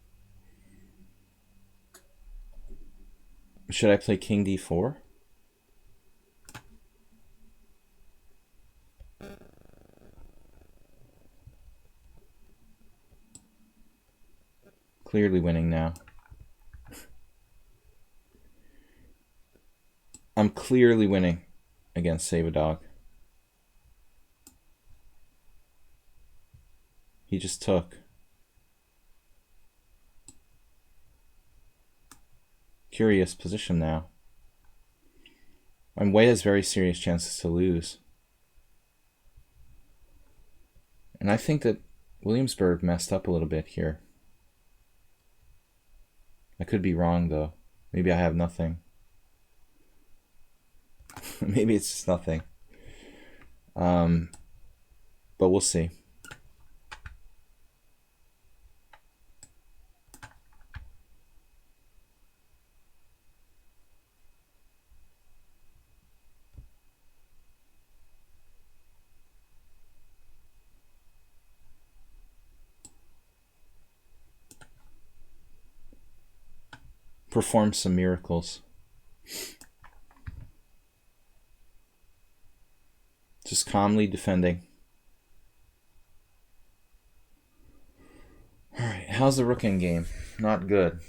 Should I play king d4? Clearly winning now. I'm clearly winning against Save a Dog. He just took. Curious position now. And White has very serious chances to lose. And I think that Williamsburg messed up a little bit here. I could be wrong, though. Maybe I have nothing. Maybe it's just nothing. But we'll see. Perform some miracles. Just calmly defending. Alright, how's the rook in game? Not good.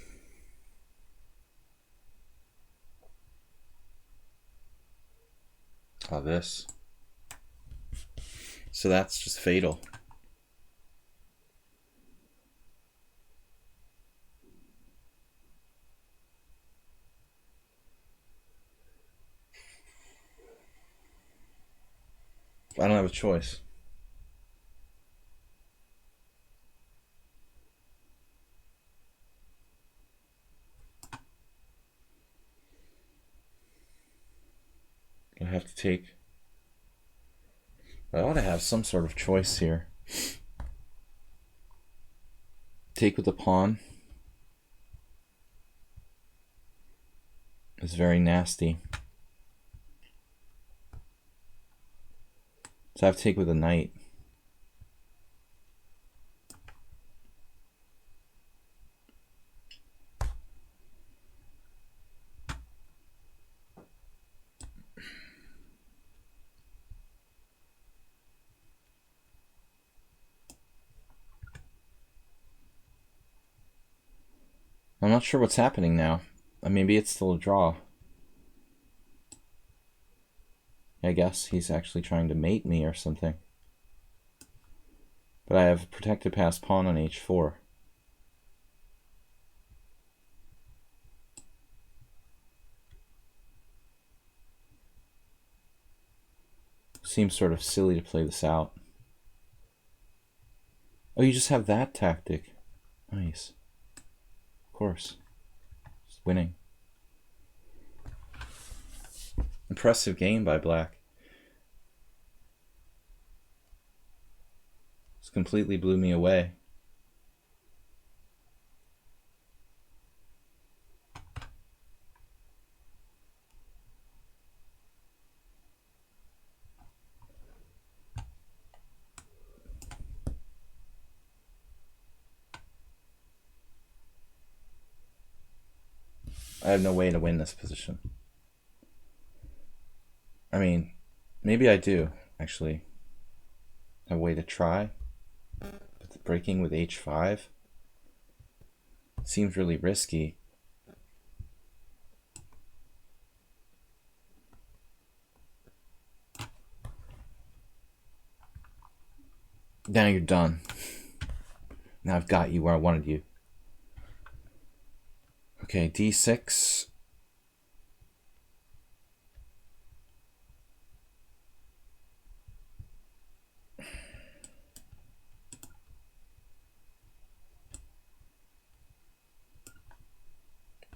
Oh, this. So that's just fatal. I don't have a choice. I have to take. I ought to have some sort of choice here. Take with the pawn is very nasty. So I have to take with a knight. I'm not sure what's happening now. Maybe it's still a draw. I guess he's actually trying to mate me or something. But I have protected past pawn on h4. Seems sort of silly to play this out. Oh, you just have that tactic. Nice. Of course. Just winning. Impressive game by Black. This completely blew me away. I have no way to win this position. I mean, maybe I do, actually. A way to try. But breaking with h5 seems really risky. Now you're done. Now I've got you where I wanted you. Okay, d6.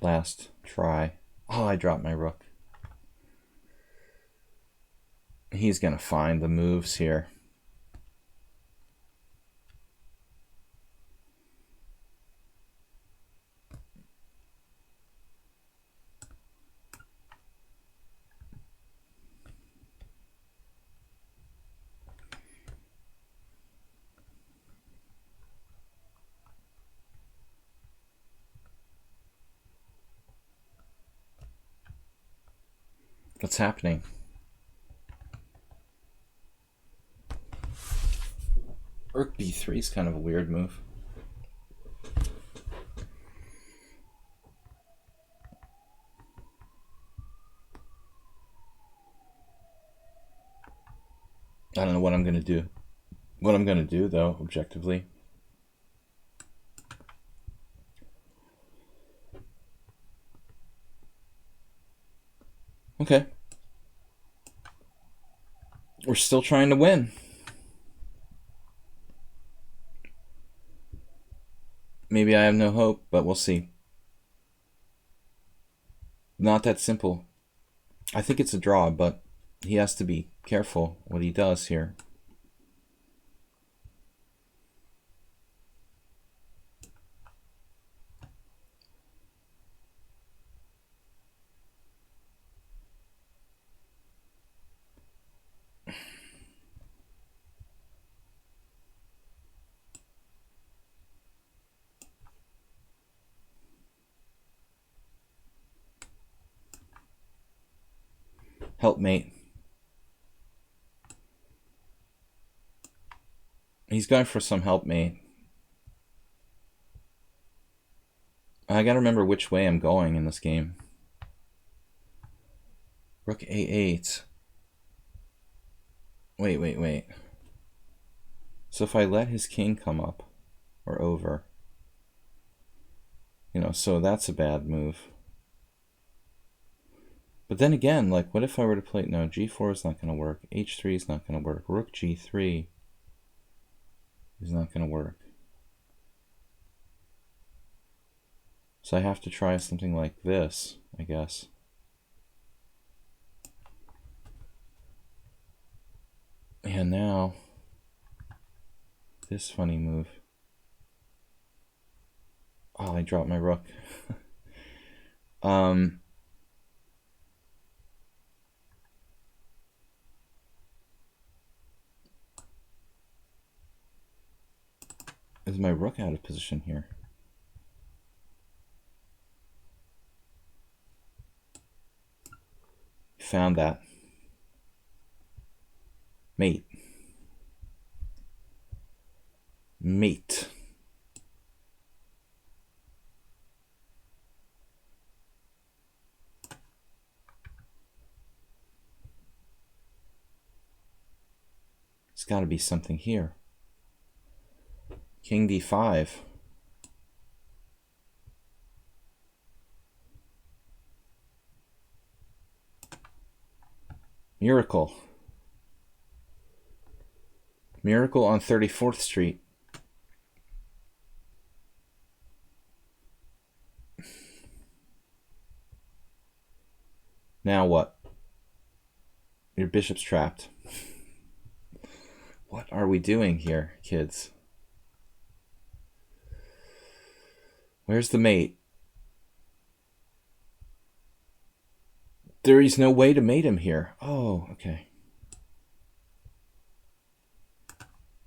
Last try. Oh, I dropped my rook. He's going to find the moves here. What's happening? Rook b3 is kind of a weird move. I don't know what I'm going to do. What I'm going to do, though, objectively. Okay. We're still trying to win. Maybe I have no hope, but we'll see. Not that simple. I think it's a draw, but he has to be careful what he does here. Helpmate. He's going for some helpmate. I gotta remember which way I'm going in this game. Rook a8. Wait. So if I let his king come up or over, you know, so that's a bad move. But then again, like, what if I were to play, no, g4 is not going to work, h3 is not going to work, rook g3 is not going to work. So I have to try something like this, I guess. And now, this funny move. Oh, I dropped my rook. Is my rook out of position here? Found that. Mate. Mate. There's got to be something here. King d5. Miracle. Miracle on 34th Street. Now what? Your bishop's trapped. What are we doing here, kids? Where's the mate? There is no way to mate him here. Oh, okay.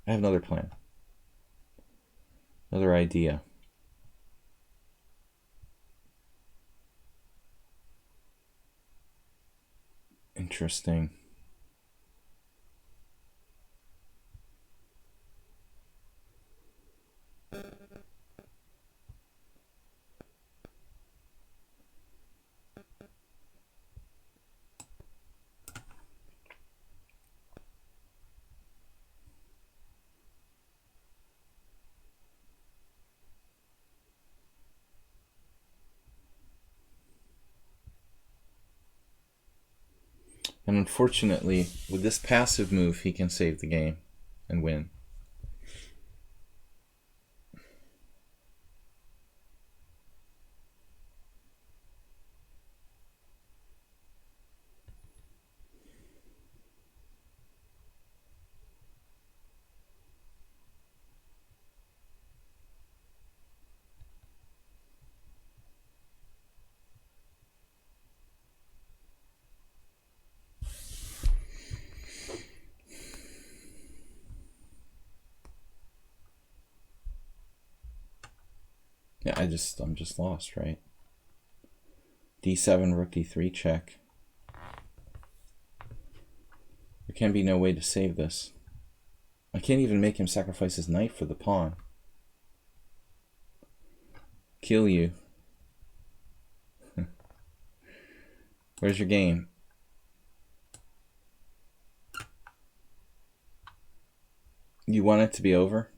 I have another plan. Another idea. Interesting. And unfortunately, with this passive move, he can save the game and win. Yeah, I'm just lost, right? D7, rook D3 check. There can be no way to save this. I can't even make him sacrifice his knight for the pawn. Kill you. Where's your game? You want it to be over?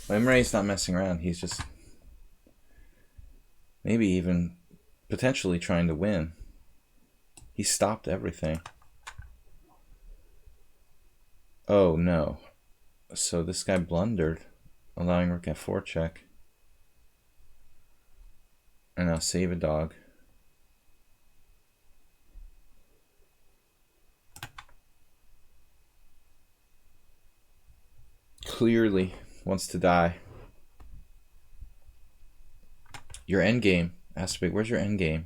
Emre's not messing around. He's just maybe even potentially trying to win. He stopped everything. Oh no. So this guy blundered, allowing rook f4 check. And now save a dog. Clearly wants to die. Your endgame. Aspect, where's your endgame?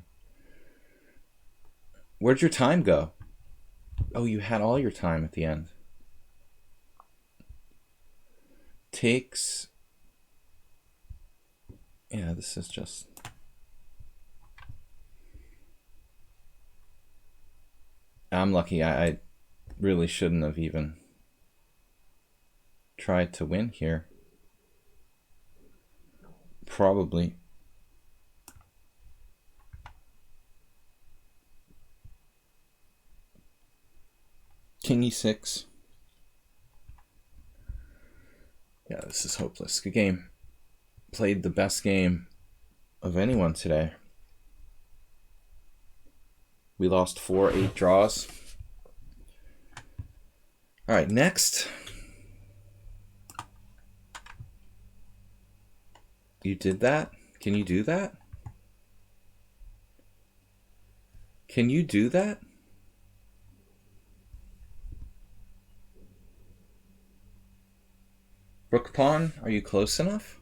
Where'd your time go? Oh, you had all your time at the end. Takes. Yeah, this is just. I'm lucky. I really shouldn't have even tried to win here. Probably. King e6. Yeah, this is hopeless. Good game. Played the best game of anyone today. We lost 4-8 draws. All right, next. You did that? Can you do that? Can you do that? Rook pawn, are you close enough?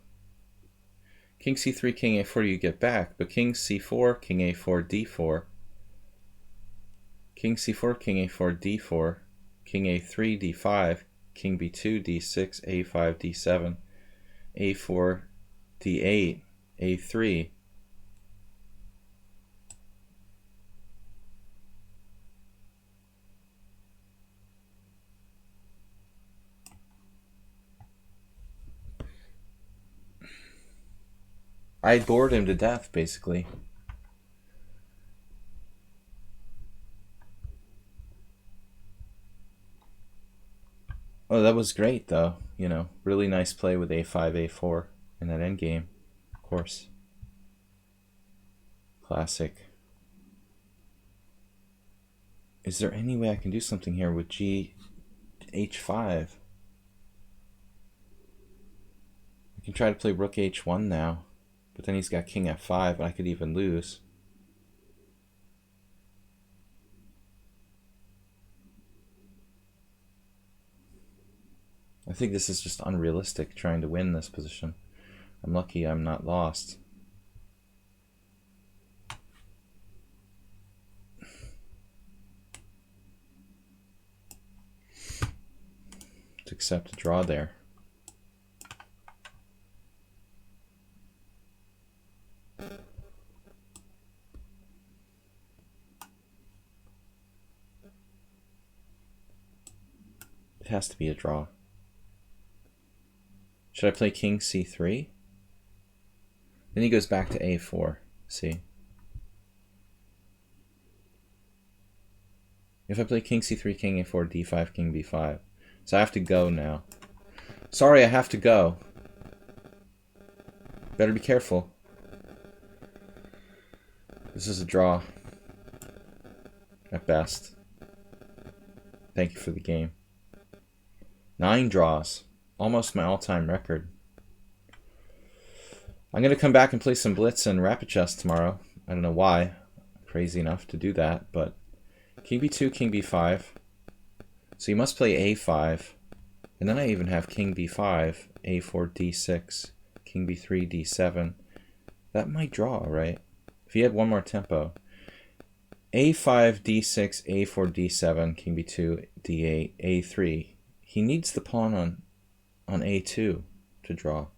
King c3, king a4 you get back, but king c4, king a4, d4. King c4, king a4, d4. King a3, d5. King b2, d6, a5, d7. a4, d8, a3. I bored him to death, basically. Oh, that was great, though. You know, really nice play with a5, a4 in that endgame, of course. Classic. Is there any way I can do something here with h5? I can try to play rook h1 now, but then he's got king f5, and I could even lose. I think this is just unrealistic, trying to win this position. I'm lucky I'm not lost. accept a draw there. It has to be a draw. Should I play king c3? Then he goes back to a4. See? If I play king c3, king a4, d5, king b5. So I have to go now. Sorry, I have to go. Better be careful. This is a draw. At best. Thank you for the game. 9 draws. Almost my all-time record. I'm going to come back and play some blitz and rapid chess tomorrow. I don't know why. I'm crazy enough to do that, but king b2, king b5. So you must play a5. And then I even have king b5, a4, d6, king b3, d7. That might draw, right? If he had one more tempo. a5, d6, a4, d7, king b2, d8, a3. He needs the pawn on a2 to draw.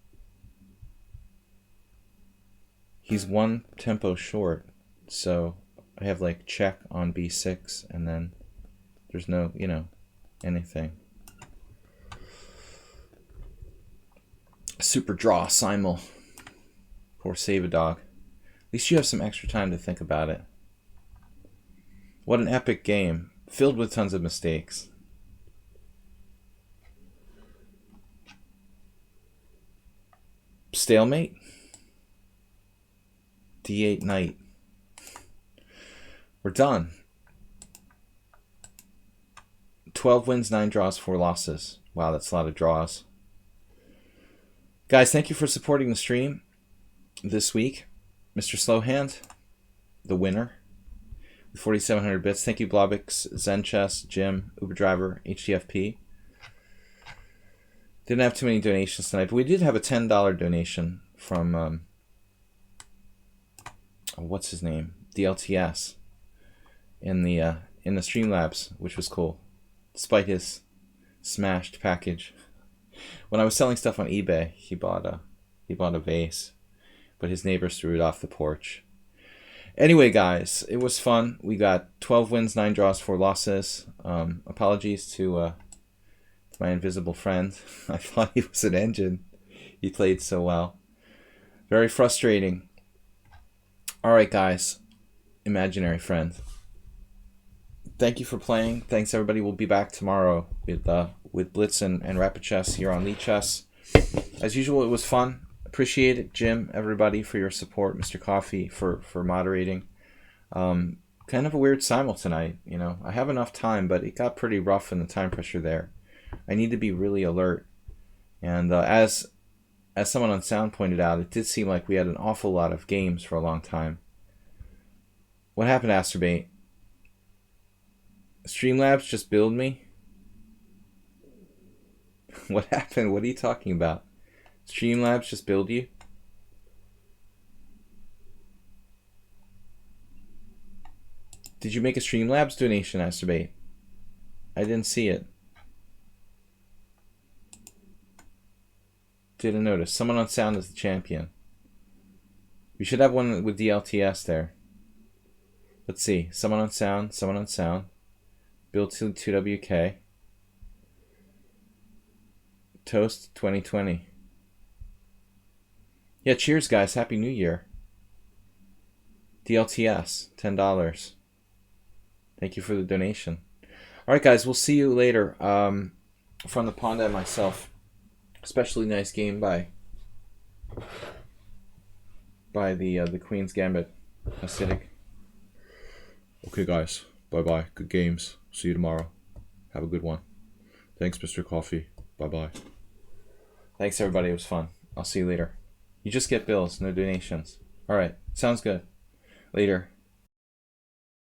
He's one tempo short, so I have like check on b6, and then there's no, you know, anything. Super draw, simul. Poor Save-A-Dog. At least you have some extra time to think about it. What an epic game, filled with tons of mistakes. Stalemate. D8 knight. We're done. 12 wins, 9 draws, 4 losses. Wow, that's a lot of draws. Guys, thank you for supporting the stream this week. Mr. Slowhand, the winner, with 4,700 bits. Thank you, Blobix, Zen Chess, Jim, Uber Driver, HTFP. Didn't have too many donations tonight, but we did have a $10 donation from, what's his name? DLTS in the Streamlabs, which was cool, despite his smashed package. When I was selling stuff on eBay, he bought a vase, but his neighbors threw it off the porch. Anyway, guys, it was fun. We got 12 wins, 9 draws, 4 losses. Apologies to my invisible friend. I thought he was an engine. He played so well. Very frustrating. All right, guys. Imaginary friend. Thank you for playing. Thanks, everybody. We'll be back tomorrow with Blitz and Rapid Chess here on lichess. As usual, it was fun. Appreciate it, Jim, everybody, for your support. Mr. Coffee for moderating. Kind of a weird simul tonight. You know, I have enough time, but it got pretty rough in the time pressure there. I need to be really alert. And as someone on sound pointed out, it did seem like we had an awful lot of games for a long time. What happened, Asterbait? Streamlabs just billed me? What happened? What are you talking about? Streamlabs just billed you? Did you make a Streamlabs donation, Asterbait? I didn't see it. Didn't notice. Someone on sound is the champion. We should have one with DLTS there. Let's see. Someone on sound. Someone on sound. Build 2WK. Toast 2020. Yeah, cheers, guys. Happy New Year. DLTS, $10. Thank you for the donation. All right, guys. We'll see you later. From the Panda and myself. Especially nice game by the Queen's Gambit acidic. Okay, guys. Bye-bye. Good games. See you tomorrow. Have a good one. Thanks, Mr. Coffee. Bye-bye. Thanks, everybody. It was fun. I'll see you later. You just get bills, no donations. All right. Sounds good. Later.